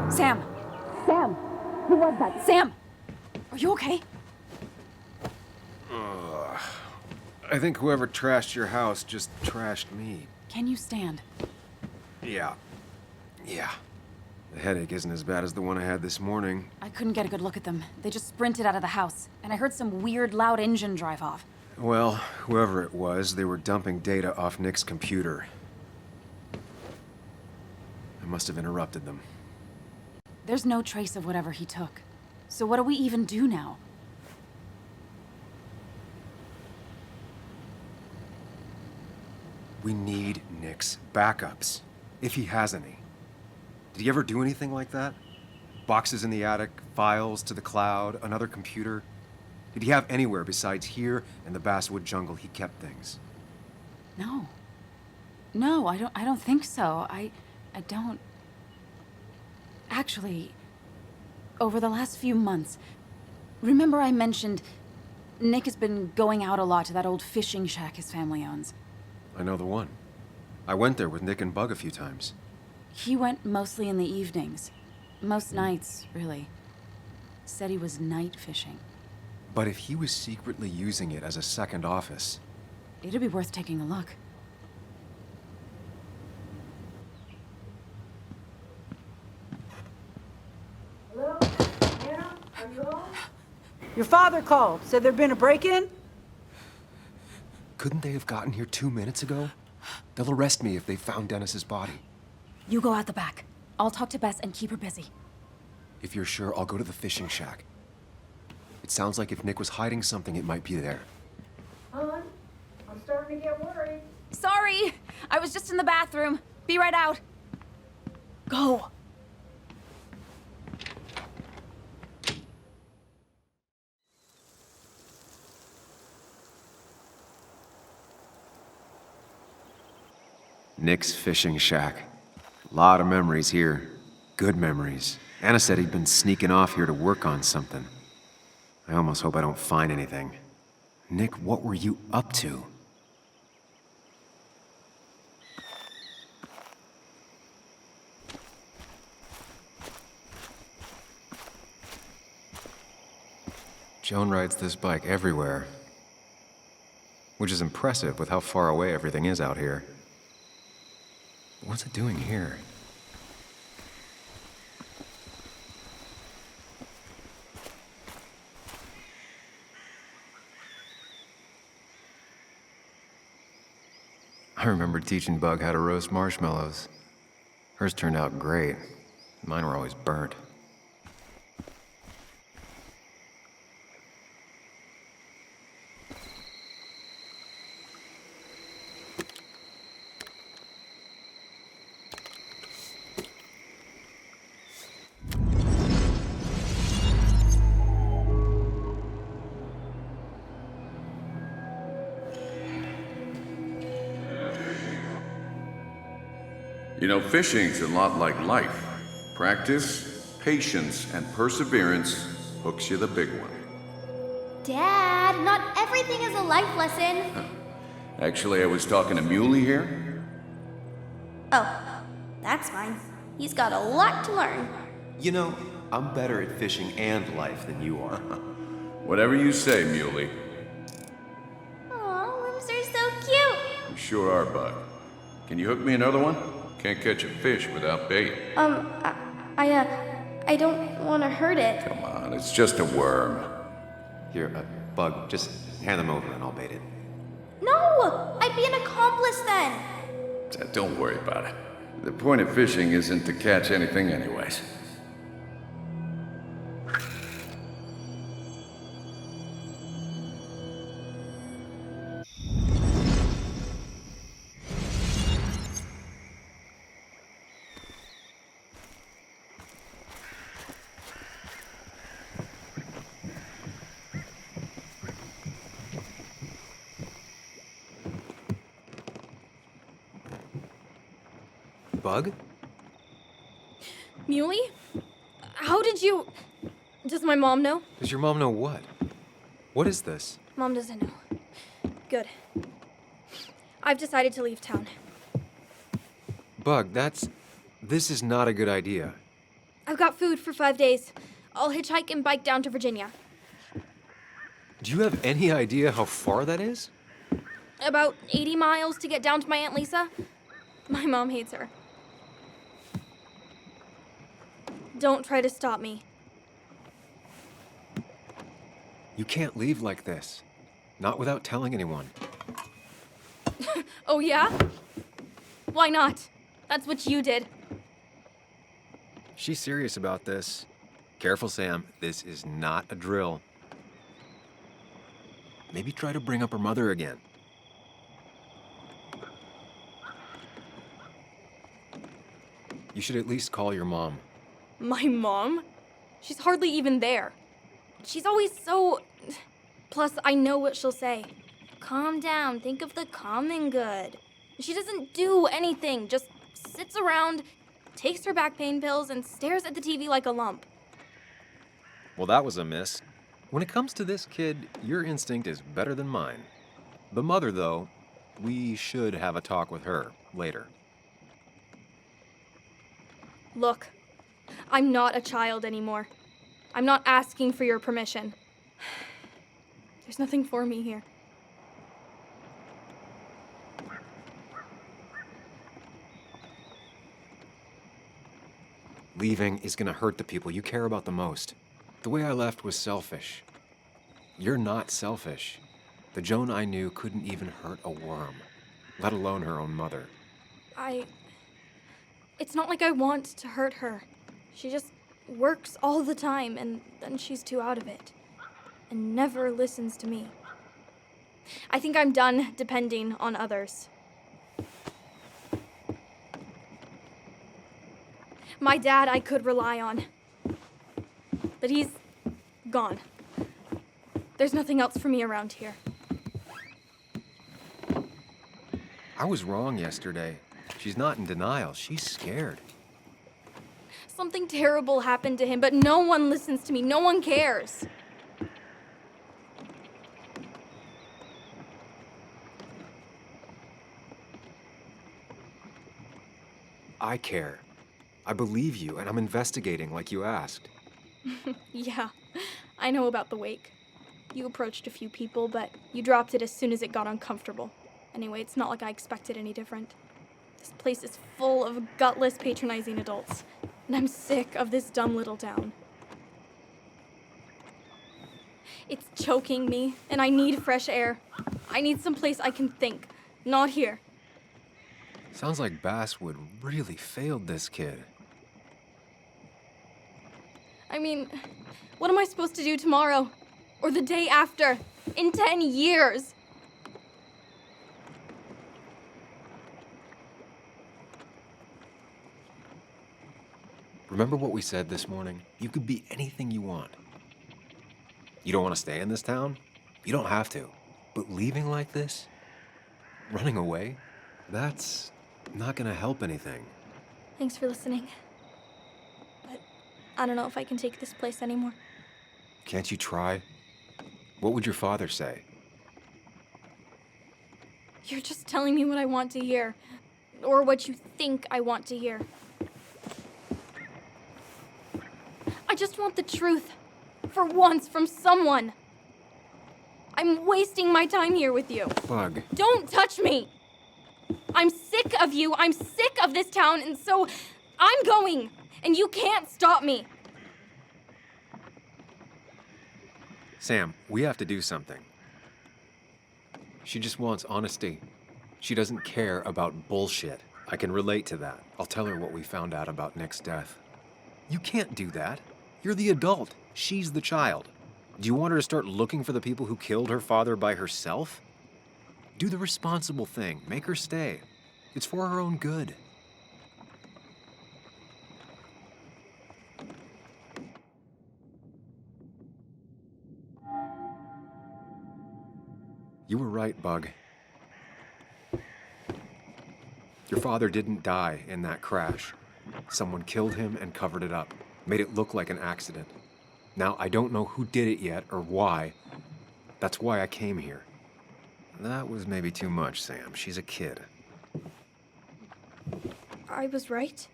Sam! Sam! Who was that? Sam! Are you okay? I think whoever trashed your house just trashed me. Can you stand? Yeah. The headache isn't as bad as the one I had this morning. I couldn't get a good look at them. They just sprinted out of the house, and I heard some weird, loud engine drive off. Well, whoever it was, they were dumping data off Nick's computer. I must have interrupted them. There's no trace of whatever he took. So what do we even do now? We need Nick's backups, if he has any. Did he ever do anything like that? Boxes in the attic, files to the cloud, another computer? Did he have anywhere besides here and the basswood jungle he kept things? No. No, I don't think so. I don't... Actually, over the last few months, remember I mentioned Nick has been going out a lot to that old fishing shack his family owns. I know the one. I went there with Nick and Bug a few times. He went mostly in the evenings. Most nights, really. Said he was night fishing. But if he was secretly using it as a second office... It'd be worth taking a look. Hello? Anna? Are you home? Your father called. Said there'd been a break-in? Couldn't they have gotten here 2 minutes ago? They'll arrest me if they found Dennis's body. You go out the back. I'll talk to Bess and keep her busy. If you're sure, I'll go to the fishing shack. It sounds like if Nick was hiding something, it might be there. Hon, I'm starting to get worried. Sorry! I was just in the bathroom. Be right out. Go! Nick's fishing shack. Lot of memories here. Good memories. Anna said he'd been sneaking off here to work on something. I almost hope I don't find anything. Nick, what were you up to? Joan rides this bike everywhere. Which is impressive with how far away everything is out here. What's it doing here? I remember teaching Bug how to roast marshmallows. Hers turned out great. Mine were always burnt. You know, fishing's a lot like life. Practice, patience, and perseverance hooks you the big one. Dad, not everything is a life lesson. Actually, I was talking to Muley here. Oh, that's fine. He's got a lot to learn. You know, I'm better at fishing and life than you are. Whatever you say, Muley. Aw, worms are so cute. You sure are, Bug. Can you hook me another one? Can't catch a fish without bait. I don't want to hurt it. Come on, it's just a worm. Here, Bug, just hand them over and I'll bait it. No! I'd be an accomplice then. Don't worry about it. The point of fishing isn't to catch anything anyways. Bug? Muley? How did you... Does my mom know? Does your mom know what? What is this? Mom doesn't know. Good. I've decided to leave town. Bug, this is not a good idea. I've got food for 5 days. I'll hitchhike and bike down to Virginia. Do you have any idea how far that is? About 80 miles to get down to my Aunt Lisa. My mom hates her. Don't try to stop me. You can't leave like this. Not without telling anyone. Oh, yeah? Why not? That's what you did. She's serious about this. Careful, Sam. This is not a drill. Maybe try to bring up her mother again. You should at least call your mom. My mom? She's hardly even there. She's always so... Plus, I know what she'll say. Calm down. Think of the common good. She doesn't do anything. Just sits around, takes her back pain pills, and stares at the TV like a lump. Well, that was a miss. When it comes to this kid, your instinct is better than mine. The mother, though, we should have a talk with her later. Look, I'm not a child anymore. I'm not asking for your permission. There's nothing for me here. Leaving is gonna hurt the people you care about the most. The way I left was selfish. You're not selfish. The Joan I knew couldn't even hurt a worm, let alone her own mother. It's not like I want to hurt her. She just works all the time, and then she's too out of it. And never listens to me. I think I'm done depending on others. My dad I could rely on. But he's gone. There's nothing else for me around here. I was wrong yesterday. She's not in denial. She's scared. Something terrible happened to him, but no one listens to me. No one cares. I care. I believe you, and I'm investigating like you asked. Yeah, I know about the wake. You approached a few people, but you dropped it as soon as it got uncomfortable. Anyway, it's not like I expected any different. This place is full of gutless, patronizing adults, and I'm sick of this dumb little town. It's choking me, and I need fresh air. I need someplace I can think, not here. Sounds like Basswood really failed this kid. I mean, what am I supposed to do tomorrow? Or the day after? In 10 years? Remember what we said this morning? You could be anything you want. You don't want to stay in this town? You don't have to. But leaving like this? Running away? That's not gonna help anything. Thanks for listening. But I don't know if I can take this place anymore. Can't you try? What would your father say? You're just telling me what I want to hear. Or what you think I want to hear. I just want the truth. For once, from someone. I'm wasting my time here with you. Bug. Don't touch me! I'm sick of you, I'm sick of this town, and so I'm going, and you can't stop me. Sam, we have to do something. She just wants honesty. She doesn't care about bullshit. I can relate to that. I'll tell her what we found out about Nick's death. You can't do that. You're the adult. She's the child. Do you want her to start looking for the people who killed her father by herself? Do the responsible thing. Make her stay. It's for her own good. You were right, Bug. Your father didn't die in that crash. Someone killed him and covered it up, made it look like an accident. Now, I don't know who did it yet or why. That's why I came here. That was maybe too much, Sam. She's a kid. I was right?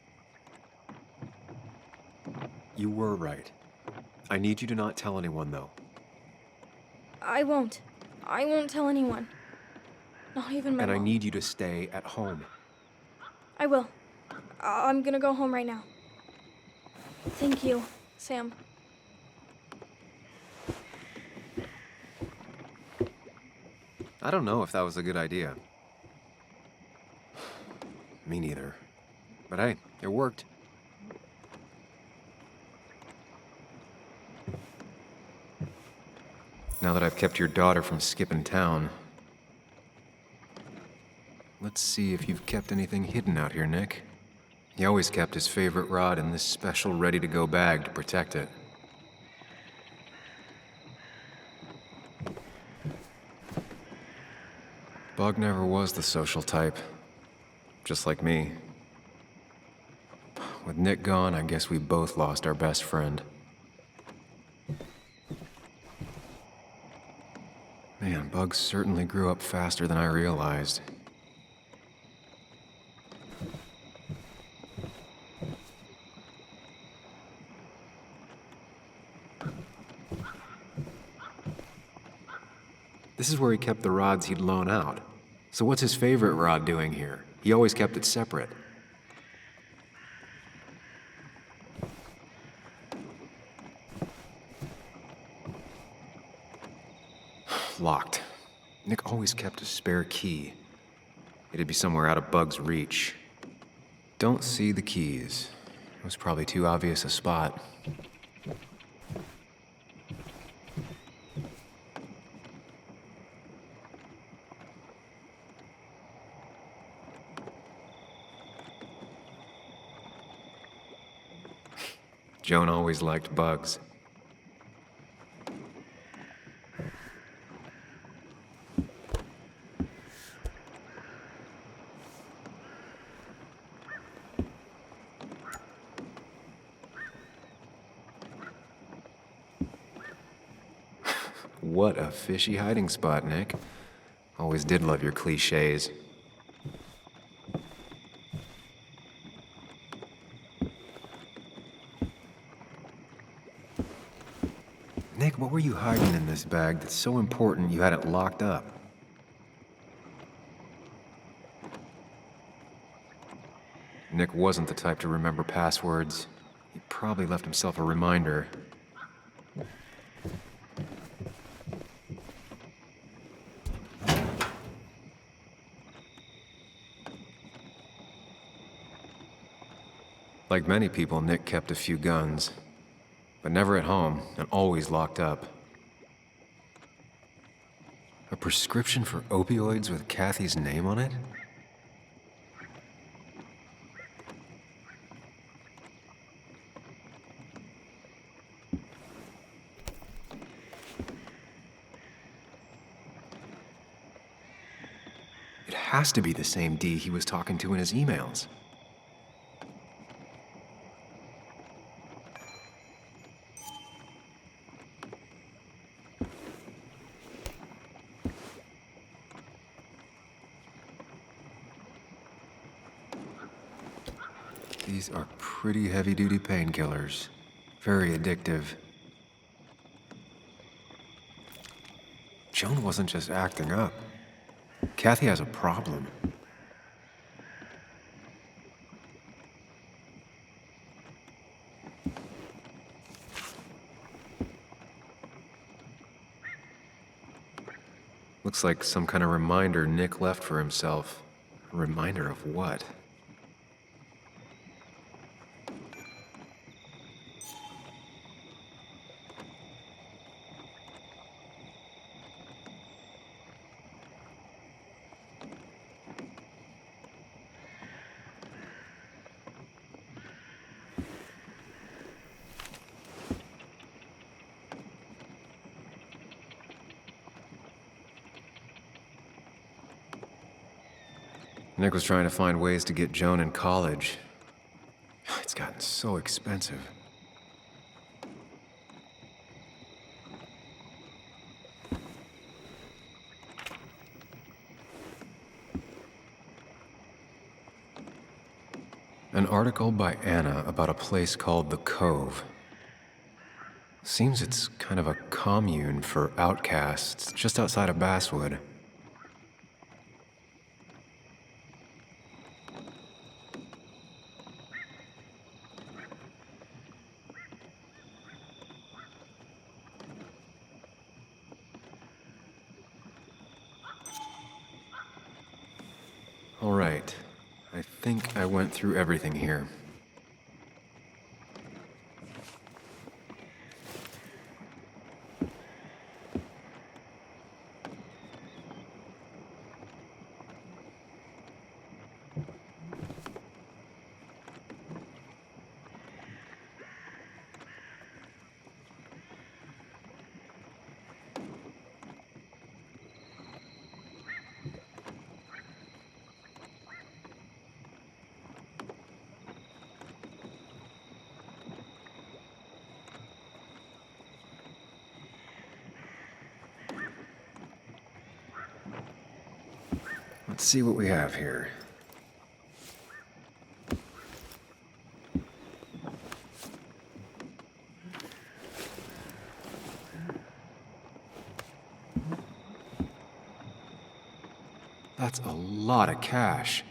You were right. I need you to not tell anyone, though. I won't. I won't tell anyone. Not even my And I mom. need you to stay at home. I will. I'm gonna go home right now. Thank you, Sam. I don't know if that was a good idea. Me neither. But hey, it worked. Now that I've kept your daughter from skipping town, let's see if you've kept anything hidden out here, Nick. He always kept his favorite rod in this special ready-to-go bag to protect it. Bug never was the social type. Just like me. With Nick gone, I guess we both lost our best friend. Bugs certainly grew up faster than I realized. This is where he kept the rods he'd loan out. So what's his favorite rod doing here? He always kept it separate. Locked. Nick always kept a spare key. It'd be somewhere out of Bug's reach. Don't see the keys. It was probably too obvious a spot. Joan always liked bugs. What a fishy hiding spot, Nick. Always did love your cliches. Nick, what were you hiding in this bag that's so important you had it locked up? Nick wasn't the type to remember passwords. He probably left himself a reminder. Like many people, Nick kept a few guns, but never at home and always locked up. A prescription for opioids with Kathy's name on it? It has to be the same D he was talking to in his emails. These are pretty heavy-duty painkillers. Very addictive. Joan wasn't just acting up. Kathy has a problem. Looks like some kind of reminder Nick left for himself. A reminder of what? Nick was trying to find ways to get Joan in college. It's gotten so expensive. An article by Anna about a place called The Cove. Seems it's kind of a commune for outcasts just outside of Basswood. All right. I think I went through everything here. Let's see what we have here. That's a lot of cash.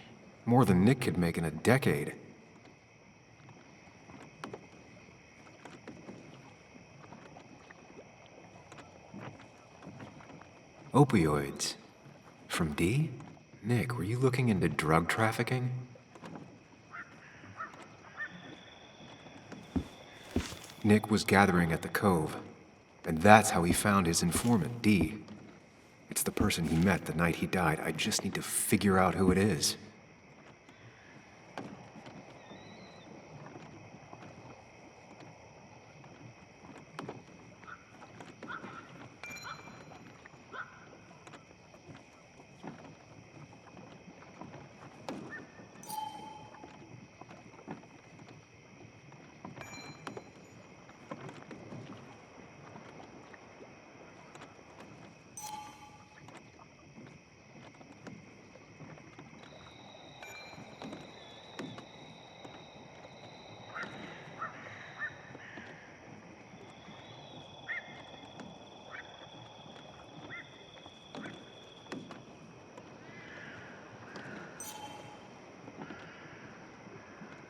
More than Nick could make in a decade. Opioids. From D? Nick, were you looking into drug trafficking? Nick was gathering at the Cove, and that's how he found his informant, D. It's the person he met the night he died. I just need to figure out who it is.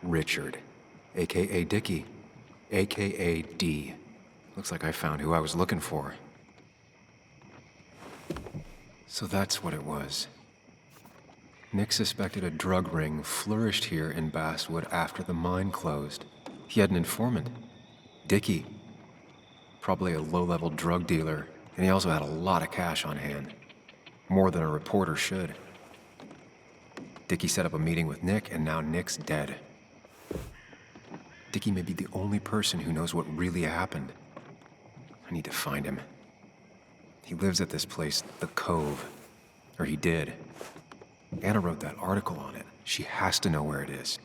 Richard, a.k.a. Dickie, a.k.a. D. Looks like I found who I was looking for. So that's what it was. Nick suspected a drug ring flourished here in Basswood after the mine closed. He had an informant, Dickie. Probably a low-level drug dealer, and he also had a lot of cash on hand. More than a reporter should. Dickie set up a meeting with Nick, and now Nick's dead. Dickie may be the only person who knows what really happened. I need to find him. He lives at this place, the Cove. Or he did. Anna wrote that article on it. She has to know where it is.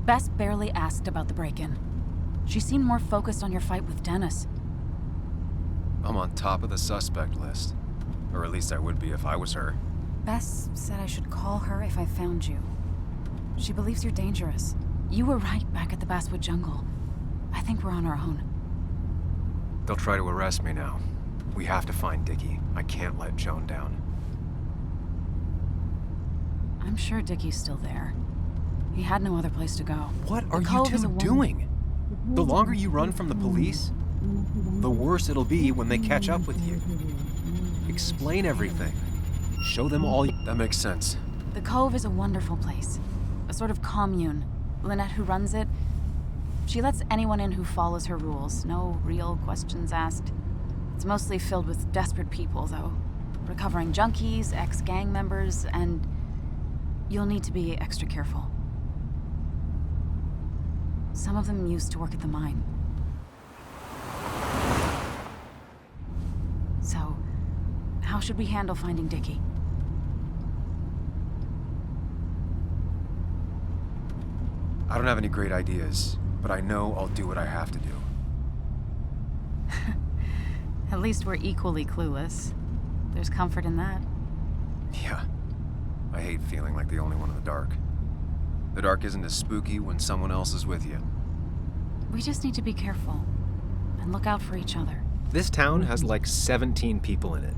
Bess barely asked about the break-in. She seemed more focused on your fight with Dennis. I'm on top of the suspect list. Or at least I would be if I was her. Bess said I should call her if I found you. She believes you're dangerous. You were right back at the Basswood jungle. I think we're on our own. They'll try to arrest me now. We have to find Dickie. I can't let Joan down. I'm sure Dickie's still there. He had no other place to go. What are you two doing? The longer you run from the police, the worse it'll be when they catch up with you. Explain everything. Show them all. That makes sense. The Cove is a wonderful place. A sort of commune. Lynette, who runs it, she lets anyone in who follows her rules. No real questions asked. It's mostly filled with desperate people, though. Recovering junkies, ex-gang members, and you'll need to be extra careful. Some of them used to work at the mine. So, how should we handle finding Dickie? I don't have any great ideas, but I know I'll do what I have to do. At least we're equally clueless. There's comfort in that. Yeah. I hate feeling like the only one in the dark. The dark isn't as spooky when someone else is with you. We just need to be careful and look out for each other. This town has like 17 people in it.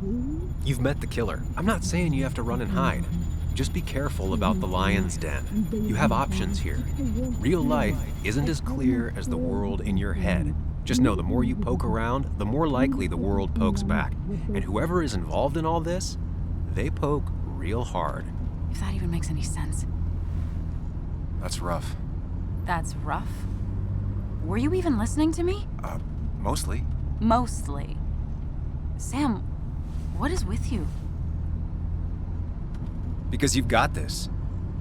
You've met the killer. I'm not saying you have to run and hide. Just be careful about the lion's den. You have options here. Real life isn't as clear as the world in your head. Just know the more you poke around, the more likely the world pokes back. And whoever is involved in all this, they poke real hard. If that even makes any sense. That's rough. That's rough? Were you even listening to me? Mostly. Mostly. Sam, what is with you? Because you've got this.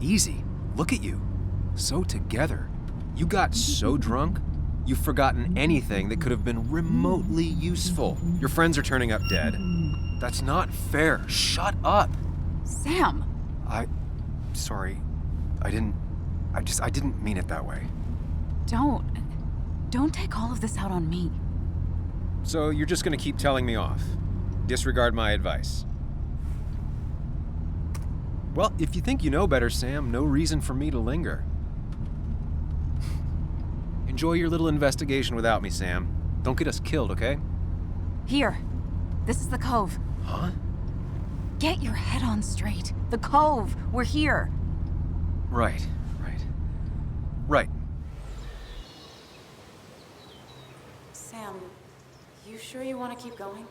Easy. Look at you. So together. You got so drunk, you've forgotten anything that could have been remotely useful. Your friends are turning up dead. That's not fair. Shut up. Sam! Sorry. I didn't mean it that way. Don't take all of this out on me. So you're just gonna keep telling me off? Disregard my advice? Well, if you think you know better, Sam, no reason for me to linger. Enjoy your little investigation without me, Sam. Don't get us killed, okay? Here. This is the Cove. Huh? Get your head on straight. The Cove. We're here. Right. Sam, you sure you want to keep going?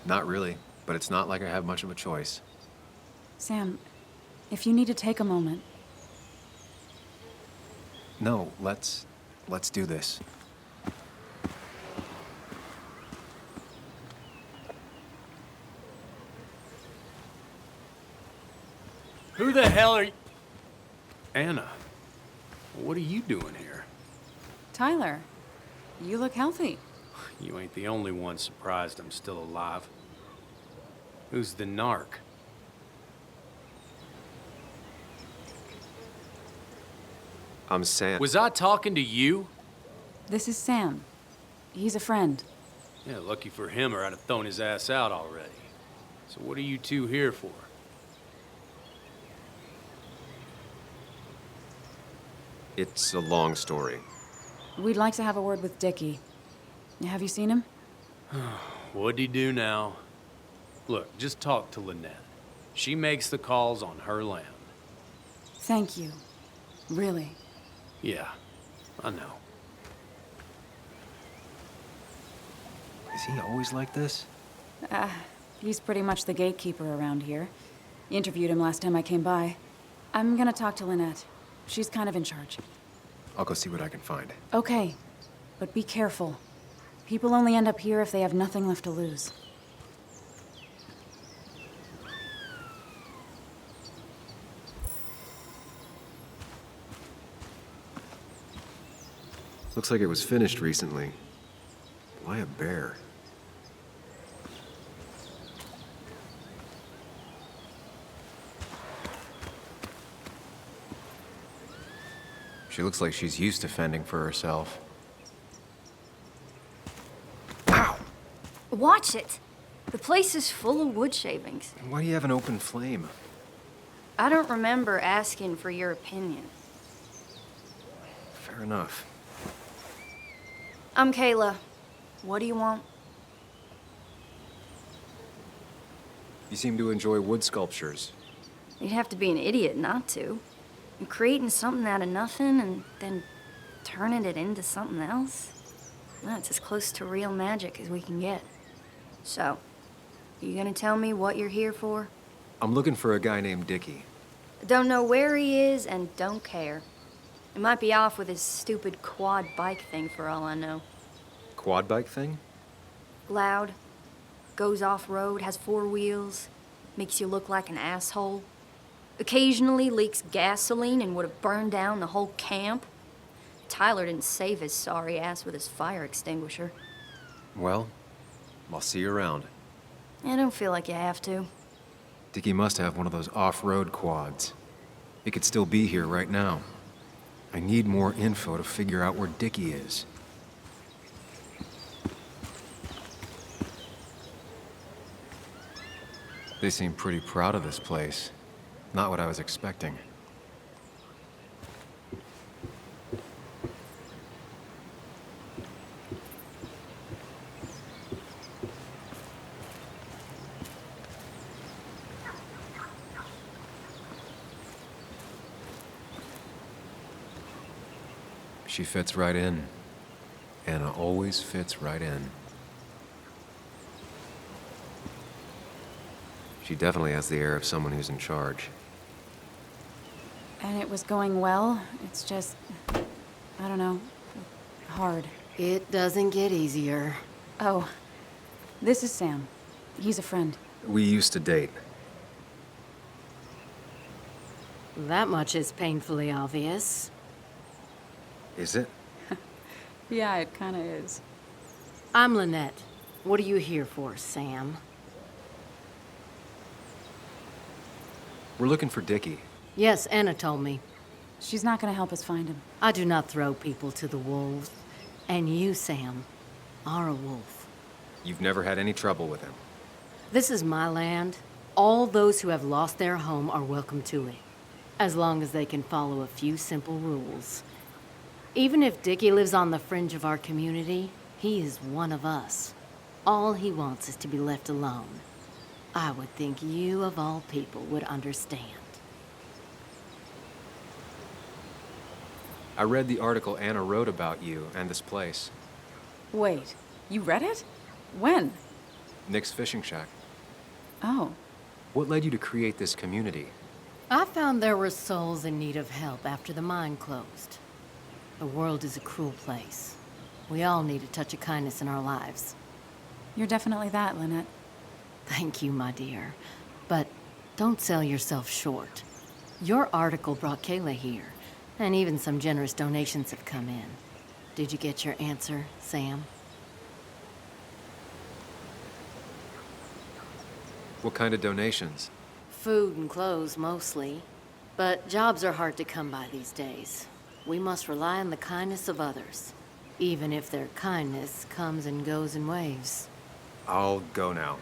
Not really, but it's not like I have much of a choice. Sam, if you need to take a moment. No, let's do this. Who the hell are you? Anna, what are you doing here? Tyler, you look healthy. You ain't the only one surprised I'm still alive. Who's the narc? I'm Sam. Was I talking to you? This is Sam. He's a friend. Yeah, lucky for him or I'd have thrown his ass out already. So what are you two here for? It's a long story. We'd like to have a word with Dickie. Have you seen him? What'd he do now? Look, just talk to Lynette. She makes the calls on her land. Thank you. Really. Yeah, I know. Is he always like this? He's pretty much the gatekeeper around here. Interviewed him last time I came by. I'm gonna talk to Lynette. She's kind of in charge. I'll go see what I can find. Okay, but be careful. People only end up here if they have nothing left to lose. Looks like it was finished recently. Why a bear? She looks like she's used to fending for herself. Ow! Watch it. The place is full of wood shavings. Why do you have an open flame? I don't remember asking for your opinion. Fair enough. I'm Kayla. What do you want? You seem to enjoy wood sculptures. You'd have to be an idiot not to. And creating something out of nothing and then turning it into something else? That's as close to real magic as we can get. So, you gonna tell me what you're here for? I'm looking for a guy named Dickie. Don't know where he is and don't care. He might be off with his stupid quad bike thing for all I know. Quad bike thing? Loud, goes off-road, has 4 wheels, makes you look like an asshole. Occasionally leaks gasoline and would have burned down the whole camp. Tyler didn't save his sorry ass with his fire extinguisher. Well, I'll see you around. I don't feel like you have to. Dickie must have one of those off-road quads. It could still be here right now. I need more info to figure out where Dickie is. They seem pretty proud of this place. Not what I was expecting. She fits right in. Anna always fits right in. She definitely has the air of someone who's in charge. And it was going well. It's just, I don't know, hard. It doesn't get easier. Oh, this is Sam. He's a friend. We used to date. That much is painfully obvious. Is it? Yeah, it kind of is. I'm Lynette. What are you here for, Sam? We're looking for Dickie. Yes, Anna told me. She's not going to help us find him. I do not throw people to the wolves. And you, Sam, are a wolf. You've never had any trouble with him. This is my land. All those who have lost their home are welcome to it, as long as they can follow a few simple rules. Even if Dickie lives on the fringe of our community, he is one of us. All he wants is to be left alone. I would think you, of all people, would understand. I read the article Anna wrote about you and this place. Wait, you read it? When? Nick's fishing shack. Oh. What led you to create this community? I found there were souls in need of help after the mine closed. The world is a cruel place. We all need a touch of kindness in our lives. You're definitely that, Lynette. Thank you, my dear. But don't sell yourself short. Your article brought Kayla here, and even some generous donations have come in. Did you get your answer, Sam? What kind of donations? Food and clothes, mostly. But jobs are hard to come by these days. We must rely on the kindness of others, even if their kindness comes and goes in waves. I'll go now.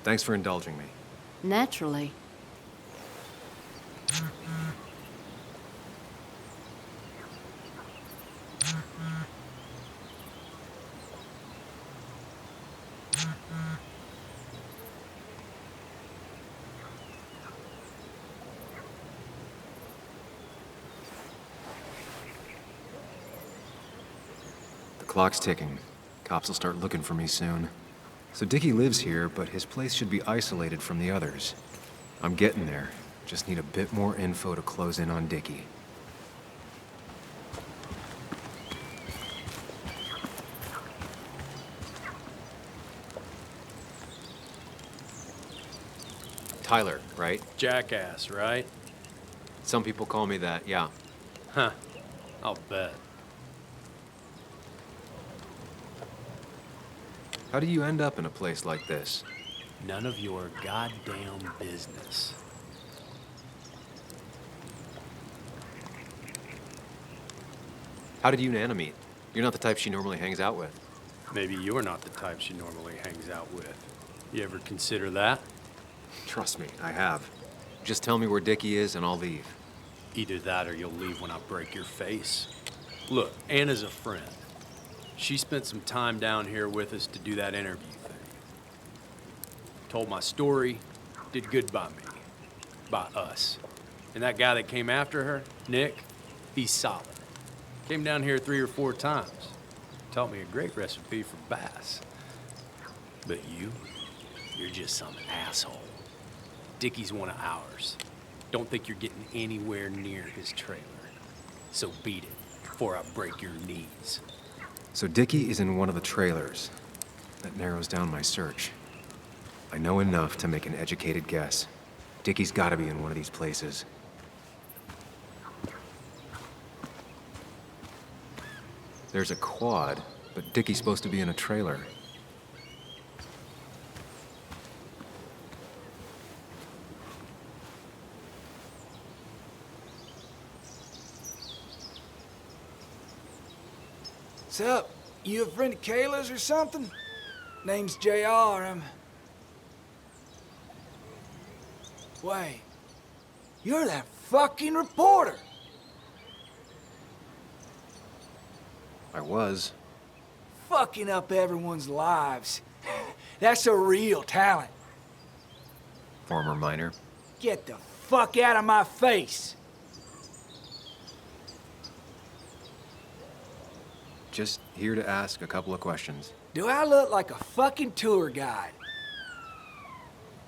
Thanks for indulging me. Naturally. The clock's ticking. Cops will start looking for me soon. So Dickie lives here, but his place should be isolated from the others. I'm getting there. Just need a bit more info to close in on Dickie. Tyler, right? Jackass, right? Some people call me that, yeah. Huh. I'll bet. How do you end up in a place like this? None of your goddamn business. How did you and Anna meet? You're not the type she normally hangs out with. Maybe you're not the type she normally hangs out with. You ever consider that? Trust me, I have. Just tell me where Dickie is and I'll leave. Either that or you'll leave when I break your face. Look, Anna's a friend. She spent some time down here with us to do that interview thing. Told my story, did good by me. By us. And that guy that came after her, Nick, he's solid. Came down here 3 or 4 times. Taught me a great recipe for bass. But you're just some asshole. Dickie's one of ours. Don't think you're getting anywhere near his trailer. So beat it before I break your knees. So Dickie is in one of the trailers. That narrows down my search. I know enough to make an educated guess. Dickie's gotta be in one of these places. There's a quad, but Dickie's supposed to be in a trailer. What's up? You a friend of Kayla's or something? Name's JR. Wait. You're that fucking reporter! I was. Fucking up everyone's lives. That's a real talent. Former miner. Get the fuck out of my face! Just here to ask a couple of questions. Do I look like a fucking tour guide?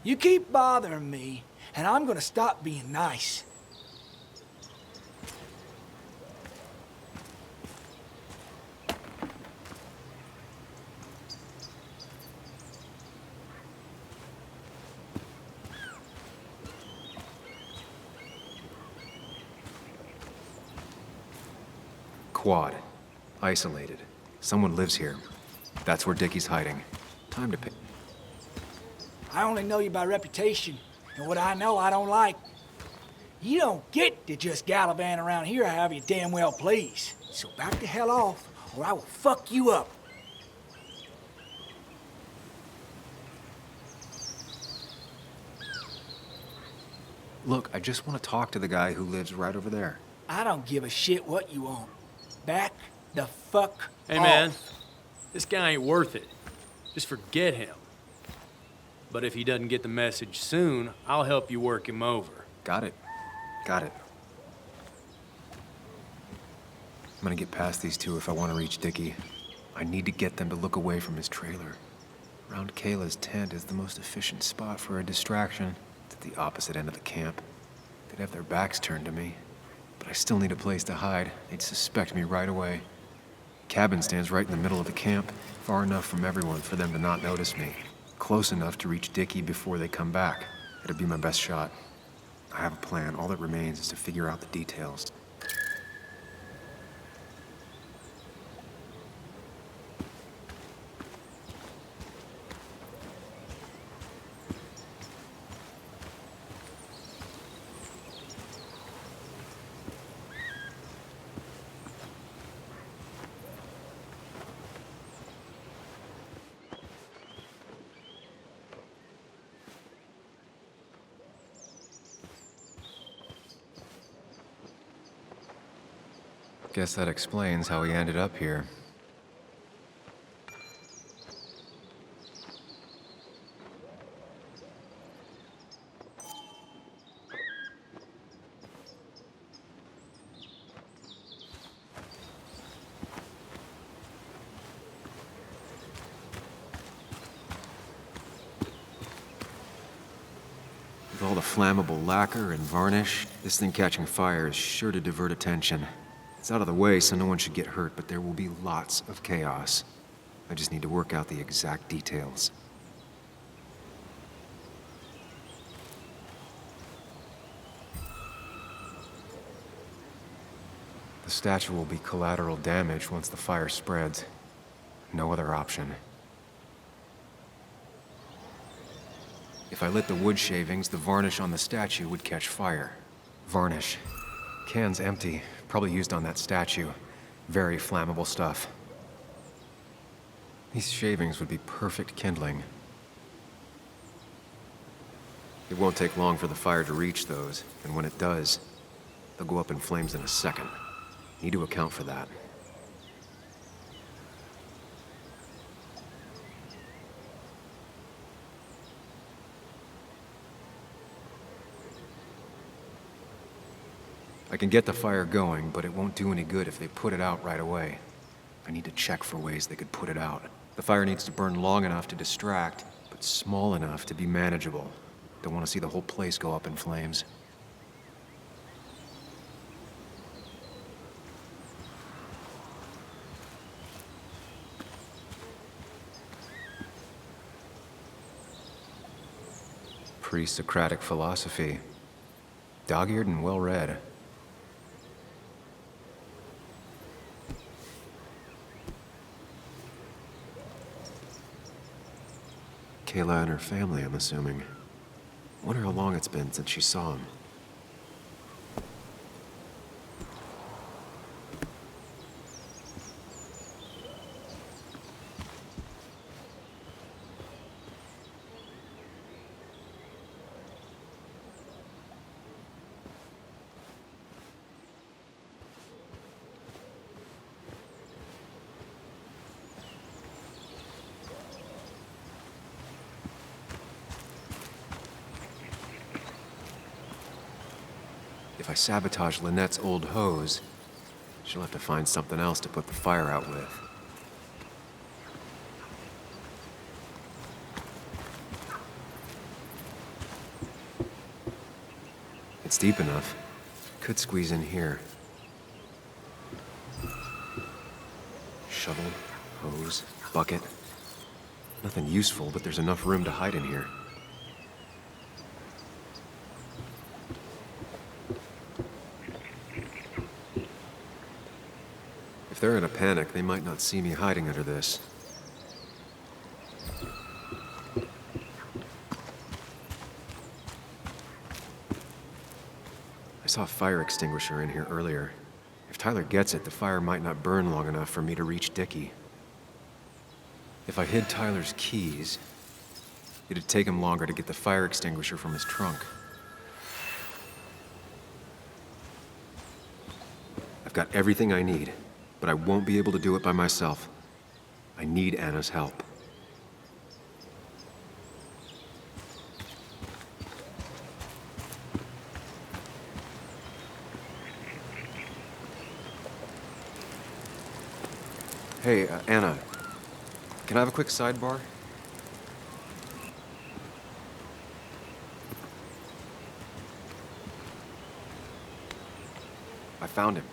You keep bothering me, and I'm gonna stop being nice. Quad. Isolated. Someone lives here. That's where Dickie's hiding. Time to pick. I only know you by reputation, and what I know I don't like. You don't get to just gallivant around here however you damn well please. So back the hell off, or I will fuck you up. Look, I just want to talk to the guy who lives right over there. I don't give a shit what you want. Back the fuck Hey, off. man. This guy ain't worth it. Just forget him. But if he doesn't get the message soon, I'll help you work him over. Got it. Got it. I'm gonna get past these two if I want to reach Dickie. I need to get them to look away from his trailer. Around Kayla's tent is the most efficient spot for a distraction. It's at the opposite end of the camp. They'd have their backs turned to me. But I still need a place to hide. They'd suspect me right away. Cabin stands right in the middle of the camp, far enough from everyone for them to not notice me. Close enough to reach Dickie before they come back. It'd be my best shot. I have a plan. All that remains is to figure out the details. Guess that explains how he ended up here. With all the flammable lacquer and varnish, this thing catching fire is sure to divert attention. It's out of the way, so no one should get hurt, but there will be lots of chaos. I just need to work out the exact details. The statue will be collateral damage once the fire spreads. No other option. If I lit the wood shavings, the varnish on the statue would catch fire. Varnish. Can's empty. Probably used on that statue. Very flammable stuff. These shavings would be perfect kindling. It won't take long for the fire to reach those, and when it does, they'll go up in flames in a second. Need to account for that. I can get the fire going, but it won't do any good if they put it out right away. I need to check for ways they could put it out. The fire needs to burn long enough to distract, but small enough to be manageable. Don't want to see the whole place go up in flames. Pre-Socratic philosophy. Dog-eared and well-read. Kayla and her family, I'm assuming. Wonder how long it's been since she saw him. If I sabotage Lynette's old hose, She'll have to find something else to put the fire out with. It's deep enough. Could squeeze in here. Shovel, hose, bucket. Nothing useful, but there's enough room to hide in here. If they're in a panic, they might not see me hiding under this. I saw a fire extinguisher in here earlier. If Tyler gets it, the fire might not burn long enough for me to reach Dickie. If I hid Tyler's keys, it'd take him longer to get the fire extinguisher from his trunk. I've got everything I need, but I won't be able to do it by myself. I need Anna's help. Hey, Anna, can I have a quick sidebar? I found him.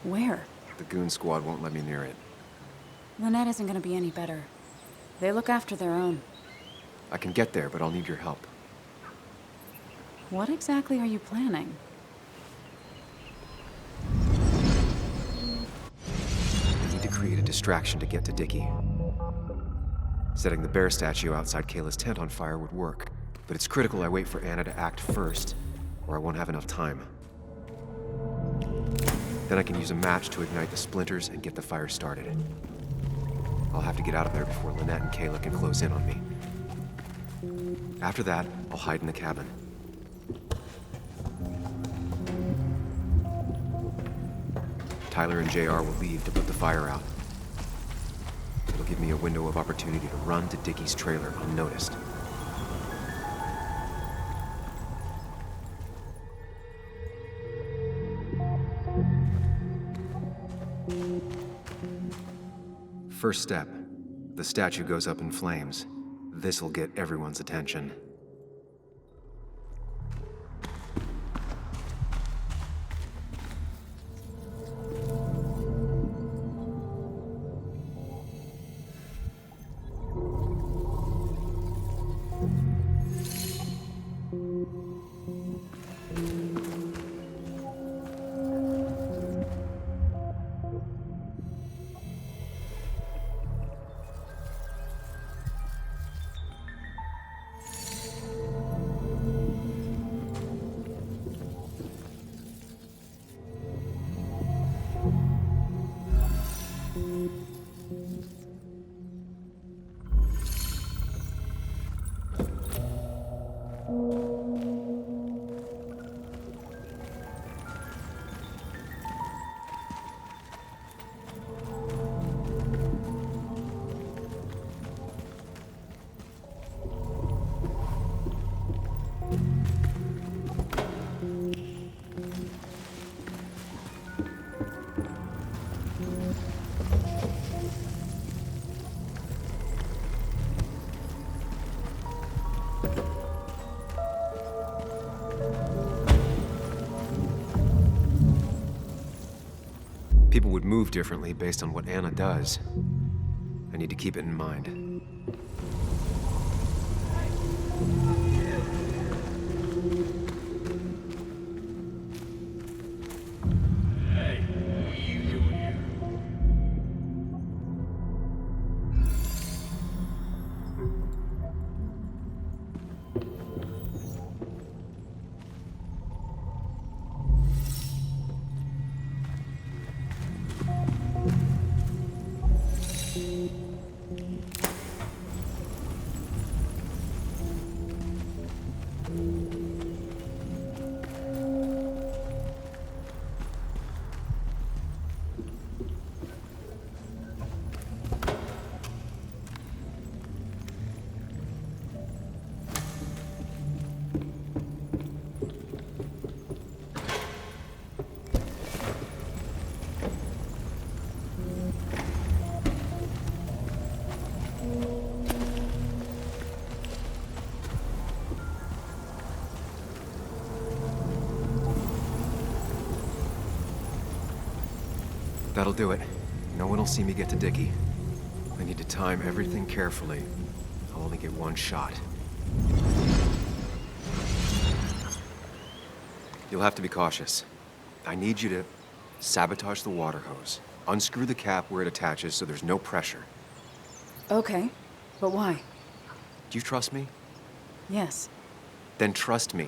Where? The goon squad won't let me near it. Lynette isn't gonna be any better. They look after their own. I can get there, but I'll need your help. What exactly are you planning? I need to create a distraction to get to Dickie. Setting the bear statue outside Kayla's tent on fire would work, but it's critical I wait for Anna to act first, or I won't have enough time. Then I can use a match to ignite the splinters and get the fire started. I'll have to get out of there before Lynette and Kayla can close in on me. After that, I'll hide in the cabin. Tyler and JR will leave to put the fire out. It'll give me a window of opportunity to run to Dickie's trailer unnoticed. First step, the statue goes up in flames. This'll get everyone's attention. People would move differently based on what Anna does. I need to keep it in mind. That'll do it. No one will see me get to Dickie. I need to time everything carefully. I'll only get one shot. You'll have to be cautious. I need you to sabotage the water hose. Unscrew the cap where it attaches so there's no pressure. Okay, but why? Do you trust me? Yes. Then trust me.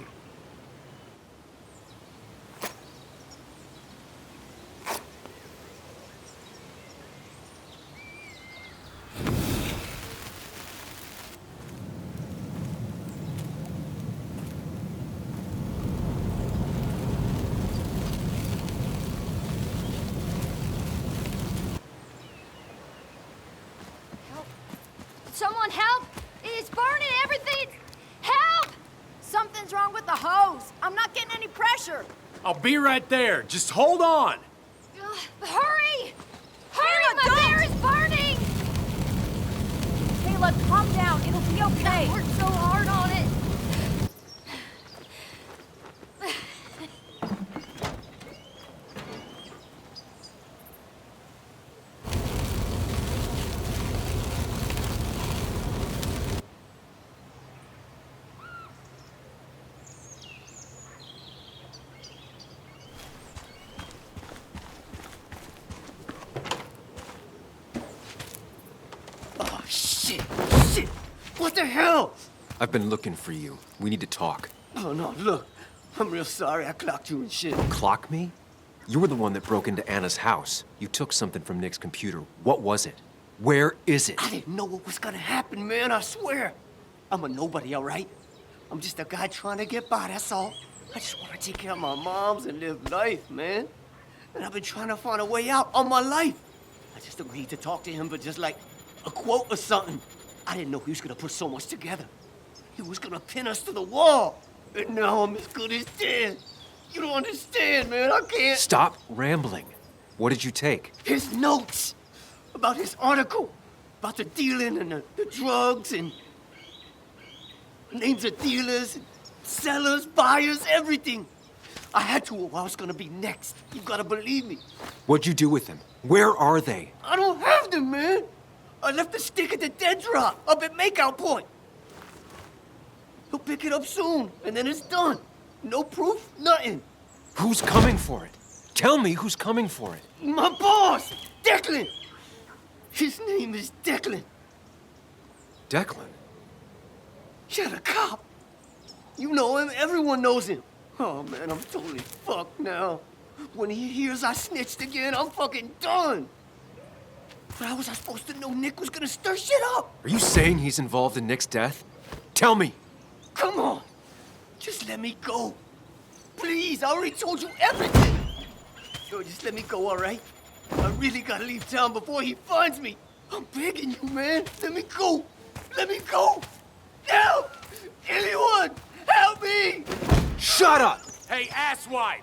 Someone help! It's burning everything! Help! Something's wrong with the hose. I'm not getting any pressure. I'll be right there. Just hold on. Hurry! Hurry, my bear is burning! Kayla, calm down. It'll be okay. I worked so hard on it. Shit! What the hell? I've been looking for you. We need to talk. Oh, no, look. I'm real sorry I clocked you and shit. Clock me? You were the one that broke into Anna's house. You took something from Nick's computer. What was it? Where is it? I didn't know what was gonna happen, man, I swear. I'm a nobody, all right? I'm just a guy trying to get by, that's all. I just want to take care of my moms and live life, man. And I've been trying to find a way out all my life. I just agreed to talk to him for just like a quote or something. I didn't know he was gonna put so much together. He was gonna pin us to the wall. And now I'm as good as dead. You don't understand, man. I can't. Stop rambling. What did you take? His notes about his article, about the dealing and the drugs and names of dealers, and sellers, buyers, everything. I had to or I was gonna be next. You gotta believe me. What'd you do with them? Where are they? I don't have them, man. I left the stick at the dead drop up at Makeout Point. He'll pick it up soon, and then it's done. No proof, nothing. Who's coming for it? Tell me who's coming for it. My boss, Declan. His name is Declan. Declan? Yeah, the cop. You know him, everyone knows him. Oh, man, I'm totally fucked now. When he hears I snitched again, I'm fucking done. But how was I supposed to know Nick was gonna stir shit up? Are you saying he's involved in Nick's death? Tell me. Come on. Just let me go. Please, I already told you everything. Yo, just let me go, all right? I really gotta leave town before he finds me. I'm begging you, man. Let me go. Let me go. Help! Anyone! Help me! Shut up! Hey, asswipe!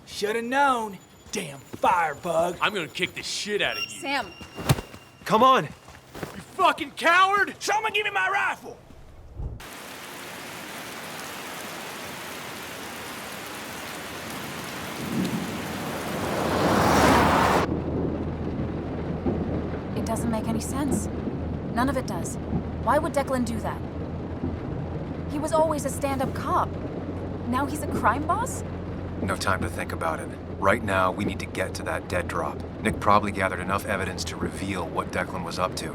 Should've known. Damn firebug. I'm gonna kick the shit out of you. Sam. Come on. You fucking coward! Someone give me my rifle. It doesn't make any sense. None of it does. Why would Declan do that? He was always a stand-up cop. Now he's a crime boss? No time to think about it. Right now, we need to get to that dead drop. Nick probably gathered enough evidence to reveal what Declan was up to.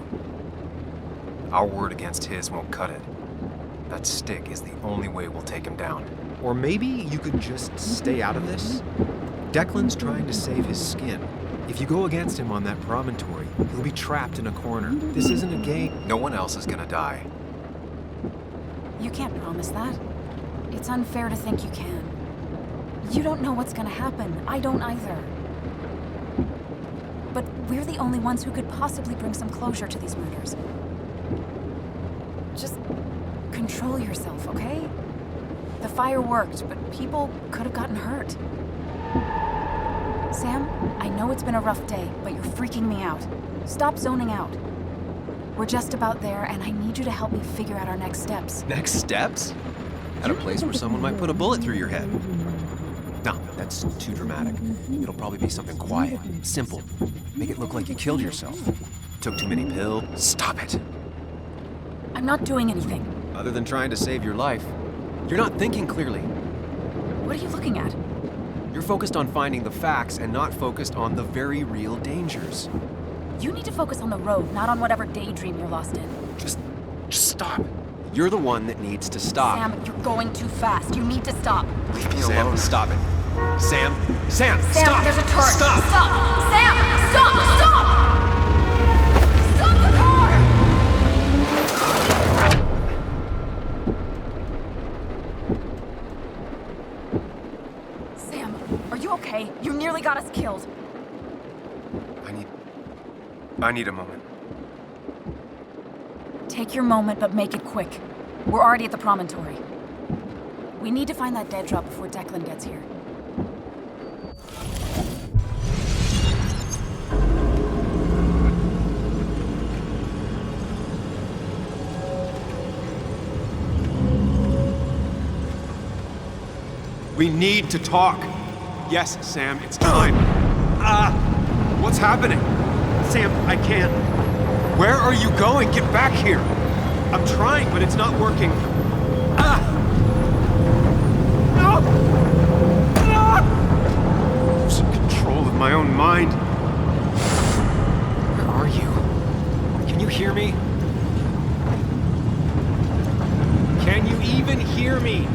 Our word against his won't cut it. That stick is the only way we'll take him down. Or maybe you could just stay out of this? Declan's trying to save his skin. If you go against him on that promontory, he'll be trapped in a corner. This isn't a game. No one else is gonna die. You can't promise that. It's unfair to think you can. You don't know what's gonna happen. I don't either. But we're the only ones who could possibly bring some closure to these murders. Just control yourself, okay? The fire worked, but people could have gotten hurt. Sam, I know it's been a rough day, but you're freaking me out. Stop zoning out. We're just about there, and I need you to help me figure out our next steps. Next steps? At a place where someone might put a bullet through your head. No, that's too dramatic. It'll probably be something quiet, simple. Make it look like you killed yourself. Took too many pills. Stop it. I'm not doing anything. Other than trying to save your life, you're not thinking clearly. What are you looking at? You're focused on finding the facts and not focused on the very real dangers. You need to focus on the road, not on whatever daydream you're lost in. Just stop. You're the one that needs to stop. Sam, you're going too fast. You need to stop. Leave me alone. Stop it. Sam, Sam, stop. there's a turret. Stop. Stop. Sam, stop. Stop. Stop the car. Sam, are you okay? You nearly got us killed. I need a moment. Take your moment, but make it quick. We're already at the promontory. We need to find that dead drop before Declan gets here. We need to talk. Yes, Sam, it's time. What's happening? Sam, I can't. Where are you going? Get back here. I'm trying, but it's not working. No! No! Losing control of my own mind. Where are you? Can you hear me? Can you even hear me?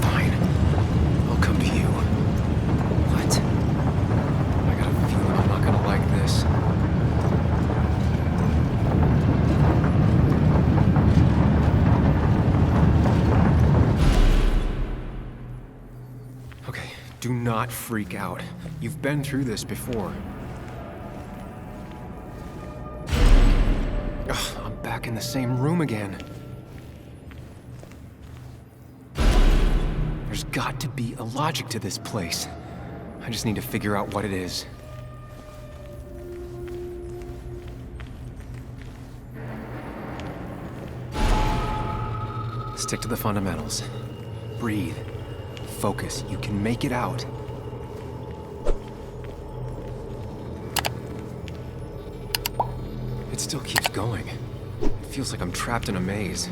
Fine. I'll come to you. What? I got a feeling I'm not gonna like this. Okay, do not freak out. You've been through this before. Ugh, I'm back in the same room again. There's got to be a logic to this place. I just need to figure out what it is. Stick to the fundamentals. Breathe. Focus. You can make it out. It still keeps going. It feels like I'm trapped in a maze.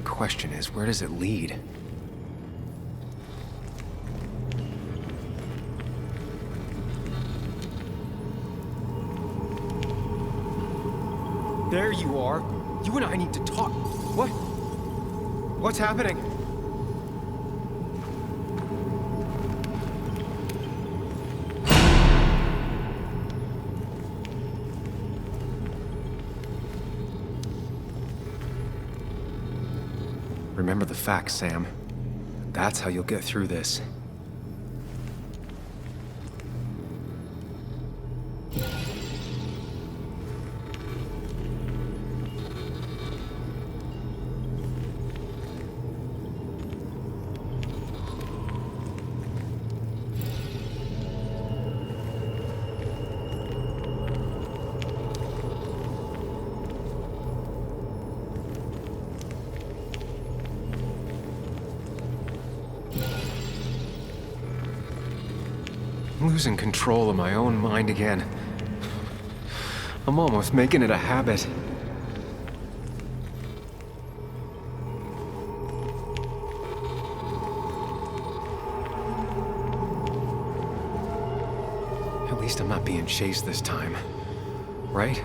Question is, where does it lead? There you are. You and I need to talk. What? What's happening? Remember the facts, Sam. That's how you'll get through this. I'm losing control of my own mind again. I'm almost making it a habit. At least I'm not being chased this time, right?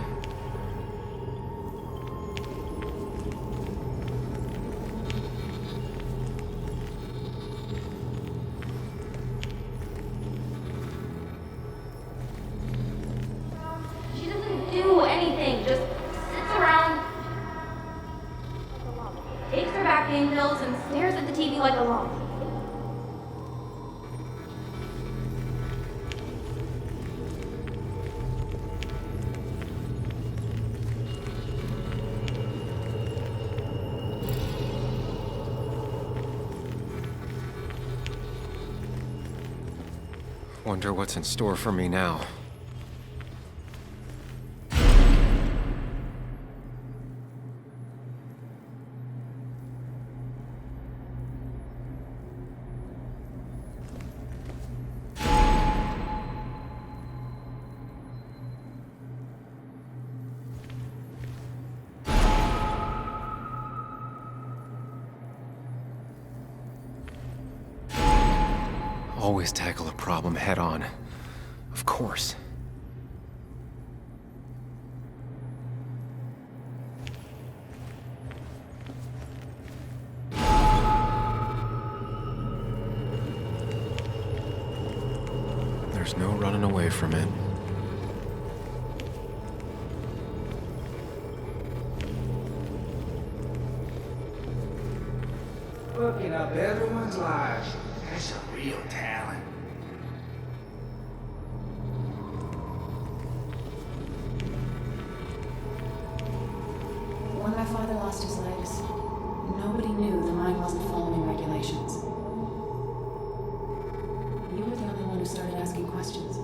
Wonder what's in store for me now. always tackle a problem head on. Of course. There's no running away from it. Fucking up everyone's lives. That's a real talent. When my father lost his legs, nobody knew the mine wasn't following regulations. You were the only one who started asking questions.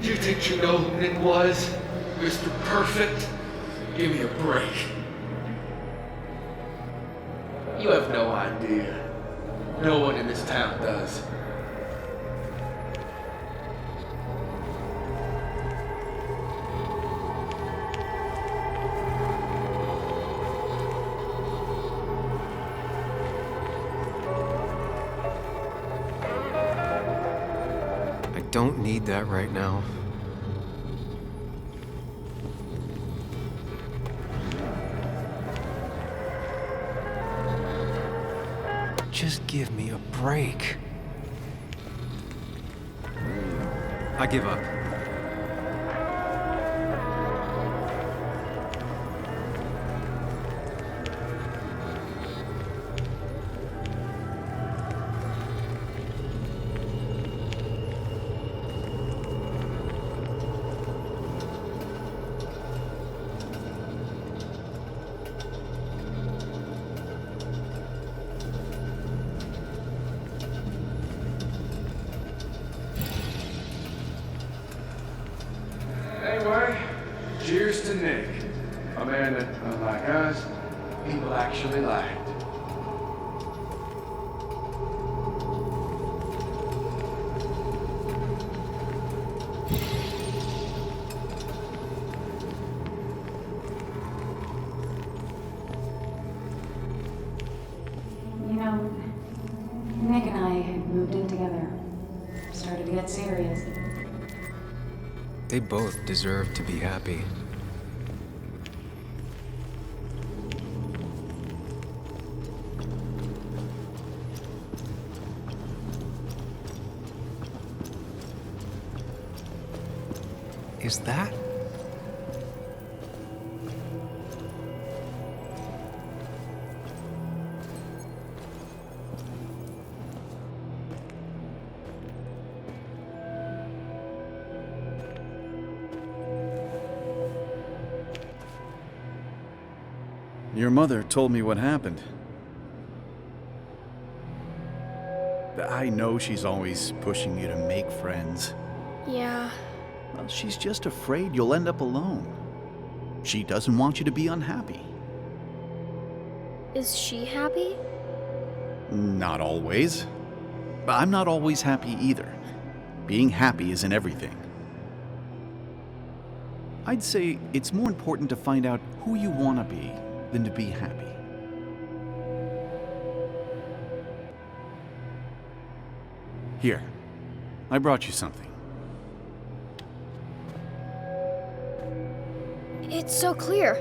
You think you know who Nick was? Mr. Perfect? Give me a break. You have no idea. No one in this town does. I don't need that right now. Just give me a break. I give up. Anyway, cheers to Nick. A man that, unlike us, people actually liked. You know, Nick and I had moved in together. Started to get serious. They both deserve to be happy. Is that? Your mother told me what happened. I know she's always pushing you to make friends. Yeah. Well, she's just afraid you'll end up alone. She doesn't want you to be unhappy. Is she happy? Not always. I'm not always happy either. Being happy isn't everything. I'd say it's more important to find out who you want to be than to be happy. Here, I brought you something. It's so clear.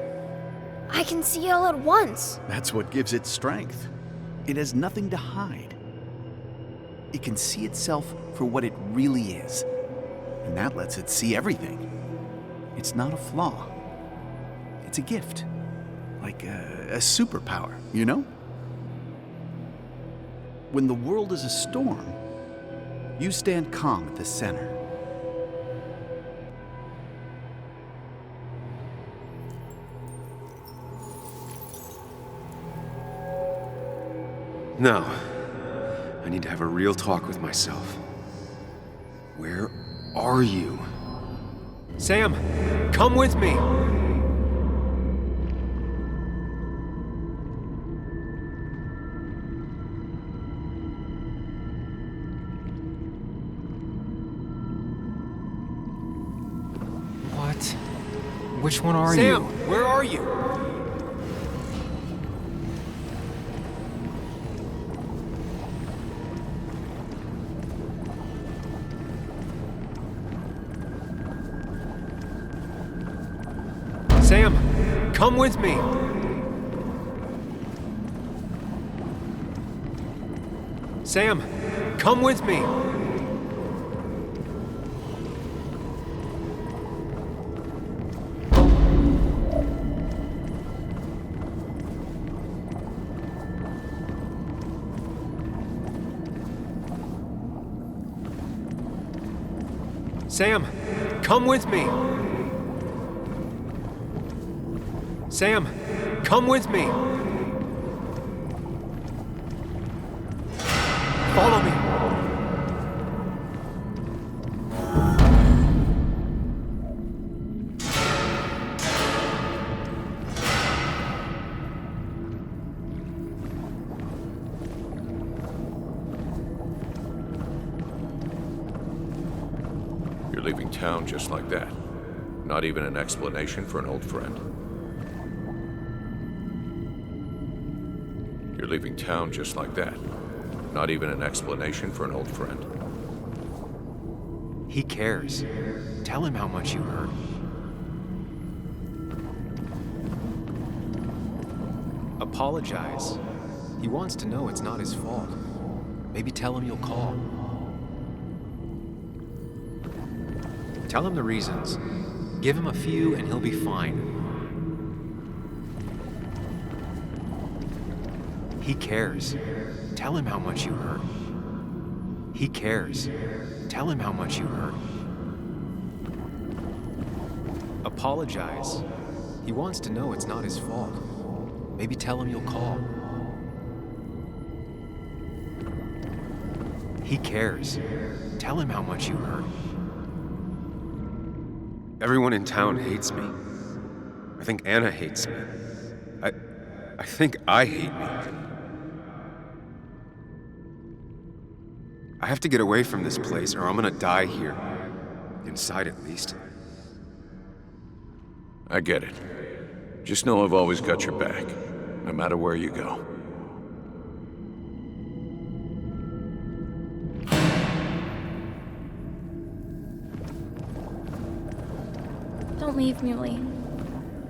I can see it all at once. That's what gives it strength. It has nothing to hide. It can see itself for what it really is. And that lets it see everything. It's not a flaw. It's a gift. Like a superpower, you know? When the world is a storm, you stand calm at the center. No. I need to have a real talk with myself. Where are you? Sam, come with me! What? Which one are Sam, you? where are you? Sam, come with me! Sam, come with me! Sam, come with me! Sam, come with me! Follow me! You're leaving town just like that. Not even an explanation for an old friend. You're leaving town just like that. Not even an explanation for an old friend. He cares. Tell him how much you hurt. Apologize. He wants to know it's not his fault. Maybe tell him you'll call. Tell him the reasons. Give him a few and he'll be fine. He cares. Tell him how much you hurt. He cares. Tell him how much you hurt. Apologize. He wants to know it's not his fault. Maybe tell him you'll call. He cares. Tell him how much you hurt. Everyone in town hates me. I think Anna hates me. I think I hate me. I have to get away from this place or I'm gonna die here. Inside at least. I get it. Just know I've always got your back, no matter where you go. Don't leave, Muley.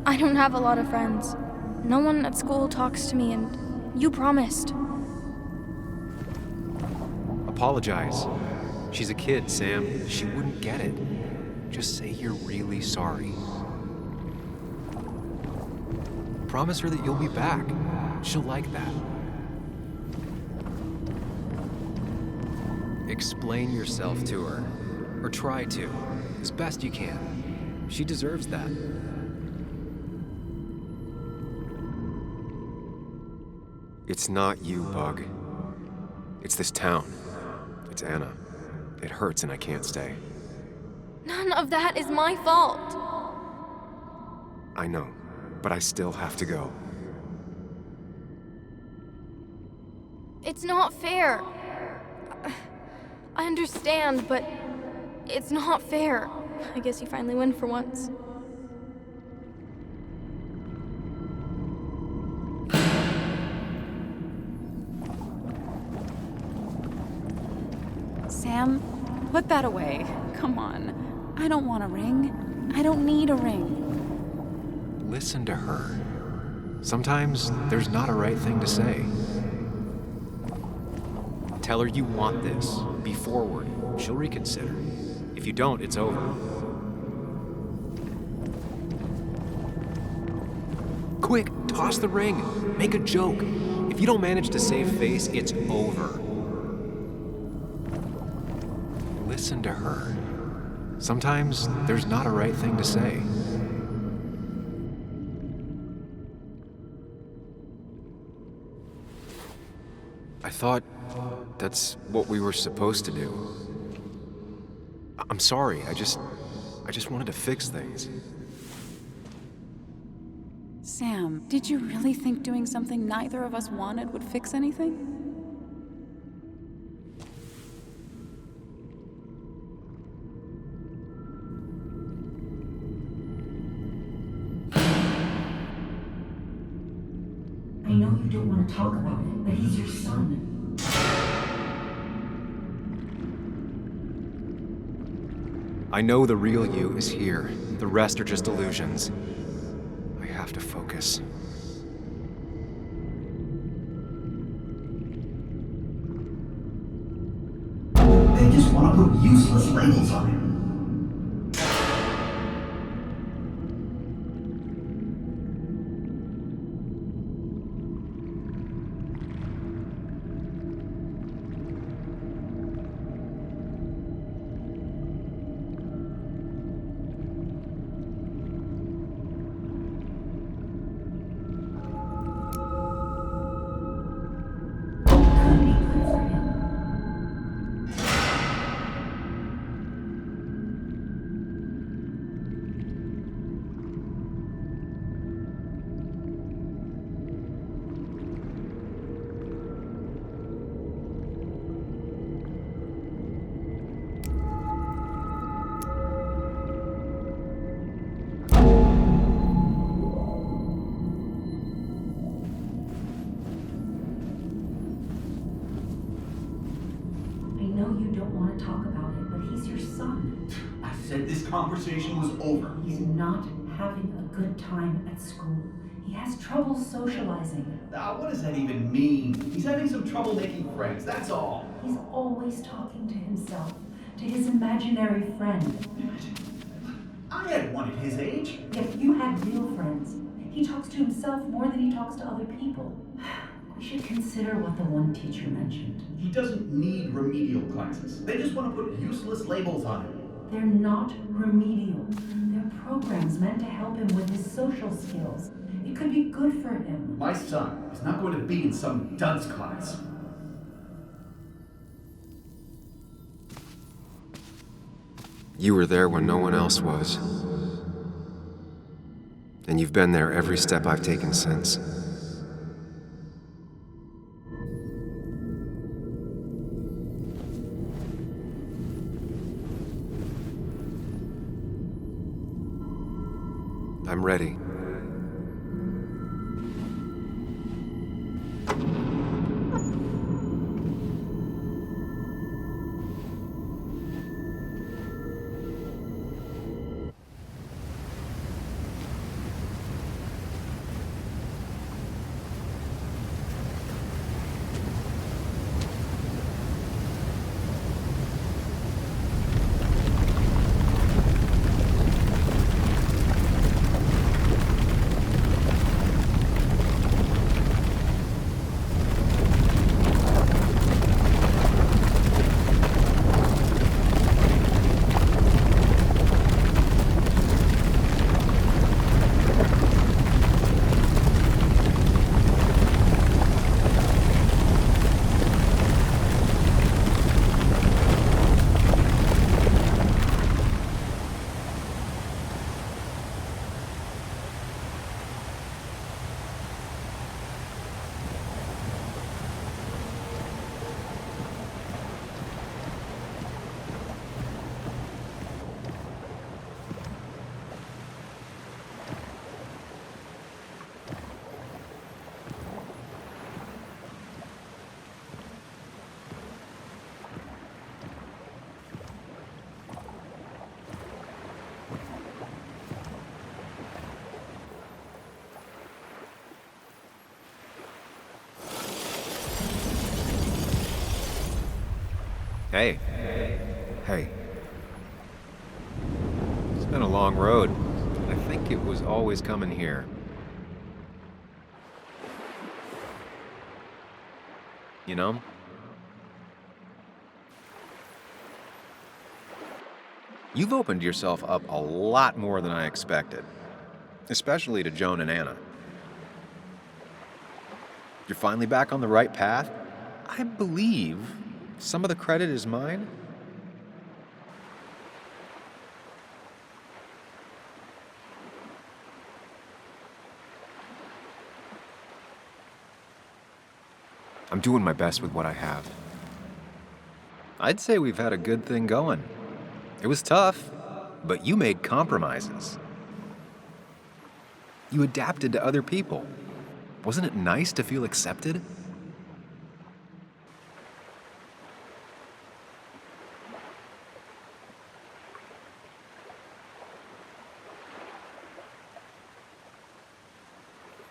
I don't have a lot of friends. No one at school talks to me, and you promised. Apologize. She's a kid, Sam. She wouldn't get it. Just say you're really sorry. Promise her that you'll be back. She'll like that. Explain yourself to her. Or try to. As best you can. She deserves that. It's not you, Bug. It's this town. It's Anna. It hurts and I can't stay. None of that is my fault. I know, but I still have to go. It's not fair. I understand, but it's not fair. I guess you finally win for once. Sam, put that away. Come on. I don't want a ring. I don't need a ring. Listen to her. Sometimes there's not a right thing to say. Tell her you want this. Be forward. She'll reconsider. If you don't, it's over. Quick, toss the ring. Make a joke. If you don't manage to save face, it's over. Listen to her. Sometimes there's not a right thing to say. I thought that's what we were supposed to do. I'm sorry, I just wanted to fix things. Sam, did you really think doing something neither of us wanted would fix anything? I know you don't want to talk about it, but he's your son. I know the real you is here. The rest are just illusions. I have to focus. They just want to put useless labels on him. Talk about it, but he's your son. I said this conversation was over. He's not having a good time at school. He has trouble socializing. What does that even mean? He's having some trouble making friends, that's all. He's always talking to himself, to his imaginary friend. I had one at his age. Yet you had real friends. He talks to himself more than he talks to other people. We should consider what the one teacher mentioned. He doesn't need remedial classes. They just want to put useless labels on him. They're not remedial. They're programs meant to help him with his social skills. It could be good for him. My son is not going to be in some dunce class. You were there when no one else was. And you've been there every step I've taken since. I'm ready. Hey. Hey. It's been a long road. I think it was always coming here. You know? You've opened yourself up a lot more than I expected. Especially to Joan and Anna. You're finally back on the right path? I believe some of the credit is mine. I'm doing my best with what I have. I'd say we've had a good thing going. It was tough, but you made compromises. You adapted to other people. Wasn't it nice to feel accepted?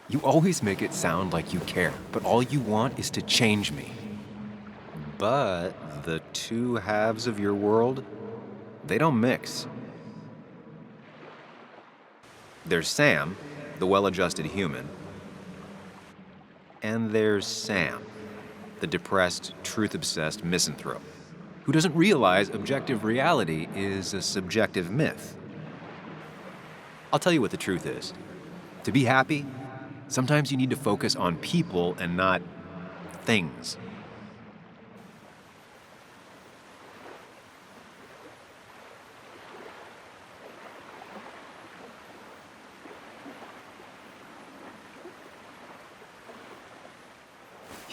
You always make it sound like you care, but all you want is to change me. But the two halves of your world, they don't mix. There's Sam, the well-adjusted human, and there's Sam, the depressed, truth-obsessed misanthrope, who doesn't realize objective reality is a subjective myth. I'll tell you what the truth is. To be happy, sometimes you need to focus on people and not things.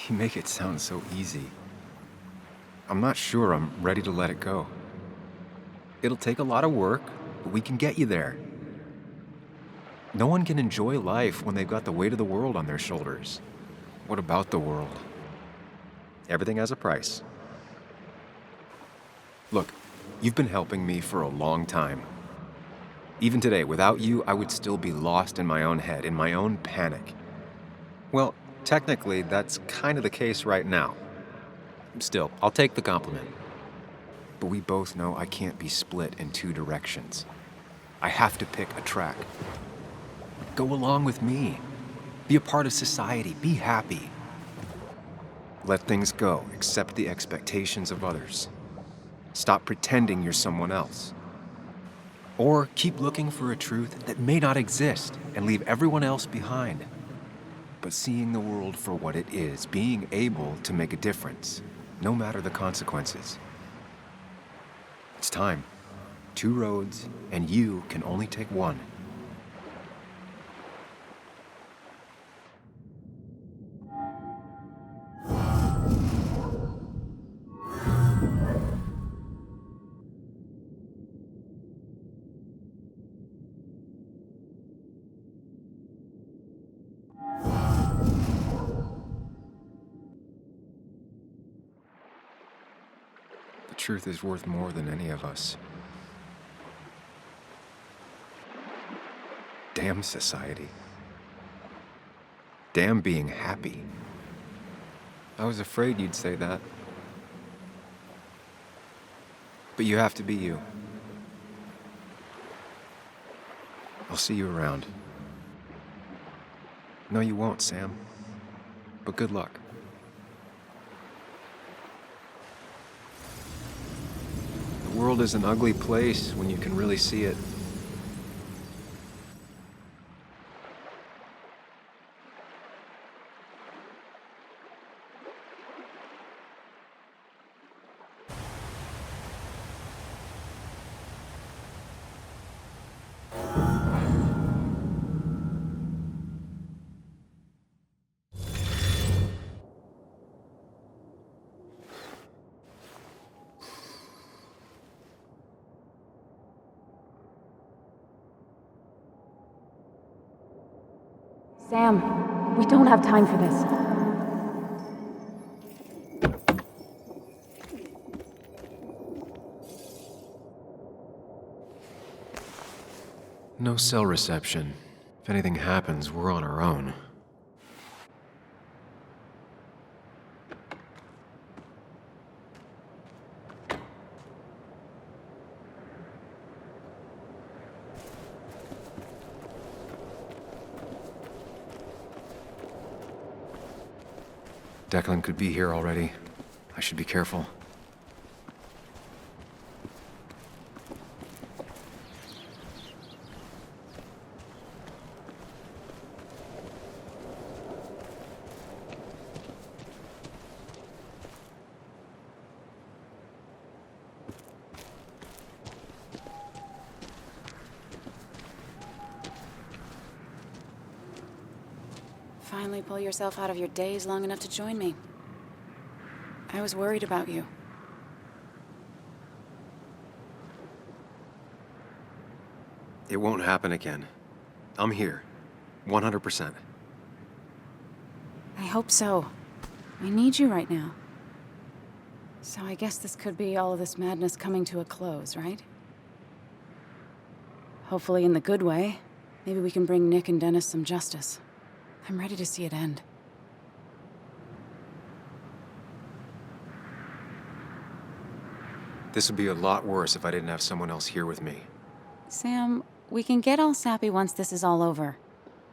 You make it sound so easy. I'm not sure I'm ready to let it go. It'll take a lot of work, but we can get you there. No one can enjoy life when they've got the weight of the world on their shoulders. What about the world? Everything has a price. Look, you've been helping me for a long time. Even today, without you, I would still be lost in my own head, in my own panic. Well, technically, that's kind of the case right now. Still, I'll take the compliment. But we both know I can't be split in two directions. I have to pick a track. Go along with me. Be a part of society. Be happy. Let things go. Accept the expectations of others. Stop pretending you're someone else. Or keep looking for a truth that may not exist and leave everyone else behind. But seeing the world for what it is, being able to make a difference, no matter the consequences. It's time. Two roads, and you can only take one. Truth is worth more than any of us. Damn society. Damn being happy. I was afraid you'd say that. But you have to be you. I'll see you around. No, you won't, Sam. But good luck. The world is an ugly place when you can really see it. Sam, we don't have time for this. No cell reception. If anything happens, we're on our own. Declan could be here already. I should be careful. finally pull yourself out of your daze long enough to join me. I was worried about you. It won't happen again. I'm here. 100%. I hope so. I need you right now. So I guess this could be all of this madness coming to a close, right? Hopefully in the good way. Maybe we can bring Nick and Dennis some justice. I'm ready to see it end. This would be a lot worse if I didn't have someone else here with me. Sam, we can get all sappy once this is all over.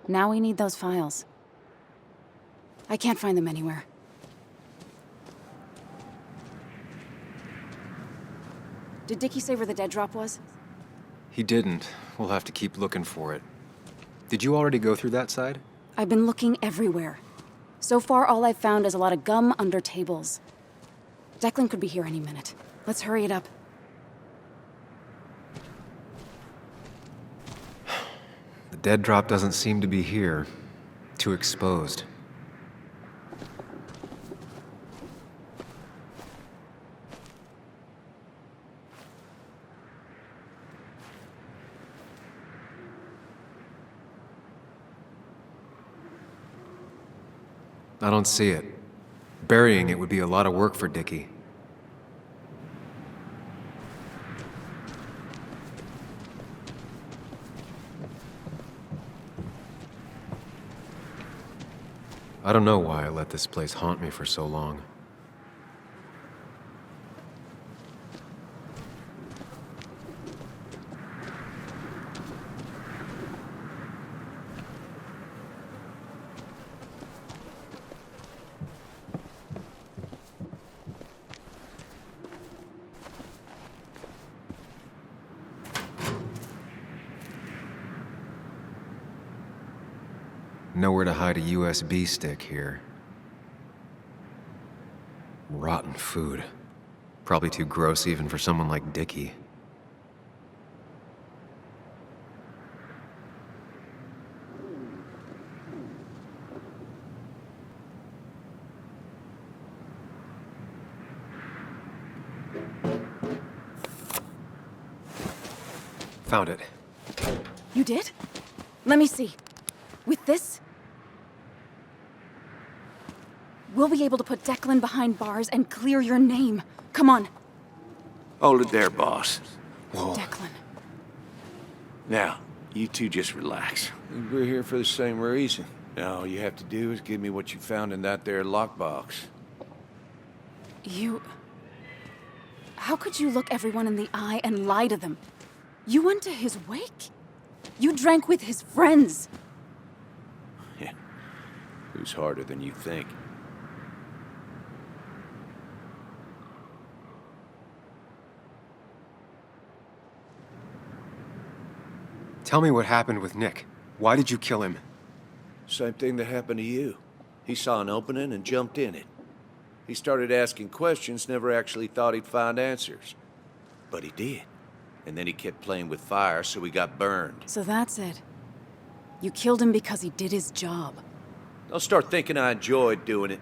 Now we need those files. I can't find them anywhere. Did Dickie say where the dead drop was? He didn't. We'll have to keep looking for it. Did you already go through that side? I've been looking everywhere. So far, all I've found is a lot of gum under tables. Declan could be here any minute. Let's hurry it up. The dead drop doesn't seem to be here. Too exposed. I don't see it. Burying it would be a lot of work for Dickie. I don't know why I let this place haunt me for so long. Nowhere to hide a USB stick here. Rotten food. Probably too gross even for someone like Dickie. Found it. You did? Let me see. With this, we'll be able to put Declan behind bars and clear your name. Come on. Hold it there, boss. Whoa. Declan. Now, you two just relax. We're here for the same reason. Now, all you have to do is give me what you found in that there lockbox. You... How could you look everyone in the eye and lie to them? You went to his wake? You drank with his friends. Yeah. Who's harder than you think? Tell me what happened with Nick. Why did you kill him? Same thing that happened to you. He saw an opening and jumped in it. He started asking questions, never actually thought he'd find answers. But he did. And then he kept playing with fire, so he got burned. So that's it. You killed him because he did his job. Don't start thinking I enjoyed doing it.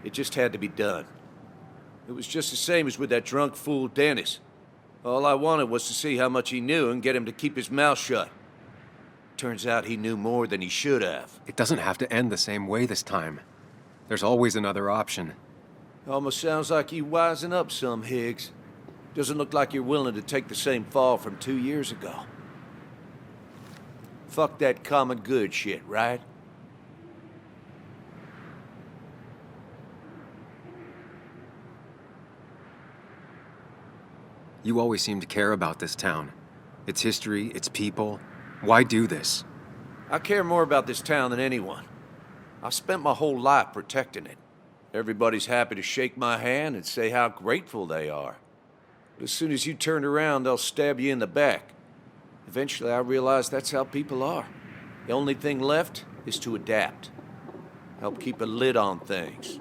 It just had to be done. It was just the same as with that drunk fool Dennis. All I wanted was to see how much he knew and get him to keep his mouth shut. Turns out he knew more than he should have. It doesn't have to end the same way this time. There's always another option. Almost sounds like you wising up some, Higgs. Doesn't look like you're willing to take the same fall from 2 years ago. Fuck that common good shit, right? You always seem to care about this town. Its history, its people. Why do this? I care more about this town than anyone. I've spent my whole life protecting it. Everybody's happy to shake my hand and say how grateful they are. But as soon as you turn around, they'll stab you in the back. Eventually, I realized that's how people are. The only thing left is to adapt. Help keep a lid on things.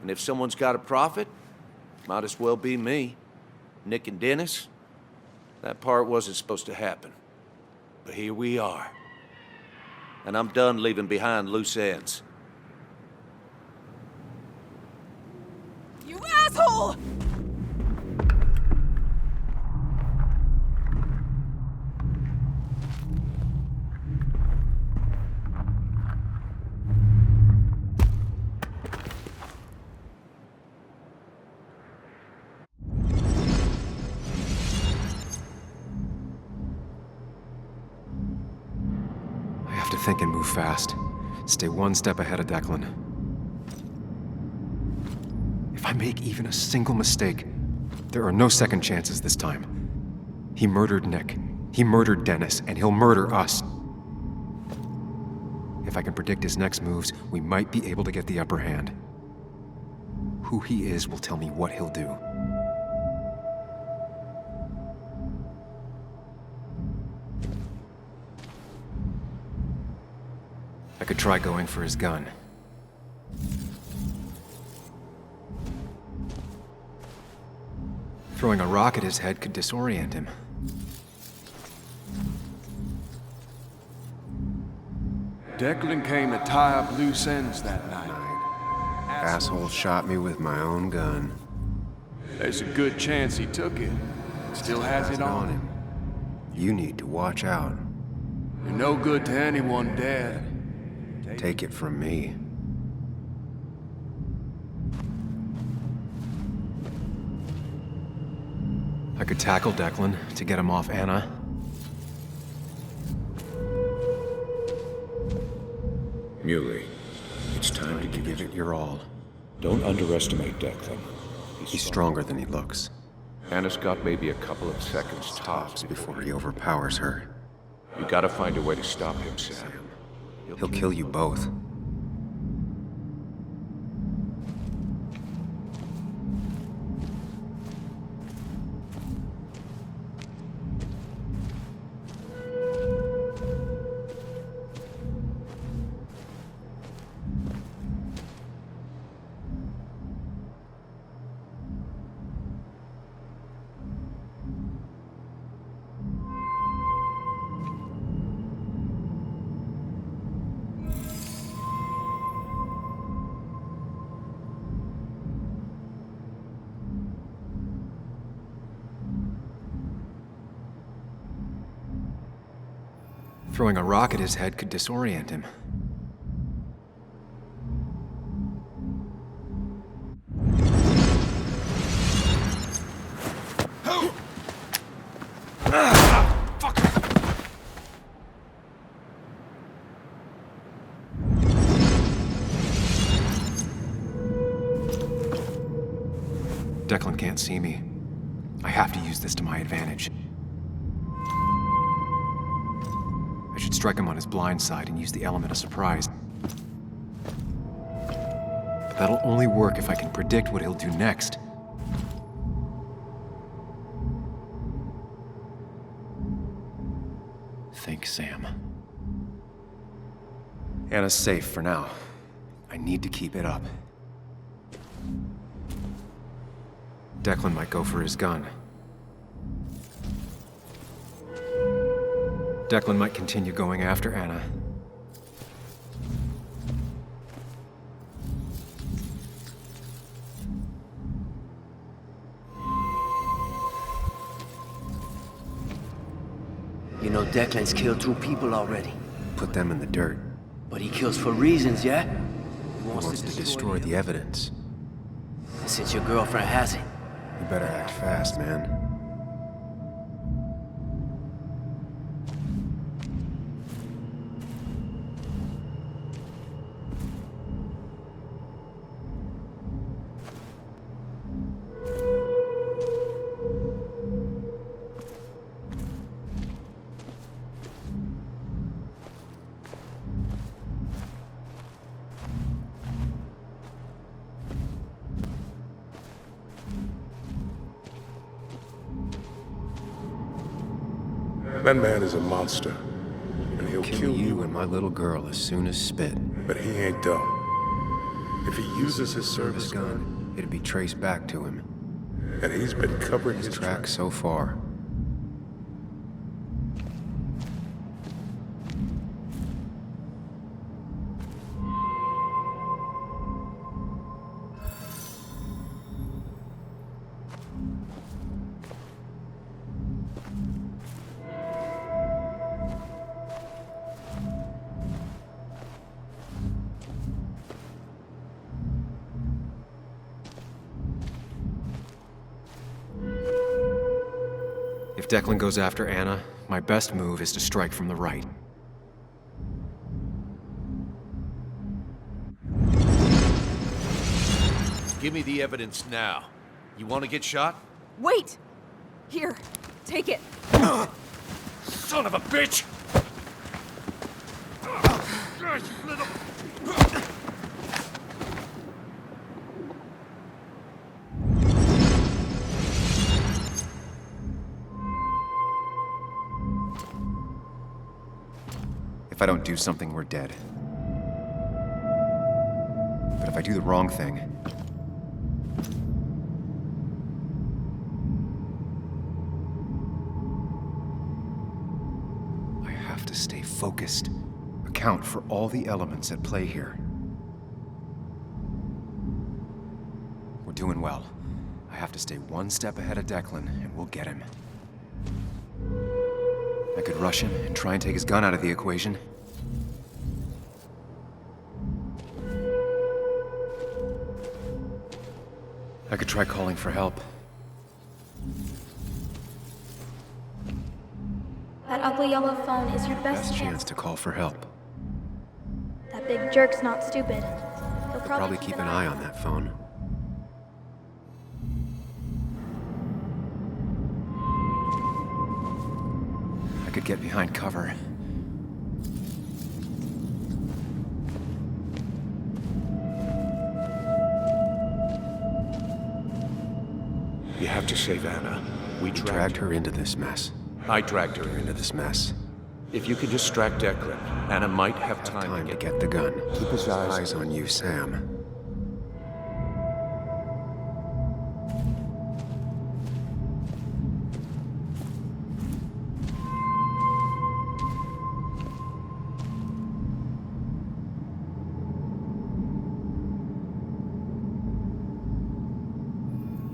And if someone's got a profit, might as well be me. Nick and Dennis, that part wasn't supposed to happen. But here we are. And I'm done leaving behind loose ends. asshole! I have to think and move fast. Stay one step ahead of Declan. If I make even a single mistake, there are no second chances this time. He murdered Nick. He murdered Dennis, and he'll murder us. If I can predict his next moves, we might be able to get the upper hand. Who he is will tell me what he'll do. I could try going for his gun. Throwing a rock at his head could disorient him. Declan came to tie up loose ends that night. Asshole shot me with my own gun. There's a good chance he took it. Still has it on him. You need to watch out. You're no good to anyone dead. Take it from me. I could tackle Declan to get him off Anna. Muley, it's time to give it your all. Don't underestimate Declan. He's stronger than he looks. Anna's got maybe a couple of seconds tops before he overpowers her. You gotta find a way to stop him, Sam. He'll kill you both. Throwing a rock at his head could disorient him. Declan can't see me. I have to use this to my advantage. I should strike him on his blind side and use the element of surprise. But that'll only work if I can predict what he'll do next. Think, Sam. Anna's safe for now. I need to keep it up. Declan might go for his gun. Declan might continue going after Anna. You know Declan's killed 2 people already. Put them in the dirt. But he kills for reasons, yeah? He wants to destroy the evidence. And since your girlfriend has it, You better act fast, man. That man is a monster, and he'll kill you and my little girl as soon as spit. But he ain't dumb. If he uses his service gun, it'd be traced back to him. And he's been covering his tracks so far. If Declan goes after Anna, my best move is to strike from the right. Give me the evidence now. You want to get shot? Wait! Here, take it. Son of a bitch! If I don't do something, we're dead. But if I do the wrong thing, I have to stay focused, account for all the elements at play here. We're doing well. I have to stay one step ahead of Declan, and we'll get him. I could rush him and try and take his gun out of the equation. I could try calling for help. That ugly yellow phone is your best Chance to call for help. That big jerk's not stupid. He'll Probably keep an eye on that phone. I could get behind cover. You have to save Anna. We dragged her into this mess. I dragged her into this mess. If you could distract Declan, Anna might have time to get the gun. Keep his eyes on you, Sam.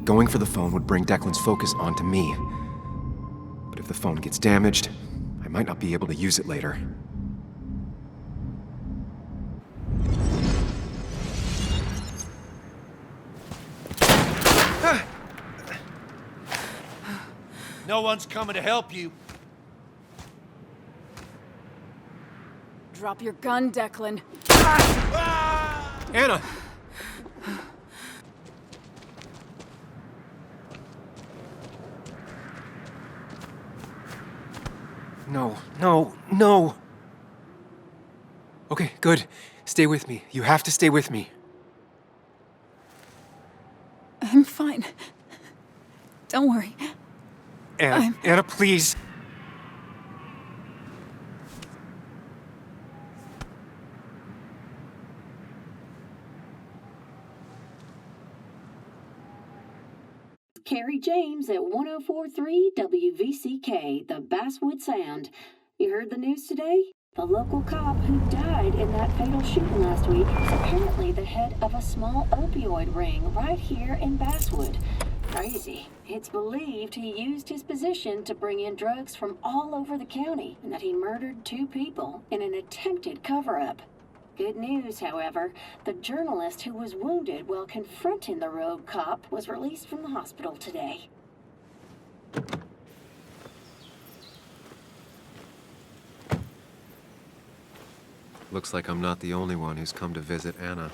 Going for the phone would bring Declan's focus onto me. But if the phone gets damaged, I might not be able to use it later. No one's coming to help you. Drop your gun, Declan. Anna! No. Okay, good. Stay with me. You have to stay with me. I'm fine. Don't worry. Anna, please. Carrie James at 1043 WVCK, the Basswood Sound. You heard the news today? The local cop who died in that fatal shooting last week is apparently the head of a small opioid ring right here in Basswood. Crazy. It's believed he used his position to bring in drugs from all over the county and that he murdered 2 people in an attempted cover-up. Good news, however, the journalist who was wounded while confronting the rogue cop was released from the hospital today. Looks like I'm not the only one who's come to visit Anna.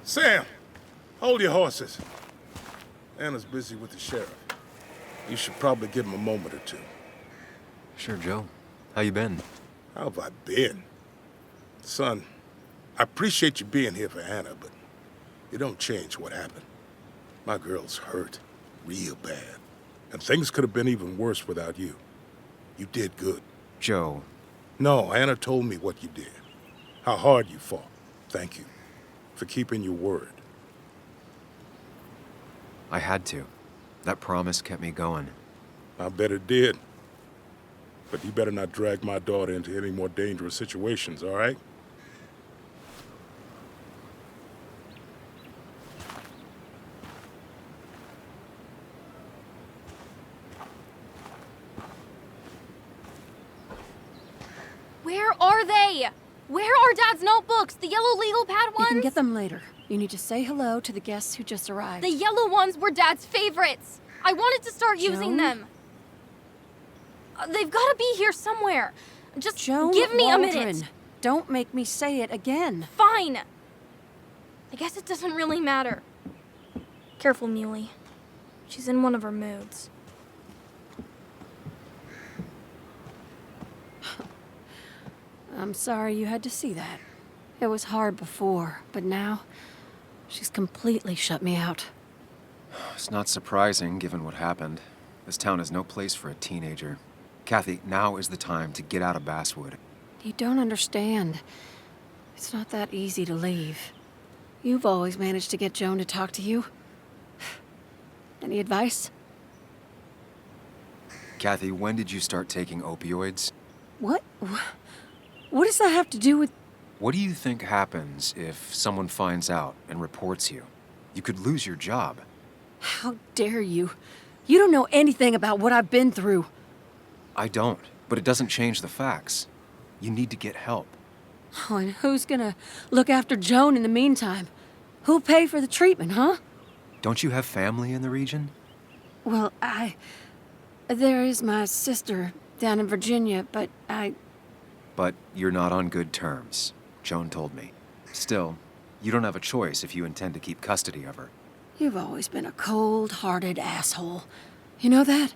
Sam, hold your horses. Anna's busy with the sheriff. You should probably give him a moment or two. Sure, Joe. How you been? How have I been? Son, I appreciate you being here for Anna, but it don't change what happened. My girl's hurt, real bad. And things could have been even worse without you. You did good. Joe. No, Anna told me what you did. How hard you fought. Thank you for keeping your word. I had to. That promise kept me going. I bet it did. But you better not drag my daughter into any more dangerous situations, all right? Where are they? Where are Dad's notebooks? The yellow legal pad ones? You can get them later. You need to say hello to the guests who just arrived. The yellow ones were Dad's favorites. I wanted to start using them. They've got to be here somewhere. Just give me a minute. Don't make me say it again. Fine. I guess it doesn't really matter. Careful, Muley. She's in one of her moods. I'm sorry you had to see that. It was hard before, but now she's completely shut me out. It's not surprising, given what happened. This town is no place for a teenager. Kathy, now is the time to get out of Basswood. You don't understand. It's not that easy to leave. You've always managed to get Joan to talk to you. Any advice? Kathy, when did you start taking opioids? What? What does that have to do with... What do you think happens if someone finds out and reports you? You could lose your job. How dare you? You don't know anything about what I've been through. I don't, but it doesn't change the facts. You need to get help. Oh, and who's gonna look after Joan in the meantime? Who'll pay for the treatment, huh? Don't you have family in the region? Well, there is my sister down in Virginia, but But you're not on good terms, Joan told me. Still, you don't have a choice if you intend to keep custody of her. You've always been a cold-hearted asshole. You know that?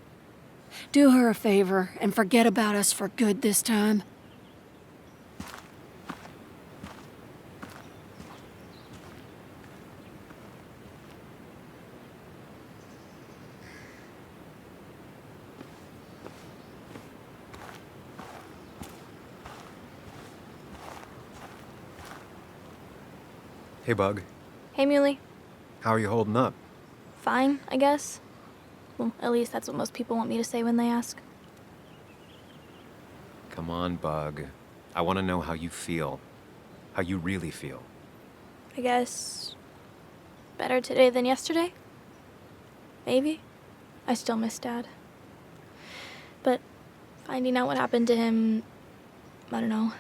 Do her a favor and forget about us for good this time. Hey, Bug. Hey, Muley. How are you holding up? Fine, I guess. Well, at least that's what most people want me to say when they ask. Come on, Bug. I want to know how you feel. How you really feel. I guess... better today than yesterday? Maybe. I still miss Dad. But finding out what happened to him... I don't know.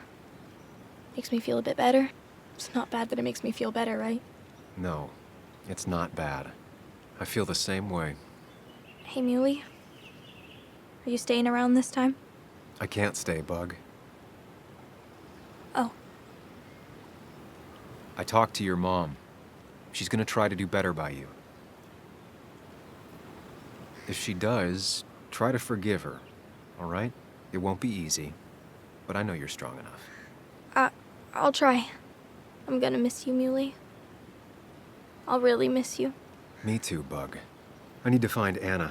Makes me feel a bit better. It's not bad that it makes me feel better, right? No, it's not bad. I feel the same way. Hey, Muley. Are you staying around this time? I can't stay, Bug. Oh. I talked to your mom. She's gonna try to do better by you. If she does, try to forgive her, all right? It won't be easy, but I know you're strong enough. I'll try. I'm gonna miss you, Muley. I'll really miss you. Me too, Bug. I need to find Anna.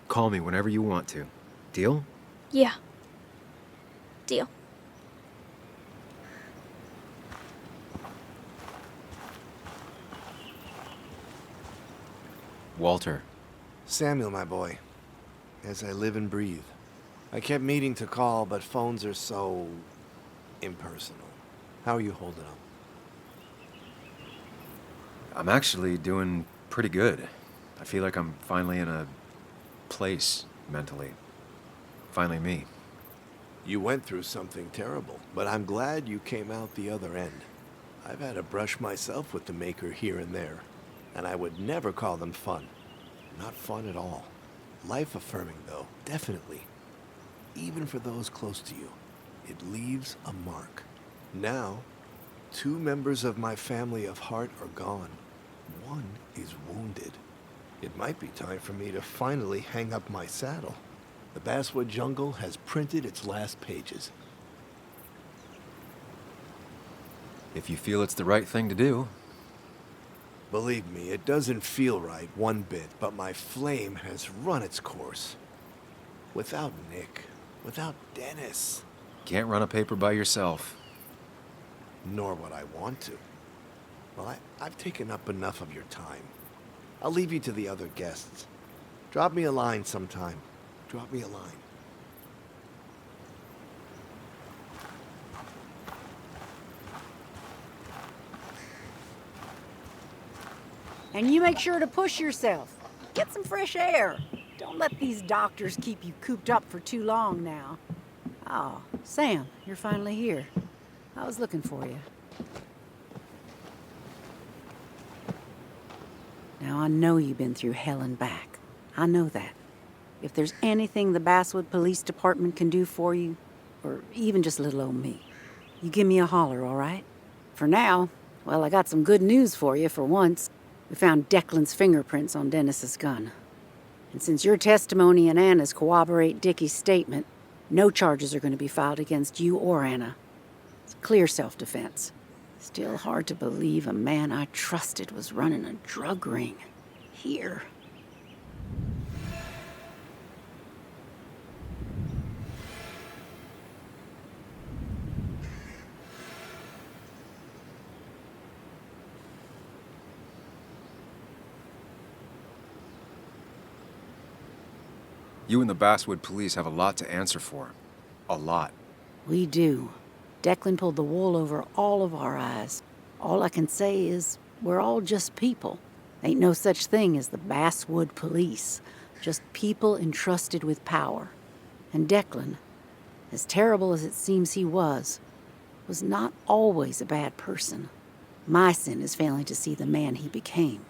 Call me whenever you want to. Deal? Yeah. Deal. Walter. Samuel, my boy. As I live and breathe. I kept meaning to call, but phones are so... impersonal. How are you holding up? I'm actually doing pretty good. I feel like I'm finally in a place mentally. Finally me. You went through something terrible, but I'm glad you came out the other end. I've had a brush myself with the Maker here and there, and I would never call them fun. Not fun at all. Life-affirming, though, definitely. Even for those close to you, it leaves a mark. Now, 2 members of my family of heart are gone. One is wounded. It might be time for me to finally hang up my saddle. The Basswood Jungle has printed its last pages. If you feel it's the right thing to do. Believe me, it doesn't feel right one bit, but my flame has run its course. Without Nick, without Dennis. Can't run a paper by yourself. Nor would I want to. Well, I've taken up enough of your time. I'll leave you to the other guests. Drop me a line sometime. Drop me a line. And you make sure to push yourself. Get some fresh air. Don't let these doctors keep you cooped up for too long now. Oh, Sam, you're finally here. I was looking for you. Now, I know you've been through hell and back. I know that. If there's anything the Basswood Police Department can do for you, or even just little old me, you give me a holler, all right? For now, well, I got some good news for you for once. We found Declan's fingerprints on Dennis's gun. And since your testimony and Anna's corroborate Dickie's statement, no charges are going to be filed against you or Anna. It's clear self-defense. Still hard to believe a man I trusted was running a drug ring. Here. You and the Basswood police have a lot to answer for. A lot. We do. Declan pulled the wool over all of our eyes. All I can say is we're all just people. Ain't no such thing as the Basswood police. Just people entrusted with power. And Declan, as terrible as it seems he was not always a bad person. My sin is failing to see the man he became,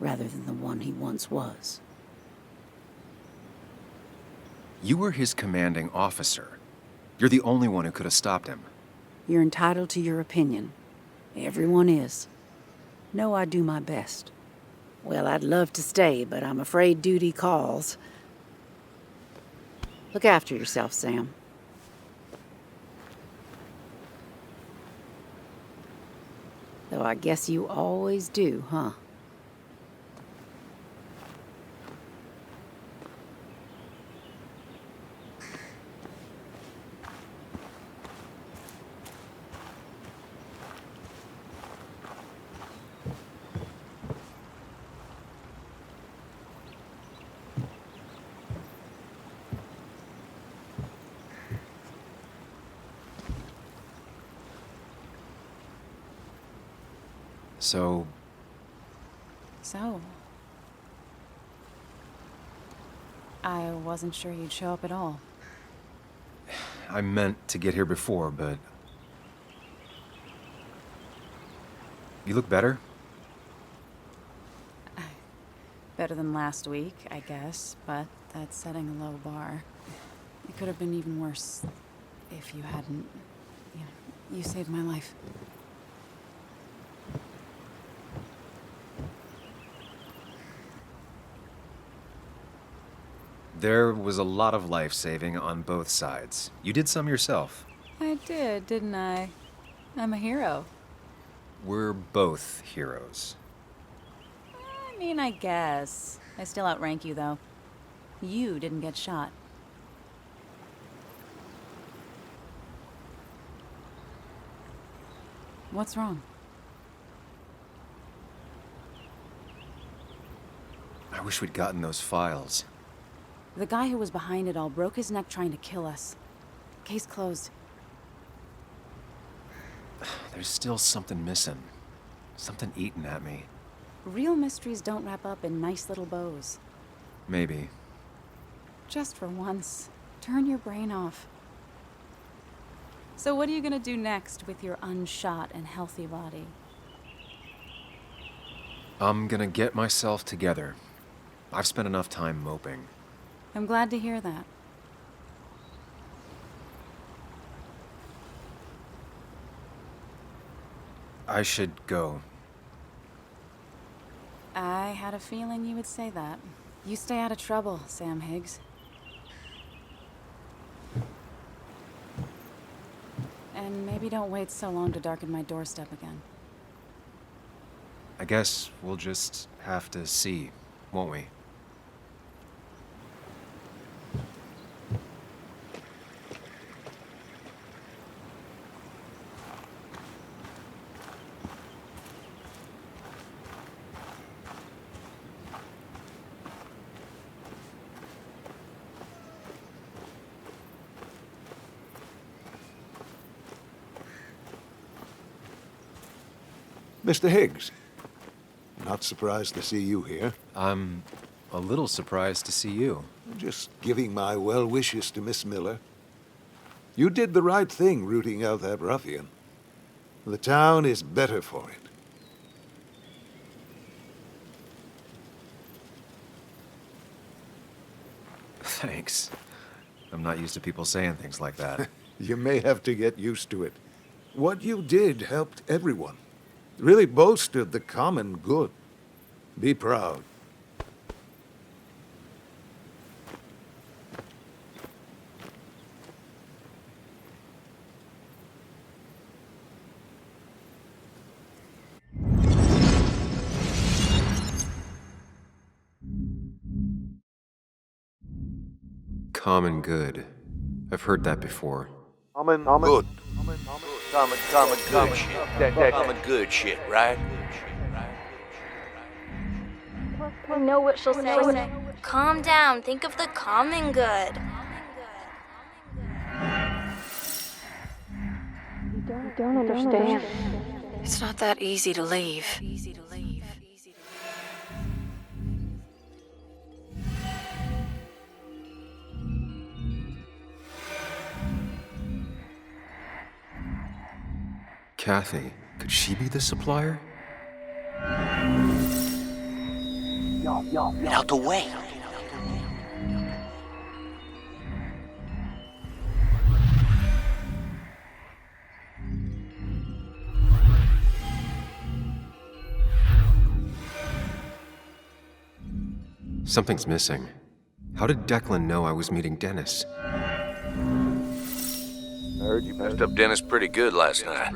rather than the one he once was. You were his commanding officer. You're the only one who could have stopped him. You're entitled to your opinion. Everyone is. Know I do my best. Well, I'd love to stay, but I'm afraid duty calls. Look after yourself, Sam. Though I guess you always do, huh? So? I wasn't sure you'd show up at all. I meant to get here before, but... You look better? Better than last week, I guess, but that's setting a low bar. It could have been even worse if you hadn't... You saved my life. There was a lot of life-saving on both sides. You did some yourself. I did, didn't I? I'm a hero. We're both heroes. I mean, I guess. I still outrank you, though. You didn't get shot. What's wrong? I wish we'd gotten those files. The guy who was behind it all broke his neck trying to kill us. Case closed. There's still something missing. Something eating at me. Real mysteries don't wrap up in nice little bows. Maybe. Just for once, turn your brain off. So what are you gonna do next with your unshot and healthy body? I'm gonna get myself together. I've spent enough time moping. I'm glad to hear that. I should go. I had a feeling you would say that. You stay out of trouble, Sam Higgs. And maybe don't wait so long to darken my doorstep again. I guess we'll just have to see, won't we? Mr. Higgs, not surprised to see you here. I'm a little surprised to see you. Just giving my well wishes to Miss Miller. You did the right thing rooting out that ruffian. The town is better for it. Thanks. I'm not used to people saying things like that. You may have to get used to it. What you did helped everyone. Really bolstered the common good. Be proud. Common good. I've heard that before. Good. Common good shit, right? I know what she'll say. Calm down. Think of the common good. You don't understand. It's not that easy to leave. Kathy, could she be the supplier? Get out the way. Something's missing. How did Declan know I was meeting Dennis? I heard you messed up Dennis pretty good last night.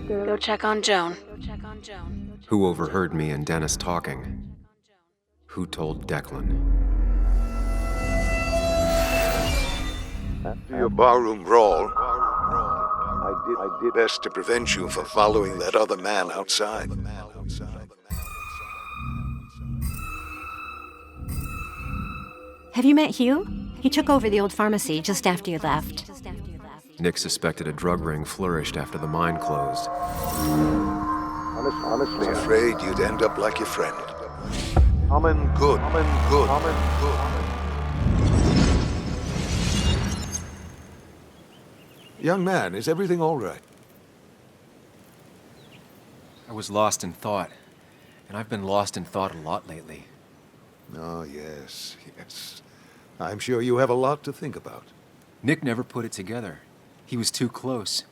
Go check on Joan. Who overheard me and Dennis talking? Who told Declan? After your barroom brawl, I did best to prevent you from following that other man outside. Have you met Hugh? He took over the old pharmacy just after you left. Nick suspected a drug ring flourished after the mine closed. Honestly, I'm afraid you'd end up like your friend. Common good. Young man, is everything all right? I was lost in thought, and I've been lost in thought a lot lately. Oh, yes. I'm sure you have a lot to think about. Nick never put it together. He was too close.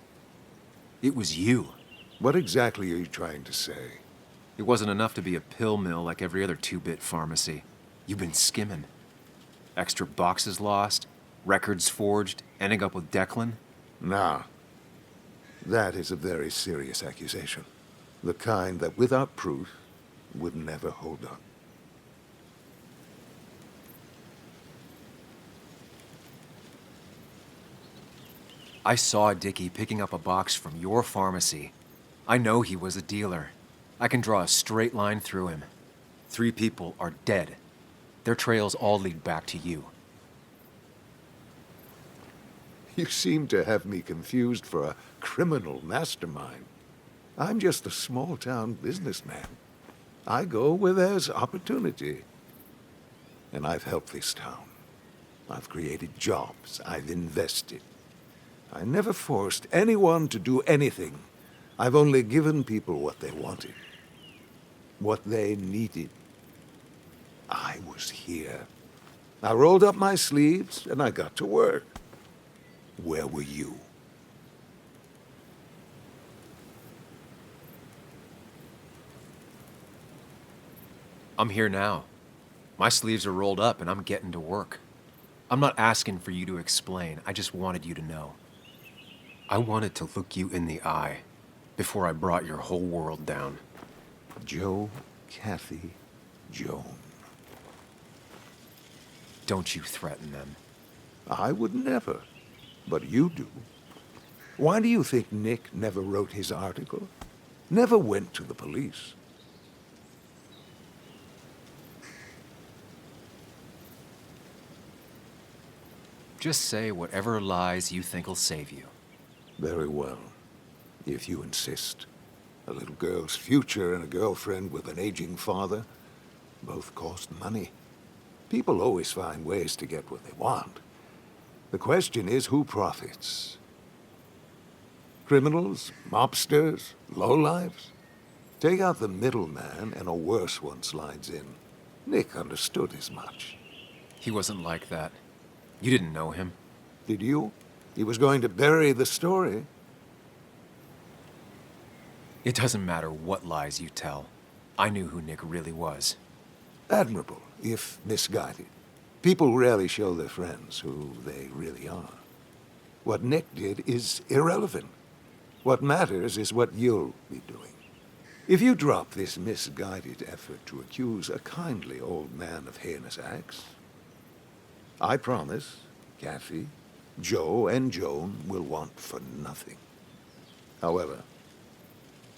It was you. What exactly are you trying to say? It wasn't enough to be a pill mill like every other two-bit pharmacy. You've been skimming. Extra boxes lost, records forged, ending up with Declan. Nah. That is a very serious accusation. The kind that, without proof, would never hold up. I saw Dickie picking up a box from your pharmacy. I know he was a dealer. I can draw a straight line through him. 3 people are dead. Their trails all lead back to you. You seem to have me confused for a criminal mastermind. I'm just a small-town businessman. I go where there's opportunity. And I've helped this town. I've created jobs. I've invested. I never forced anyone to do anything. I've only given people what they wanted. What they needed. I was here. I rolled up my sleeves and I got to work. Where were you? I'm here now. My sleeves are rolled up and I'm getting to work. I'm not asking for you to explain. I just wanted you to know. I wanted to look you in the eye before I brought your whole world down. Joe, Kathy, Joan. Don't you threaten them. I would never, but you do. Why do you think Nick never wrote his article? Never went to the police? Just say whatever lies you think'll save you. Very well, if you insist. A little girl's future and a girlfriend with an aging father both cost money. People always find ways to get what they want. The question is, who profits? Criminals? Mobsters? Lowlifes? Take out the middleman and a worse one slides in. Nick understood as much. He wasn't like that. You didn't know him. Did you? He was going to bury the story. It doesn't matter what lies you tell. I knew who Nick really was. Admirable, if misguided. People rarely show their friends who they really are. What Nick did is irrelevant. What matters is what you'll be doing. If you drop this misguided effort to accuse a kindly old man of heinous acts, I promise Kathy, Joe, and Joan will want for nothing. However,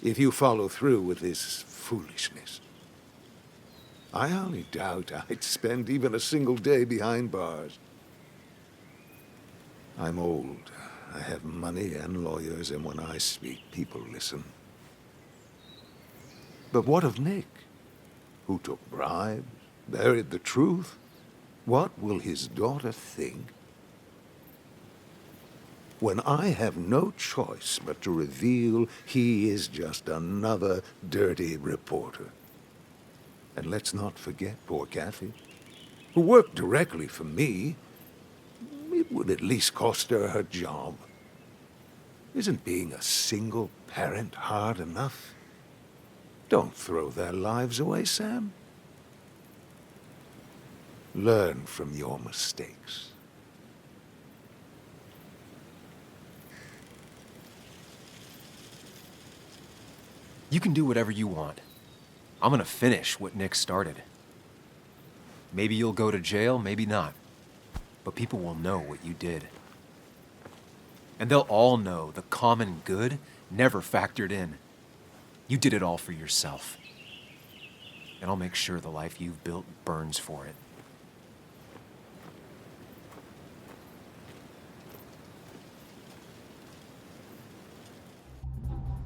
if you follow through with this foolishness, I only doubt I'd spend even a single day behind bars. I'm old. I have money and lawyers, and when I speak, people listen. But what of Nick? Who took bribes, buried the truth? What will his daughter think when I have no choice but to reveal he is just another dirty reporter? And let's not forget poor Kathy, who worked directly for me. It would at least cost her her job. Isn't being a single parent hard enough? Don't throw their lives away, Sam. Learn from your mistakes. You can do whatever you want. I'm gonna finish what Nick started. Maybe you'll go to jail, maybe not. But people will know what you did. And they'll all know the common good never factored in. You did it all for yourself. And I'll make sure the life you've built burns for it.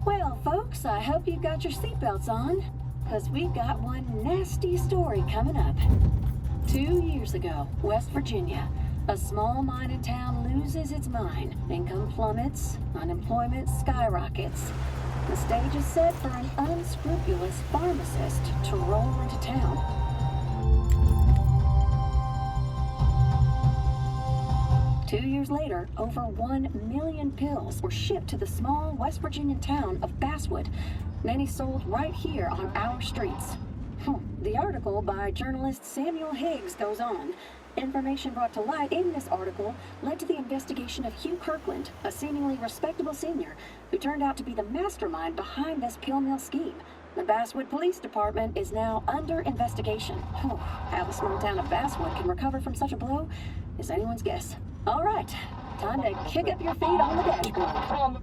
Well, folks, I hope you got your seatbelts on, because we've got one nasty story coming up. 2 years ago, West Virginia, a small mining town loses its mine. Income plummets, unemployment skyrockets. The stage is set for an unscrupulous pharmacist to roll into town. Two years later, over 1 million pills were shipped to the small West Virginia town of Basswood, many sold right here on our streets. The article by journalist Samuel Higgs goes on. Information brought to light in this article led to the investigation of Hugh Kirkland, a seemingly respectable senior who turned out to be the mastermind behind this pill mill scheme. The Basswood Police Department is now under investigation. How the small town of Basswood can recover from such a blow is anyone's guess. All right, time to kick up your feet on the dashboard.